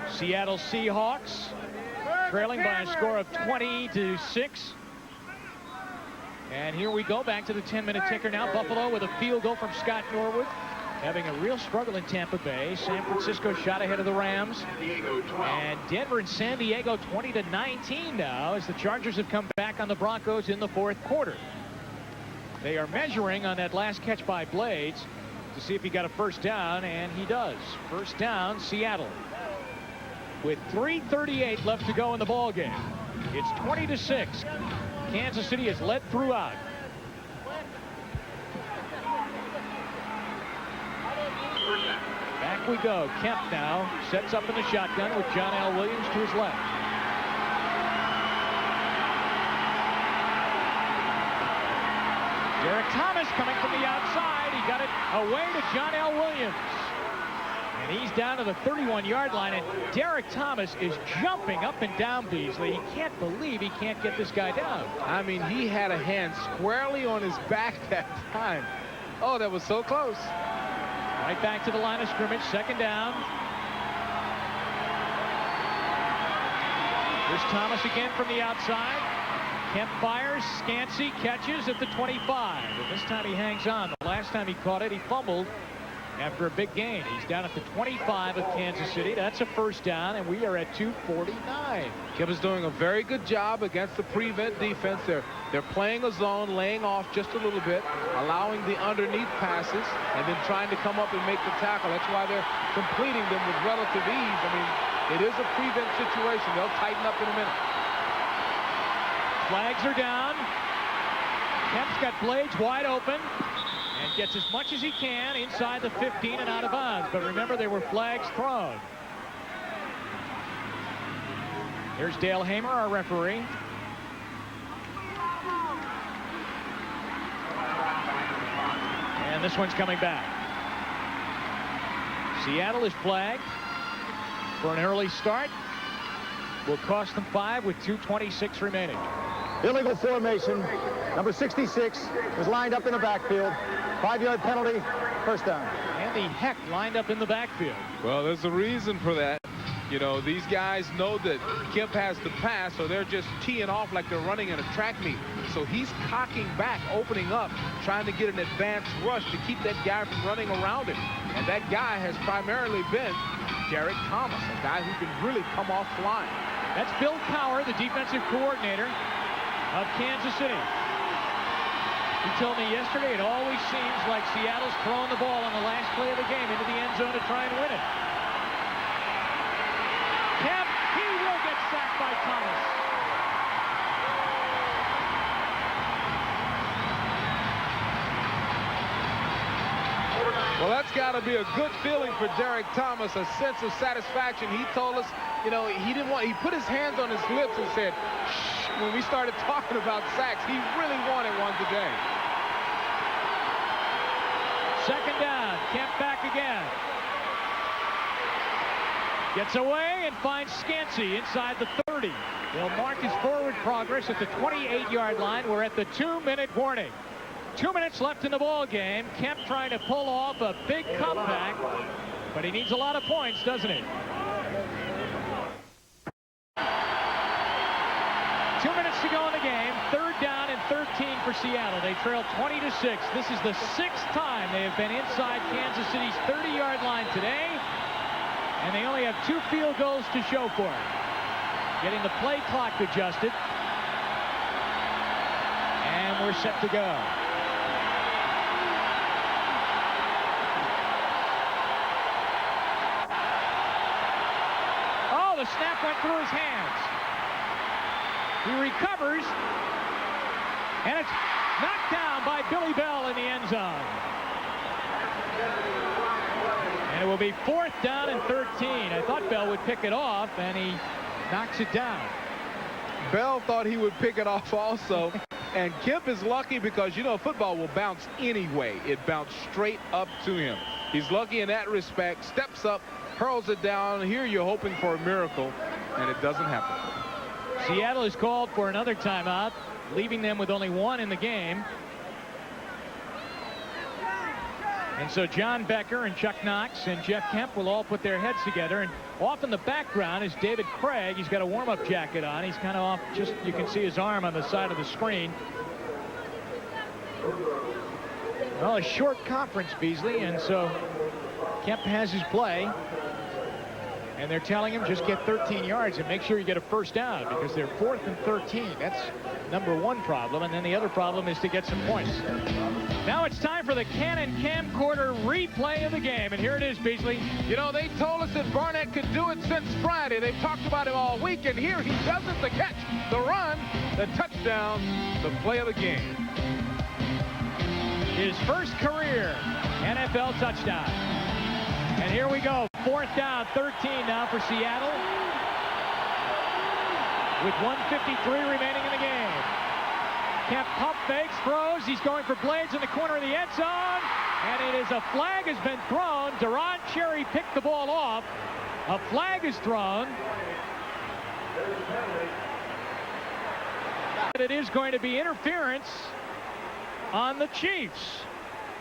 Seattle Seahawks trailing by a score of 20-6. And here we go back to the 10-minute ticker now. Buffalo with a field goal from Scott Norwood, having a real struggle in Tampa Bay. San Francisco shot ahead of the Rams. And Denver and San Diego 20-19 now as the Chargers have come back on the Broncos in the 4th quarter. They are measuring on that last catch by Blades to see if he got a first down, and he does. First down, Seattle. With 3:38 left to go in the ball game. It's 20-6. Kansas City has led throughout. Back we go. Kemp now sets up in the shotgun with John L. Williams to his left. Derek Thomas coming from the outside. He got it away to John L. Williams. And he's down to the 31-yard line, and Derek Thomas is jumping up and down Beasley. He can't believe he can't get this guy down. I mean, he had a hand squarely on his back that time. Oh, that was so close. Right back to the line of scrimmage, 2nd down. Here's Thomas again from the outside. Kemp fires, Scansey catches at the 25. And this time he hangs on. The last time he caught it, he fumbled after a big gain. He's down at the 25 of Kansas City. That's a first down, and we are at 2:49. Kemp is doing a very good job against the prevent defense. They're playing a zone, laying off just a little bit, allowing the underneath passes, and then trying to come up and make the tackle. That's why they're completing them with relative ease. I mean, it is a prevent situation. They'll tighten up in a minute. Flags are down. Kemp's got Blades wide open and gets as much as he can inside the 15 and out of bounds. But remember, there were flags thrown. Here's Dale Hamer, our referee. And this one's coming back. Seattle is flagged for an early start. Will cost them 5 with 2:26 remaining. Illegal formation. Number 66 is lined up in the backfield. 5-yard penalty, first down. Andy Heck lined up in the backfield. Well, there's a reason for that. You know, these guys know that Kemp has the pass, so they're just teeing off like they're running in a track meet. So he's cocking back, opening up, trying to get an advanced rush to keep that guy from running around him. And that guy has primarily been Derek Thomas, a guy who can really come off flying. That's Bill Cowher, the defensive coordinator of Kansas City. He told me yesterday it always seems like Seattle's throwing the ball on the last play of the game into the end zone to try and win it. Kemp, he will get sacked by Thomas. Well, that's got to be a good feeling for Derek Thomas, a sense of satisfaction. He told us, you know, he put his hands on his lips and said, shh, when we started talking about sacks. He really wanted one today. 2nd down, Kemp back again. Gets away and finds Scansey inside the 30. They'll mark his forward progress at the 28-yard line. We're at the 2-minute warning. 2 minutes left in the ball game. Kemp trying to pull off a big comeback, but he needs a lot of points, doesn't he? 2 minutes to go in the game. 3rd down and 13 for Seattle. They trail 20-6. This is the 6th time they have been inside Kansas City's 30-yard line today. And they only have 2 field goals to show for it. Getting the play clock adjusted. And we're set to go. Oh, the snap went through his hands. He recovers. And it's knocked down by Billy Bell in the end zone. And it will be 4th down and 13. I thought Bell would pick it off, and he knocks it down. Bell thought he would pick it off also. And Kemp is lucky because, you know, football will bounce anyway. It bounced straight up to him. He's lucky in that respect. Steps up, hurls it down. Here you're hoping for a miracle, and it doesn't happen. Seattle is called for another timeout, leaving them with only 1 in the game. And so John Becker and Chuck Knox and Jeff Kemp will all put their heads together. And off in the background is David Craig. He's got a warm-up jacket on. He's kind of off, just you can see his arm on the side of the screen. Well, a short conference, Beasley, and so Kemp has his play. And they're telling him just get 13 yards and make sure you get a first down, because they're 4th and 13. That's #1 problem. And then the other problem is to get some points. Now it's time for the Cannon camcorder replay of the game. And here it is, Beasley. You know, they told us that Barnett could do it since Friday. They've talked about him all week, and here he does it. The catch, the run, the touchdown, the play of the game. His first career NFL touchdown. And here we go. 4th down, 13 now for Seattle. With 1:53 remaining in the game. Kemp pump fakes, throws. He's going for Blades in the corner of the end zone. And it is a flag has been thrown. Deron Cherry picked the ball off. A flag is thrown. It is going to be interference on the Chiefs,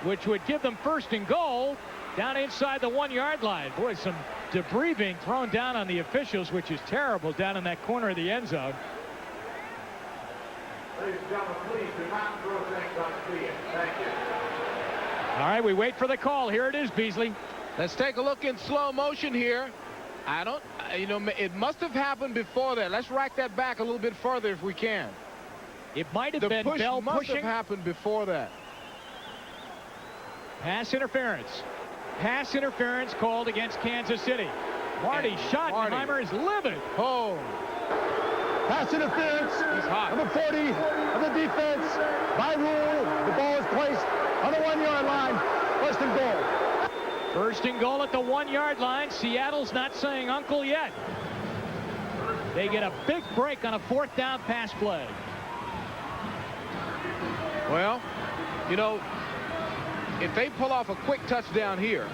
which would give them 1st and goal down inside the 1-yard line. Boy, some debris being thrown down on the officials, which is terrible down in that corner of the end zone. Ladies and gentlemen, please do not throw things on the field. Thank you. All right, we wait for the call. Here it is, Beasley. Let's take a look in slow motion here. You know, it must have happened before that. Let's rack that back a little bit further if we can. It might have been Bell must pushing. have happened before that. Pass interference. Pass interference called against Kansas City. Marty Schottenheimer is livid. Oh. Pass interference. He's hot. Number 40 of the defense. By rule, the ball is placed on the 1-yard line. 1st and goal. 1st and goal at the 1-yard line. Seattle's not saying uncle yet. They get a big break on a 4th down pass play. Well, you know, if they pull off a quick touchdown here,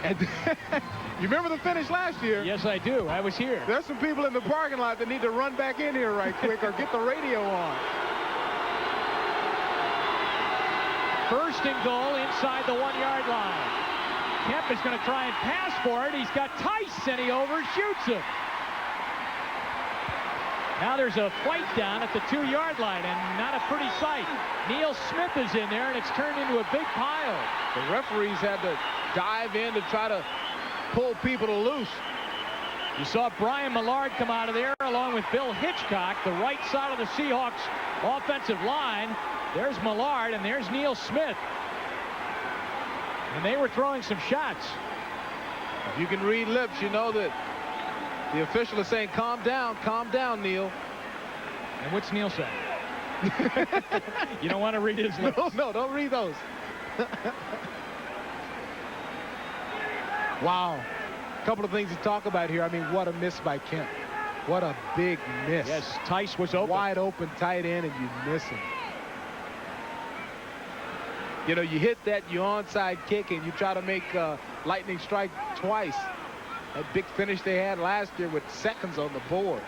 and you remember the finish last year? Yes, I do. I was here. There's some people in the parking lot that need to run back in here right quick or get the radio on. 1st and goal inside the 1-yard line. Kemp is going to try and pass for it. He's got Tice, and he overshoots him. Now there's a fight down at the 2-yard line, and not a pretty sight. Neil Smith is in there, and it's turned into a big pile. The referees had to dive in to try to pull people loose. You saw Brian Millard come out of there along with Bill Hitchcock, the right side of the Seahawks offensive line. There's Millard, and there's Neil Smith. And they were throwing some shots. If you can read lips, you know that the official is saying, calm down, Neil. And what's Neil saying? You don't want to read his lips. No, don't read those. Wow. A couple of things to talk about here. I mean, what a miss by Kemp. What a big miss. Yes, Tice was open. Wide open tight end, and you miss him. You know, you hit that, you onside kick, and you try to make lightning strike twice. That big finish they had last year with seconds on the board.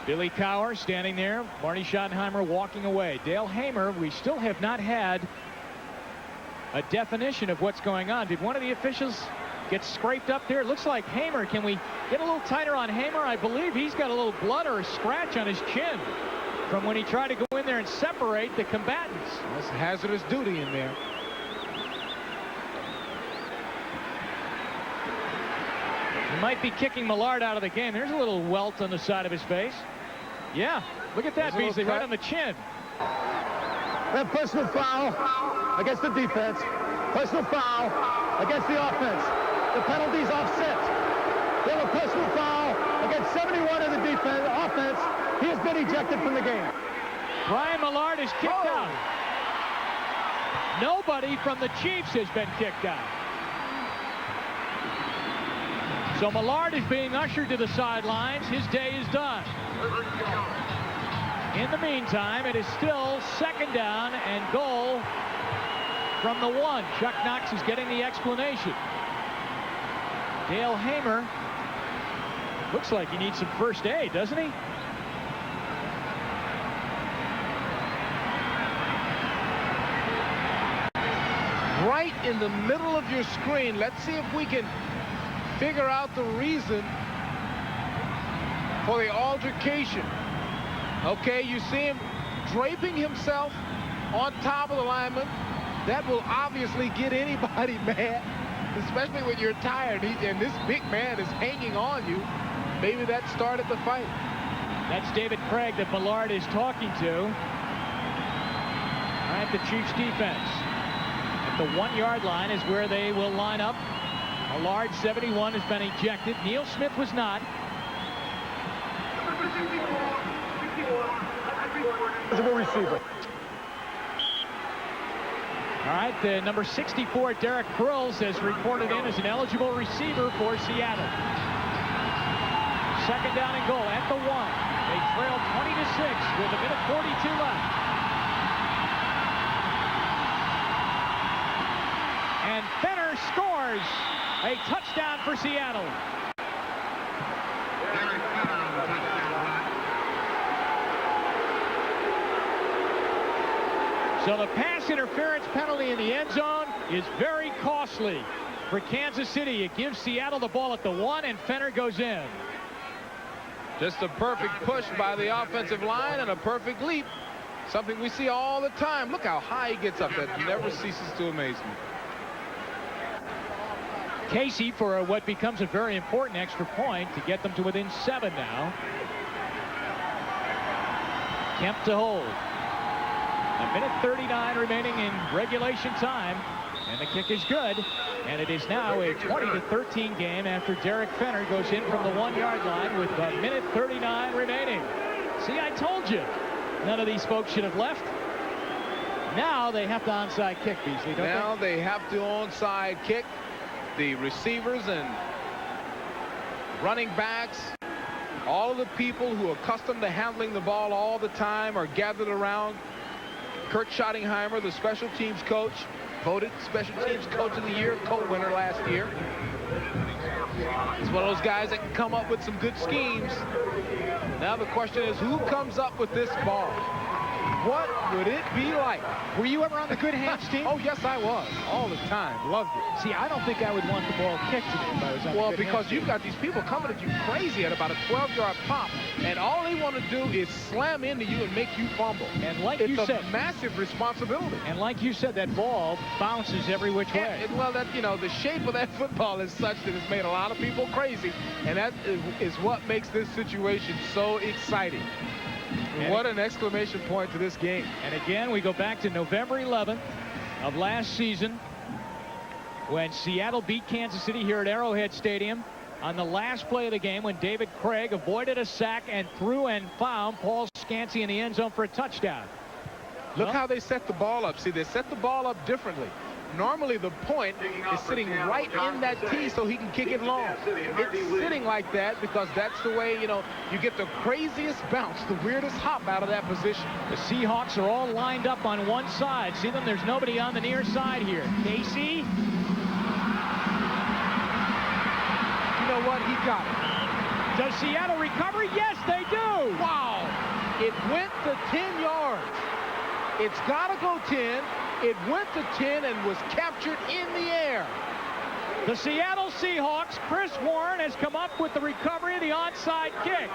Billy Cowher standing there. Marty Schottenheimer walking away. Dale Hamer, we still have not had a definition of what's going on. Did one of the officials get scraped up there? It looks like Hamer. Can we get a little tighter on Hamer? I believe he's got a little blood or a scratch on his chin. from when he tried to go in there and separate the combatants. That's hazardous duty in there. He might be kicking Millard out of the game. There's a little welt on the side of his face. Yeah, look at that, Beasley, right on the chin. We have personal foul against the defense. Personal foul against the offense. The penalties offset. We have a personal foul against 71 of the offense. He has been ejected from the game. Brian Millard is kicked out. Nobody from the Chiefs has been kicked out. So Millard is being ushered to the sidelines. His day is done. In the meantime, it is still 2nd down and goal from the 1. Chuck Knox is getting the explanation. Dale Hamer looks like he needs some first aid, doesn't he? Right in the middle of your screen. Let's see if we can figure out the reason for the altercation. Okay, you see him draping himself on top of the lineman. That will obviously get anybody mad, especially when you're tired. And this big man is hanging on you. Maybe that started the fight. That's David Craig that Millard is talking to. All right, the Chiefs defense. At the 1-yard line is where they will line up. Millard, 71, has been ejected. Neil Smith was not. Receiver. All right, the number 64, Derek Krills, has reported in as an eligible receiver for Seattle. 2nd down and goal at the 1. They trail 20-6 with 1:42 left. And Fenner scores a touchdown for Seattle. So the pass interference penalty in the end zone is very costly for Kansas City. It gives Seattle the ball at the 1, and Fenner goes in. Just a perfect push by the offensive line and a perfect leap. Something we see all the time. Look how high he gets up. That never ceases to amaze me. Casey for what becomes a very important extra point to get them to within 7 now. Kemp to hold. 1:39 remaining in regulation time, and the kick is good, and it is now a 20-13 game after Derek Fenner goes in from the 1-yard line with 1:39 remaining. See, I told you none of these folks should have left. Now they have to onside kick, Beasley, don't now they have to onside kick. The receivers and running backs, all of the people who are accustomed to handling the ball all the time are gathered around Kurt Schottenheimer, the special teams coach, voted special teams coach of the year, co-winner last year. He's one of those guys that can come up with some good schemes. Now the question is, who comes up with this ball? What would it be like? Were you ever on the good hands team? Oh, yes, I was. All the time. Loved it. See, I don't think I would want the ball kicked to me if I was on the good because hands you've team. got these people coming at you crazy at about a 12-yard pop, and all they want to do is slam into you and make you fumble. And like it's you said, a massive responsibility. And like you said, that ball bounces every which way. Well, that the shape of that football is such that it's made a lot of people crazy, and that is what makes this situation so exciting. And what an exclamation point to this game. And again, we go back to November 11th of last season when Seattle beat Kansas City here at Arrowhead Stadium on the last play of the game when David Craig avoided a sack and threw and found Paul Scansey in the end zone for a touchdown. Look how they set the ball up. See, they set the ball up differently. Normally the point is sitting right in that tee so he can kick it long. It's sitting like that because that's the way, you get the craziest bounce, the weirdest hop out of that position. The Seahawks are all lined up on one side. See them? There's nobody on the near side here. Casey. You know what? He got it. Does Seattle recover? Yes, they do. Wow. It went to 10 yards. It's got to go 10. It went to 10 and was captured in the air. The Seattle Seahawks, Chris Warren has come up with the recovery of the onside kick.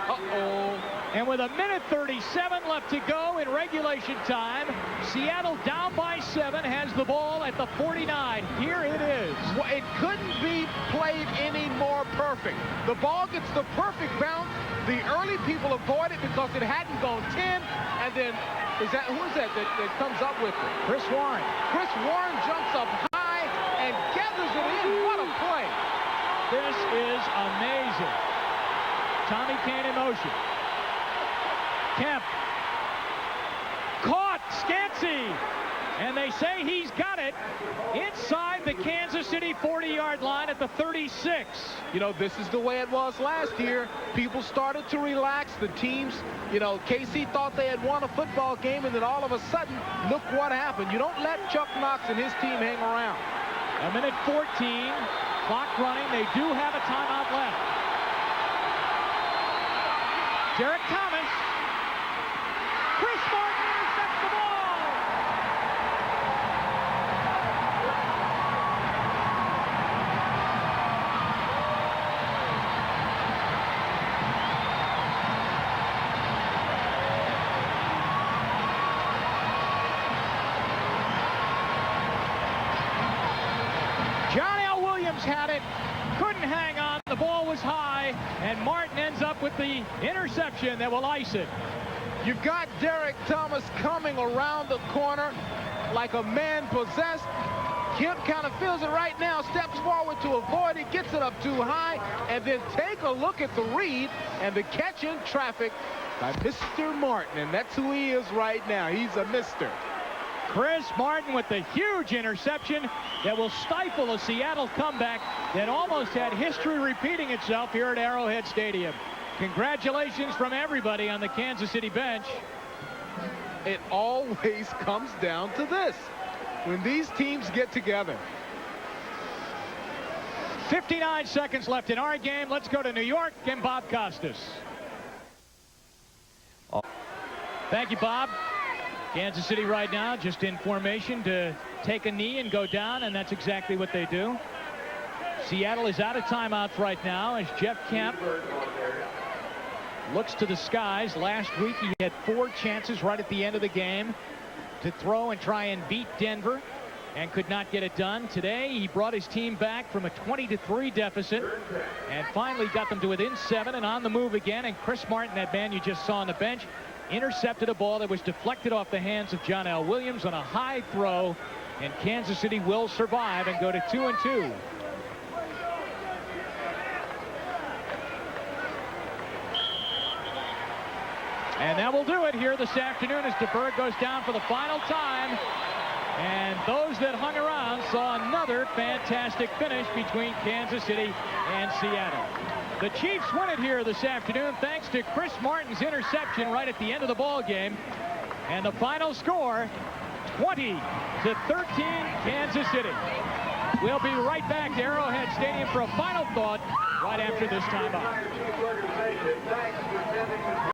And with 1:37 left to go in regulation time, Seattle down by 7 has the ball at the 49. Here it is. Well, it couldn't be played any more perfect. The ball gets the perfect bounce. The early people avoid it because it hadn't gone 10. And then, who is that comes up with it? Chris Warren. Chris Warren jumps up high and gathers it in. What a play. This is amazing. Tommy Kane in motion. Kemp. Caught. Scansey. And they say he's got it inside the Kansas City 40-yard line at the 36. You know, this is the way it was last year. People started to relax. The teams, you know, KC thought they had won a football game, and then all of a sudden, look what happened. You don't let Chuck Knox and his team hang around. 1:14, clock running. They do have a timeout left. Derek Thomas. Chris Martin intercepts the ball. Had it, couldn't hang on, the ball was high, and Martin ends up with the interception that will ice it. You've got Derek Thomas coming around the corner like a man possessed. Kemp kind of feels it right now, steps forward to avoid it, gets it up too high, and then take a look at the read and the catch in traffic by Mr. Martin, and that's who he is right now. He's a mister. Chris Martin with the huge interception that will stifle a Seattle comeback that almost had history repeating itself here at Arrowhead Stadium. Congratulations from everybody on the Kansas City bench. It always comes down to this when these teams get together. 59 seconds left in our game. Let's go to New York and Bob Costas. Thank you, Bob. Kansas City right now just in formation to take a knee and go down, and that's exactly what they do. Seattle is out of timeouts right now as Jeff Kemp looks to the skies. Last week he had 4 chances right at the end of the game to throw and try and beat Denver and could not get it done. Today he brought his team back from a 20-3 deficit and finally got them to within 7 and on the move again. And Chris Martin, that man you just saw on the bench, intercepted a ball that was deflected off the hands of John L. Williams on a high throw, and Kansas City will survive and go to 2-2. And that will do it here this afternoon as DeBerg goes down for the final time. And those that hung around saw another fantastic finish between Kansas City and Seattle. The Chiefs win it here this afternoon thanks to Chris Martin's interception right at the end of the ball game. And the final score, 20-13 Kansas City. We'll be right back to Arrowhead Stadium for a final thought right after this timeout.